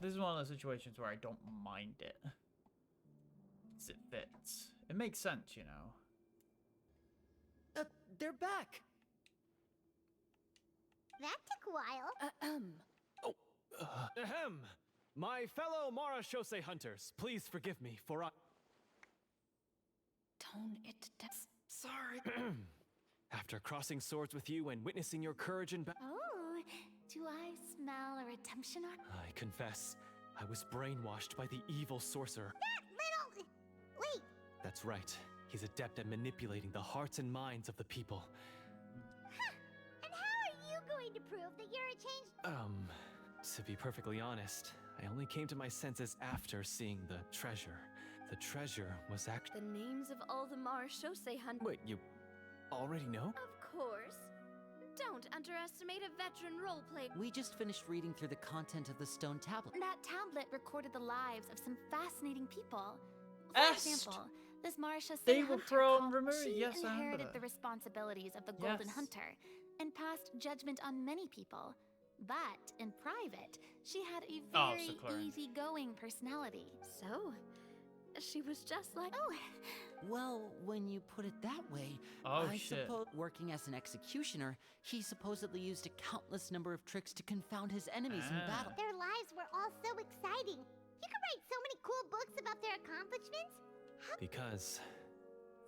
This is one of those situations where I don't mind it. It fits. It makes sense, you know. They're back! That took a while. Ahem! My fellow Marashose hunters, please forgive me, for I... Tone it down. Sorry. After crossing swords with you and witnessing your courage and Oh, do I smell a redemption arc? I confess, I was brainwashed by the evil sorcerer. That little... Wait. That's right. He's adept at manipulating the hearts and minds of the people. Huh. And how are you going to prove that you're a changed... To be perfectly honest, I only came to my senses after seeing the treasure. The treasure was actually... The names of all the Marashose hunters. Wait, you already know? Of course. Don't underestimate a veteran roleplay. We just finished reading through the content of the stone tablet. That tablet recorded the lives of some fascinating people. For example, this Marashose They were hunter from called- Remoria. She Yes, I remember inherited that. the responsibilities of the Golden Yes. Hunter and passed judgment on many people. But in private, she had a Oh, very so Clorinde. easygoing personality. So, she was just like... Oh, Well, when you put it that way, Oh, I shit. suppose working as an executioner, he supposedly used a countless number of tricks to confound his enemies in battle. Their lives were all so exciting. You could write so many cool books about their accomplishments. Because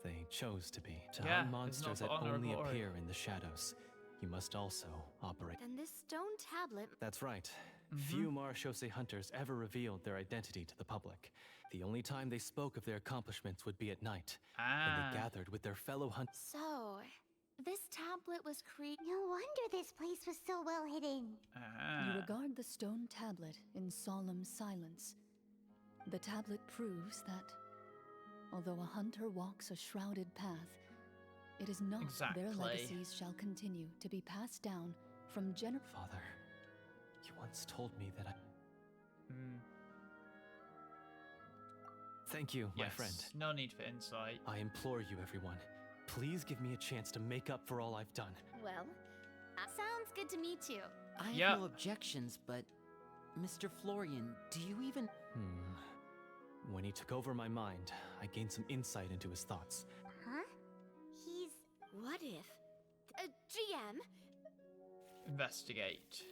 they chose to be. To Yeah, hunt it's monsters not that for honor or only glory. appear in the shadows, you must also operate. Then this stone tablet... That's right. Few Marashose hunters ever revealed their identity to the public. The only time they spoke of their accomplishments would be at night, when they gathered with their fellow hunters. so this tablet was created. No wonder this place was so well hidden. You regard the stone tablet in solemn silence. The tablet proves that, although a hunter walks a shrouded path, it is not their Exactly. legacies shall continue to be passed down from Father, you once told me that I... Thank you, my friend. No need for insight. I implore you, everyone. Please give me a chance to make up for all I've done. Well, sounds good to me too. I have Yep. no objections, but Mr. Florian, do you even... When he took over my mind, I gained some insight into his thoughts. Huh? He's... What if... GM? Investigate.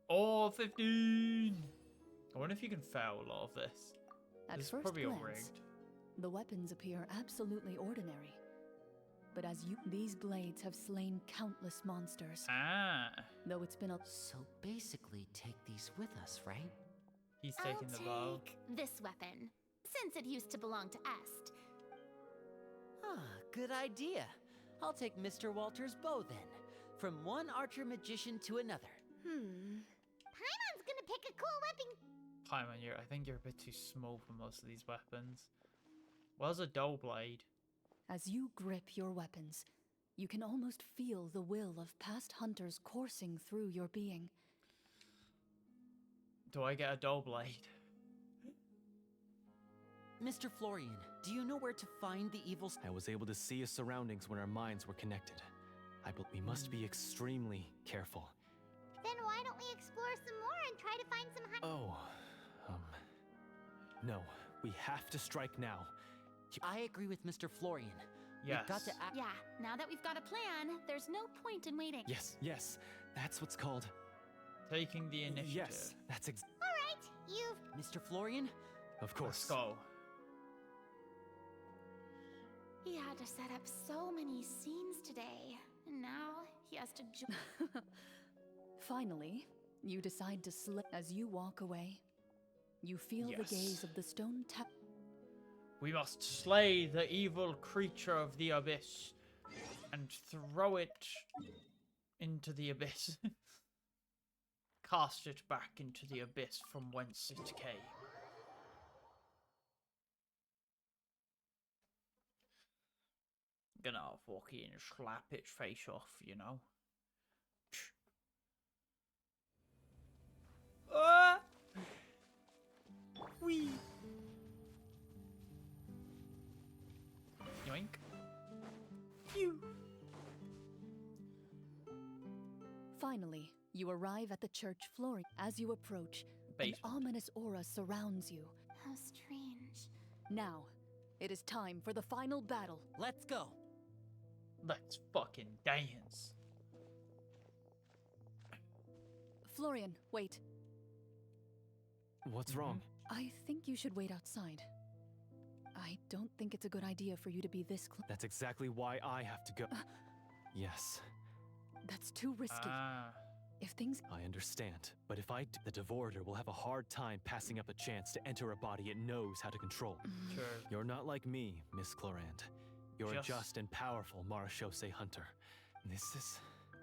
Oh, 15! I wonder if you can fail a lot of this. At This is first probably all glance, rigged. the weapons appear absolutely ordinary. But these blades have slain countless monsters. Though it's been a... So basically, take these with us, right? He's I'll taking the bow. take this weapon, since it used to belong to Est. Ah, good idea. I'll take Mr. Walter's bow then. From one archer magician to another. Paimon's gonna pick a cool weapon. Paimon, I think you're a bit too small for most of these weapons. Where's a dull blade? As you grip your weapons, you can almost feel the will of past hunters coursing through your being. Do I get a dull blade? Mr. Florian, do you know where to find the evil... I was able to see his surroundings when our minds were connected. We must be extremely careful. Then why don't we explore some more and try to find some No, we have to strike now. I agree with Mr. Florian. Yes. We've got to act... Yeah, now that we've got a plan, there's no point in waiting. Yes, that's what's called... Taking the initiative. Yes, that's Alright, you've... Mr. Florian? Of course. Let's go. He had to set up so many scenes today, and now he has to Finally, you decide to slip. As you walk away, you feel the gaze of the stone tablet. We must slay the evil creature of the abyss and throw it into the abyss. Cast it back into the abyss from whence it came. gonna fucking slap its face off, you know? Ah! Wee! Yoink. Phew! Finally, you arrive at the church floor. As you approach, an ominous aura surrounds you. How strange. Now, it is time for the final battle. Let's go. Let's fucking dance. Florian, wait. What's wrong? I think you should wait outside. I don't think it's a good idea for you to be this close. That's exactly why I have to go. Yes. That's too risky. If things... I understand, but if I do, the Devorator will have a hard time passing up a chance to enter a body it knows how to control. Sure. You're not like me, Miss Clorinde. You're a just and powerful Marechaussee hunter. This is...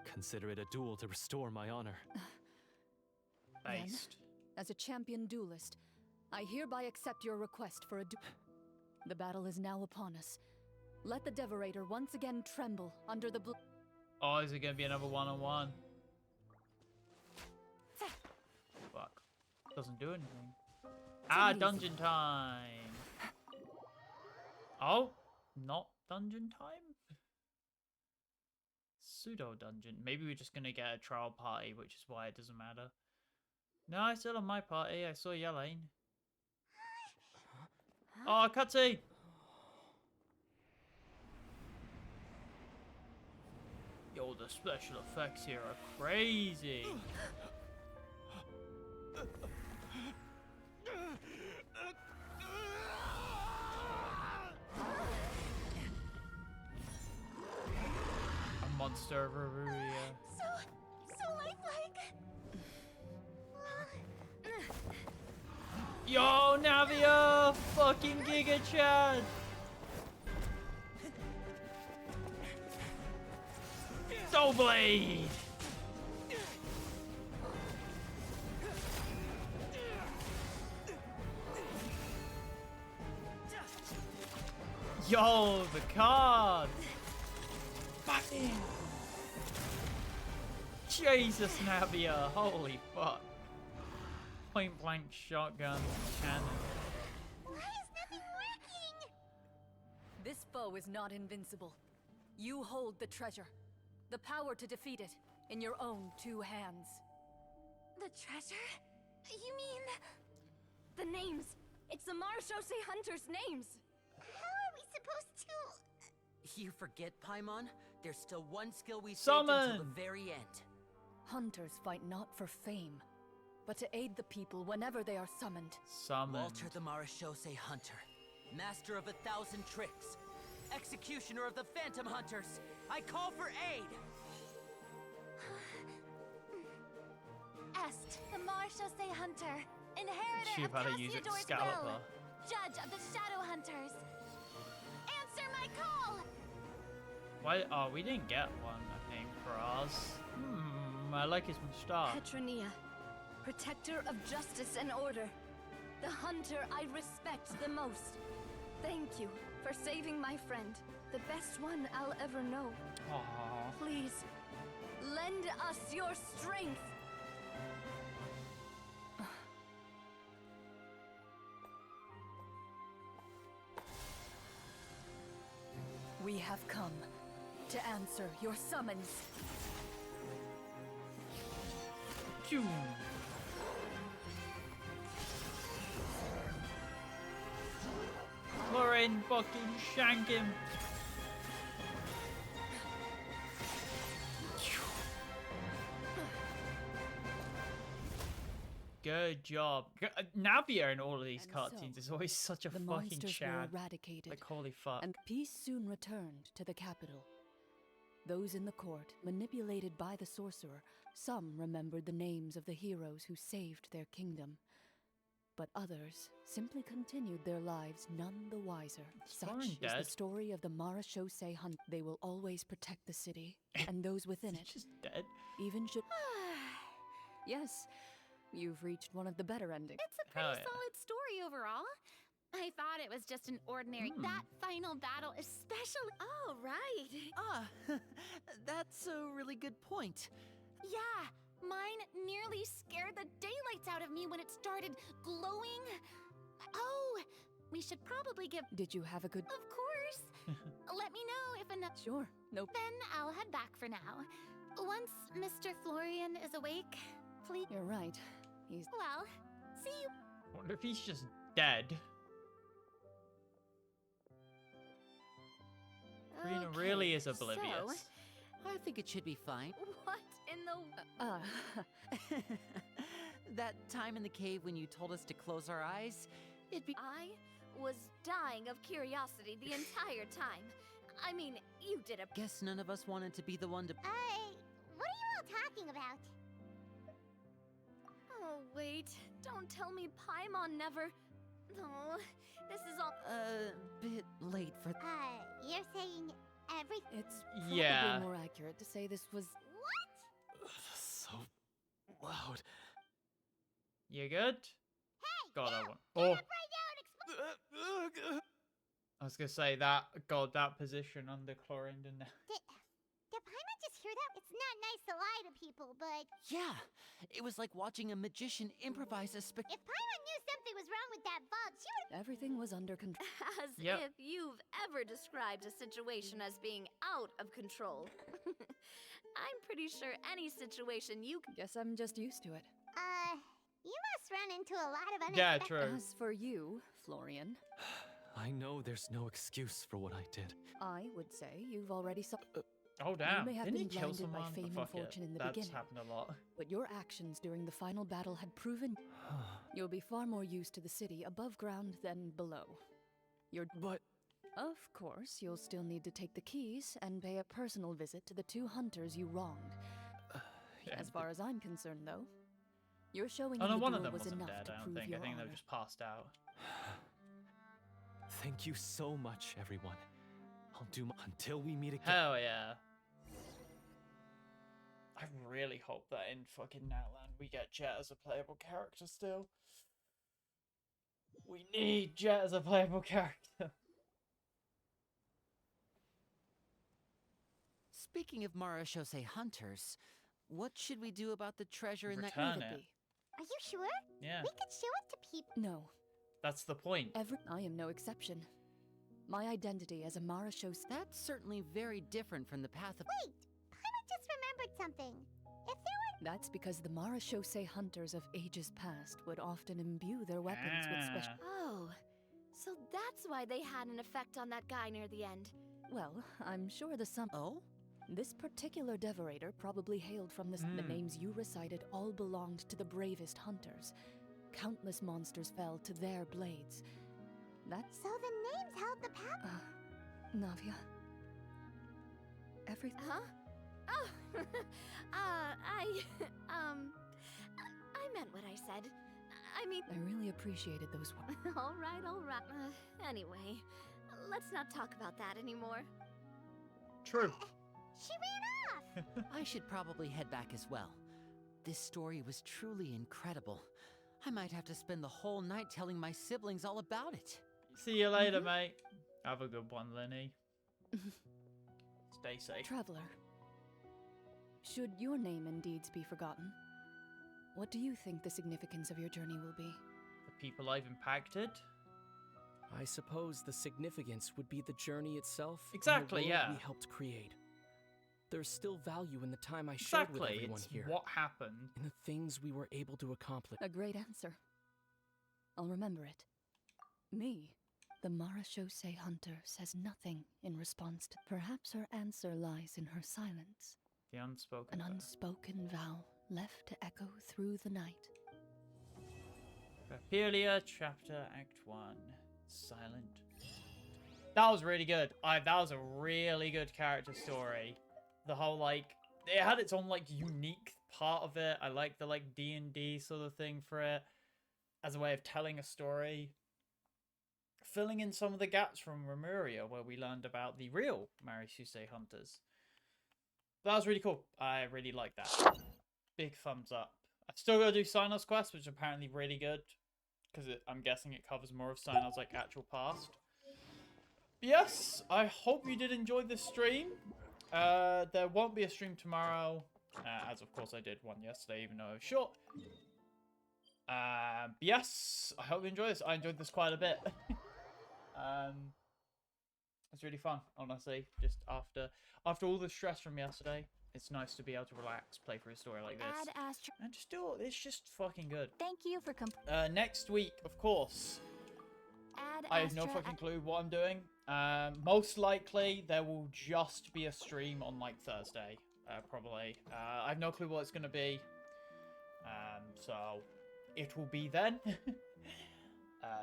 Consider it a duel to restore my honor. Then, as a champion duelist, I hereby accept your request for a duel. The battle is now upon us. Let the Devorator once again tremble under the Oh, is it gonna be another one-on-one? Fuck. Doesn't do anything. Dungeon time! Oh, not dungeon time? Pseudo dungeon. Maybe we're just gonna get a trial party, which is why it doesn't matter. No, I still on my party. I saw Yelaine. Oh, cutscene! Yo, the special effects here are crazy. A monster of Aruria. So lifelike. Yo, Navia! Fucking Giga Chad! Soul Blade! Yo, the card! Fucking! Jesus, Navia! Holy fuck! Point blank shotgun cannon. Why is nothing working? This foe is not invincible. You hold the treasure. The power to defeat it in your own 2 hands. The treasure? You mean... The names! It's the Marechaussee Hunters' names! How are we supposed to... You forget, Paimon? There's still one skill we saved Summon! until the very end. Hunters fight not for fame, but to aid the people whenever they are summoned. Walter the Marechaussee Hunter, master of 1,000 tricks, executioner of the Phantom Hunters, I call for aid! Est, the Marechaussee Hunter, inheritor She of about to use it to Cassiodor's scallop will, her. judge of the Shadow Hunters. Answer my call! Why? Oh, we didn't get one, I think, for ours. I like his moustache. Petronia, protector of justice and order. The hunter I respect the most. Thank you for saving my friend, the best one I'll ever know. Aww. Please, lend us your strength. We have come to answer your summons. Phew. Clorinde, fucking shank him. Good job. Navia in all of these cutscenes is always such a The fucking monsters were chad. eradicated, Like, holy fuck. and peace soon returned to the capital. Those in the court, manipulated by the sorcerer, some remembered the names of the heroes who saved their kingdom. But others simply continued their lives none the wiser. Such is the dead? story of the Marechaussee Hunt. They will always protect the city, and those within it. Just dead. Even should... Yes, you've reached one of the better endings. It's a pretty solid story overall. I thought it was just an ordinary. That final battle, especially. Oh, right. Ah, that's a really good point. Yeah, mine nearly scared the daylights out of me when it started glowing. Oh, we should probably give. Did you have a good? Of course. Let me know if enough. Sure. Nope. Then I'll head back for now. Once Mr. Florian is awake, please. You're right. He's. Well, see you. I wonder if he's just dead. Karina really is oblivious. I think it should be fine. What in the... That time in the cave when you told us to close our eyes, I was dying of curiosity the entire time. I mean, you did a... Guess none of us wanted to be the one to... What are you all talking about? Oh, wait. Don't tell me Paimon never... Oh, this is all... bit late for... You're saying everything... It's probably more accurate to say this was... What? So loud. You good? Hey! God, no, I want... Get Oh! up right now and explain... I was gonna say that, God, that position under Clorinde now. Did Paimon just hear that? It's not nice to lie to people, but... Yeah, it was like watching a magician improvise a If Paimon knew something was wrong with that vault, she would... Everything was under control. As if you've ever described a situation as being out of control. I'm pretty sure any situation you... Guess I'm just used to it. You must run into a lot of unexpected... Yeah, true. As for you, Florian... I know there's no excuse for what I did. I would say you've already Oh damn! You may have Didn't he been kill blinded someone? by fame and Fuck fortune it. in the That's beginning. happened a lot. But your actions during the final battle had proven you'll be far more used to the city above ground than below. But... Of course, you'll still need to take the keys and pay a personal visit to the 2 hunters you wronged. As far as I'm concerned, though, your showing Oh in no, the one duel of them was wasn't enough dead, to I don't prove think. your I think they honor. were just passed out. Thank you so much, everyone. I'll do my... Until we meet again. Hell yeah. I really hope that in fucking Outland we get Jet as a playable character still. We need Jet as a playable character. Speaking of Marashose hunters, what should we do about the treasure in that... Return it. Are you sure? Yeah. We could show it to people. No. That's the point. I am no exception. My identity as a Marashose... That's certainly very different from the path of... Wait! Paimon just remembered something. If there were... That's because the Marashose hunters of ages past would often imbue their weapons with special... Oh, so that's why they had an effect on that guy near the end. Well, I'm sure the sum... Oh? This particular devorator probably hailed from the names you recited all belonged to the bravest hunters. Countless monsters fell to their blades. That's... So the names held the power... Navia. Everything... Huh? Oh, I meant what I said. I mean... I really appreciated those words. All right. Anyway, let's not talk about that anymore. True. She ran off! I should probably head back as well. This story was truly incredible. I might have to spend the whole night telling my siblings all about it. See you later, mate. Have a good one, Lenny. Stay safe. Traveler, should your name and deeds be forgotten, what do you think the significance of your journey will be? The people I've impacted? I suppose the significance would be the journey itself. Exactly, and the world yeah. we helped create. There's still value in the time I shared with everyone it's here. what happened. In the things we were able to accomplish. A great answer. I'll remember it. Me, the Marashose hunter, says nothing in response to... Perhaps her answer lies in her silence. The unspoken An unspoken vow left to echo through the night. Papelia, Chapter, Act 1. Silent. That was really good. That was a really good character story. The whole, like... It had its own, like, unique part of it. I like the, like, D&D sort of thing for it. As a way of telling a story. Filling in some of the gaps from Remuria, where we learned about the real Marashuse hunters. That was really cool. I really like that. Big thumbs up. I've still got to do Sinos Quest, which is apparently really good. because I'm guessing it covers more of Cyanid's like actual past. Yes, I hope you did enjoy this stream. There won't be a stream tomorrow, as of course I did one yesterday, even though it was short. Yes, I hope you enjoy this. I enjoyed this quite a bit. It's really fun, honestly. Just after all the stress from yesterday, it's nice to be able to relax, play through a story like this, and just do it. It's just fucking good. Thank you for next week, of course. I have no fucking clue what I'm doing. Most likely, there will just be a stream on, like, Thursday, probably. I have no clue what it's going to be. So, it will be then.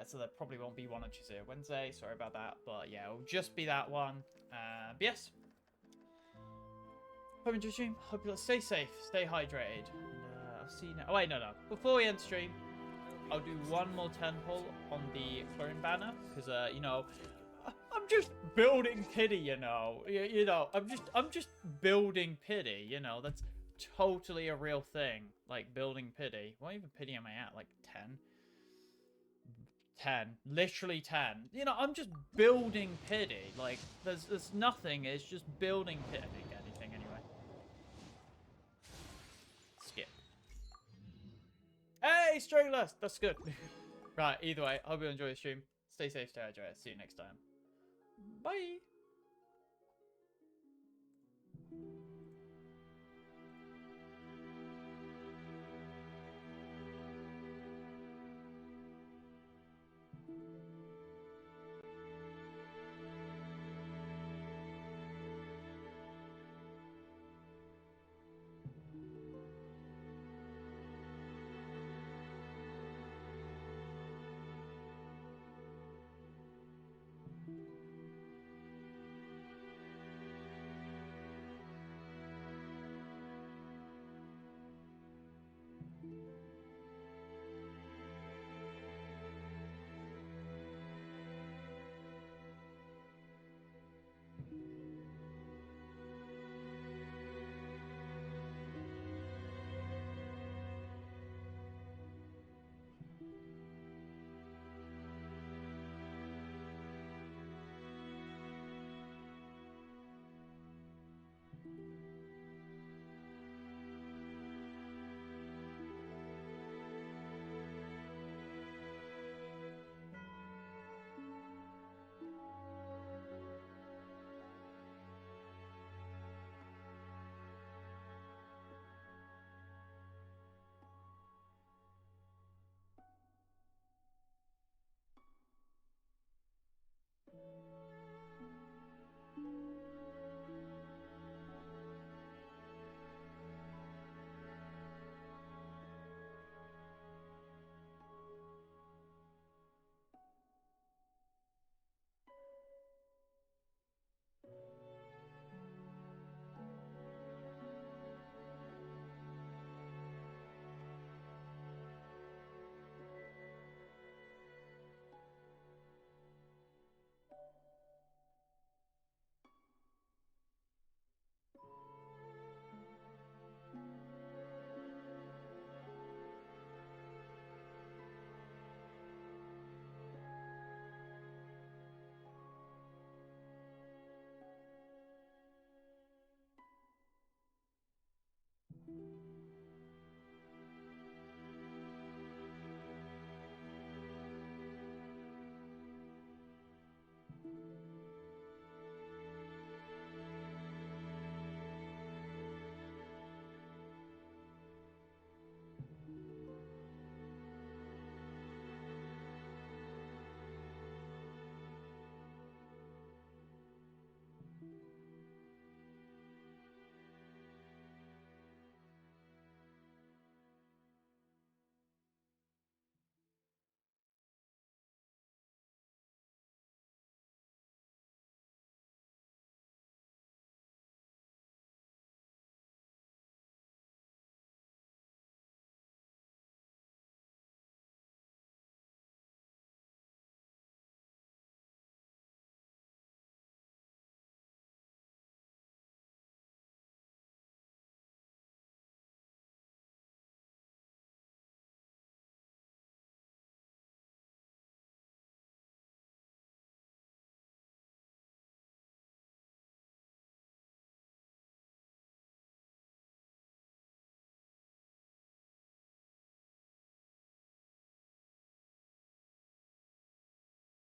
So there probably won't be one on Tuesday or Wednesday. Sorry about that. But, yeah, it'll just be that one. But, yes. Hope you enjoyed the stream. Hope you stay safe, stay hydrated. And, I'll see you now. Oh, wait, no. Before we end stream, I'll do one more temple on the Clorinde banner, because you know, I'm just building pity, you know. You know, I'm just building pity, you know. That's totally a real thing, like building pity. What even pity am I at? Like 10? 10, literally 10. You know, I'm just building pity. Like there's nothing. It's just building pity. I didn't get anything anyway. Skip. Hey, Stringless! That's good. Right, either way, hope you enjoy the stream. Stay safe, stay hydrated. See you next time. Bye!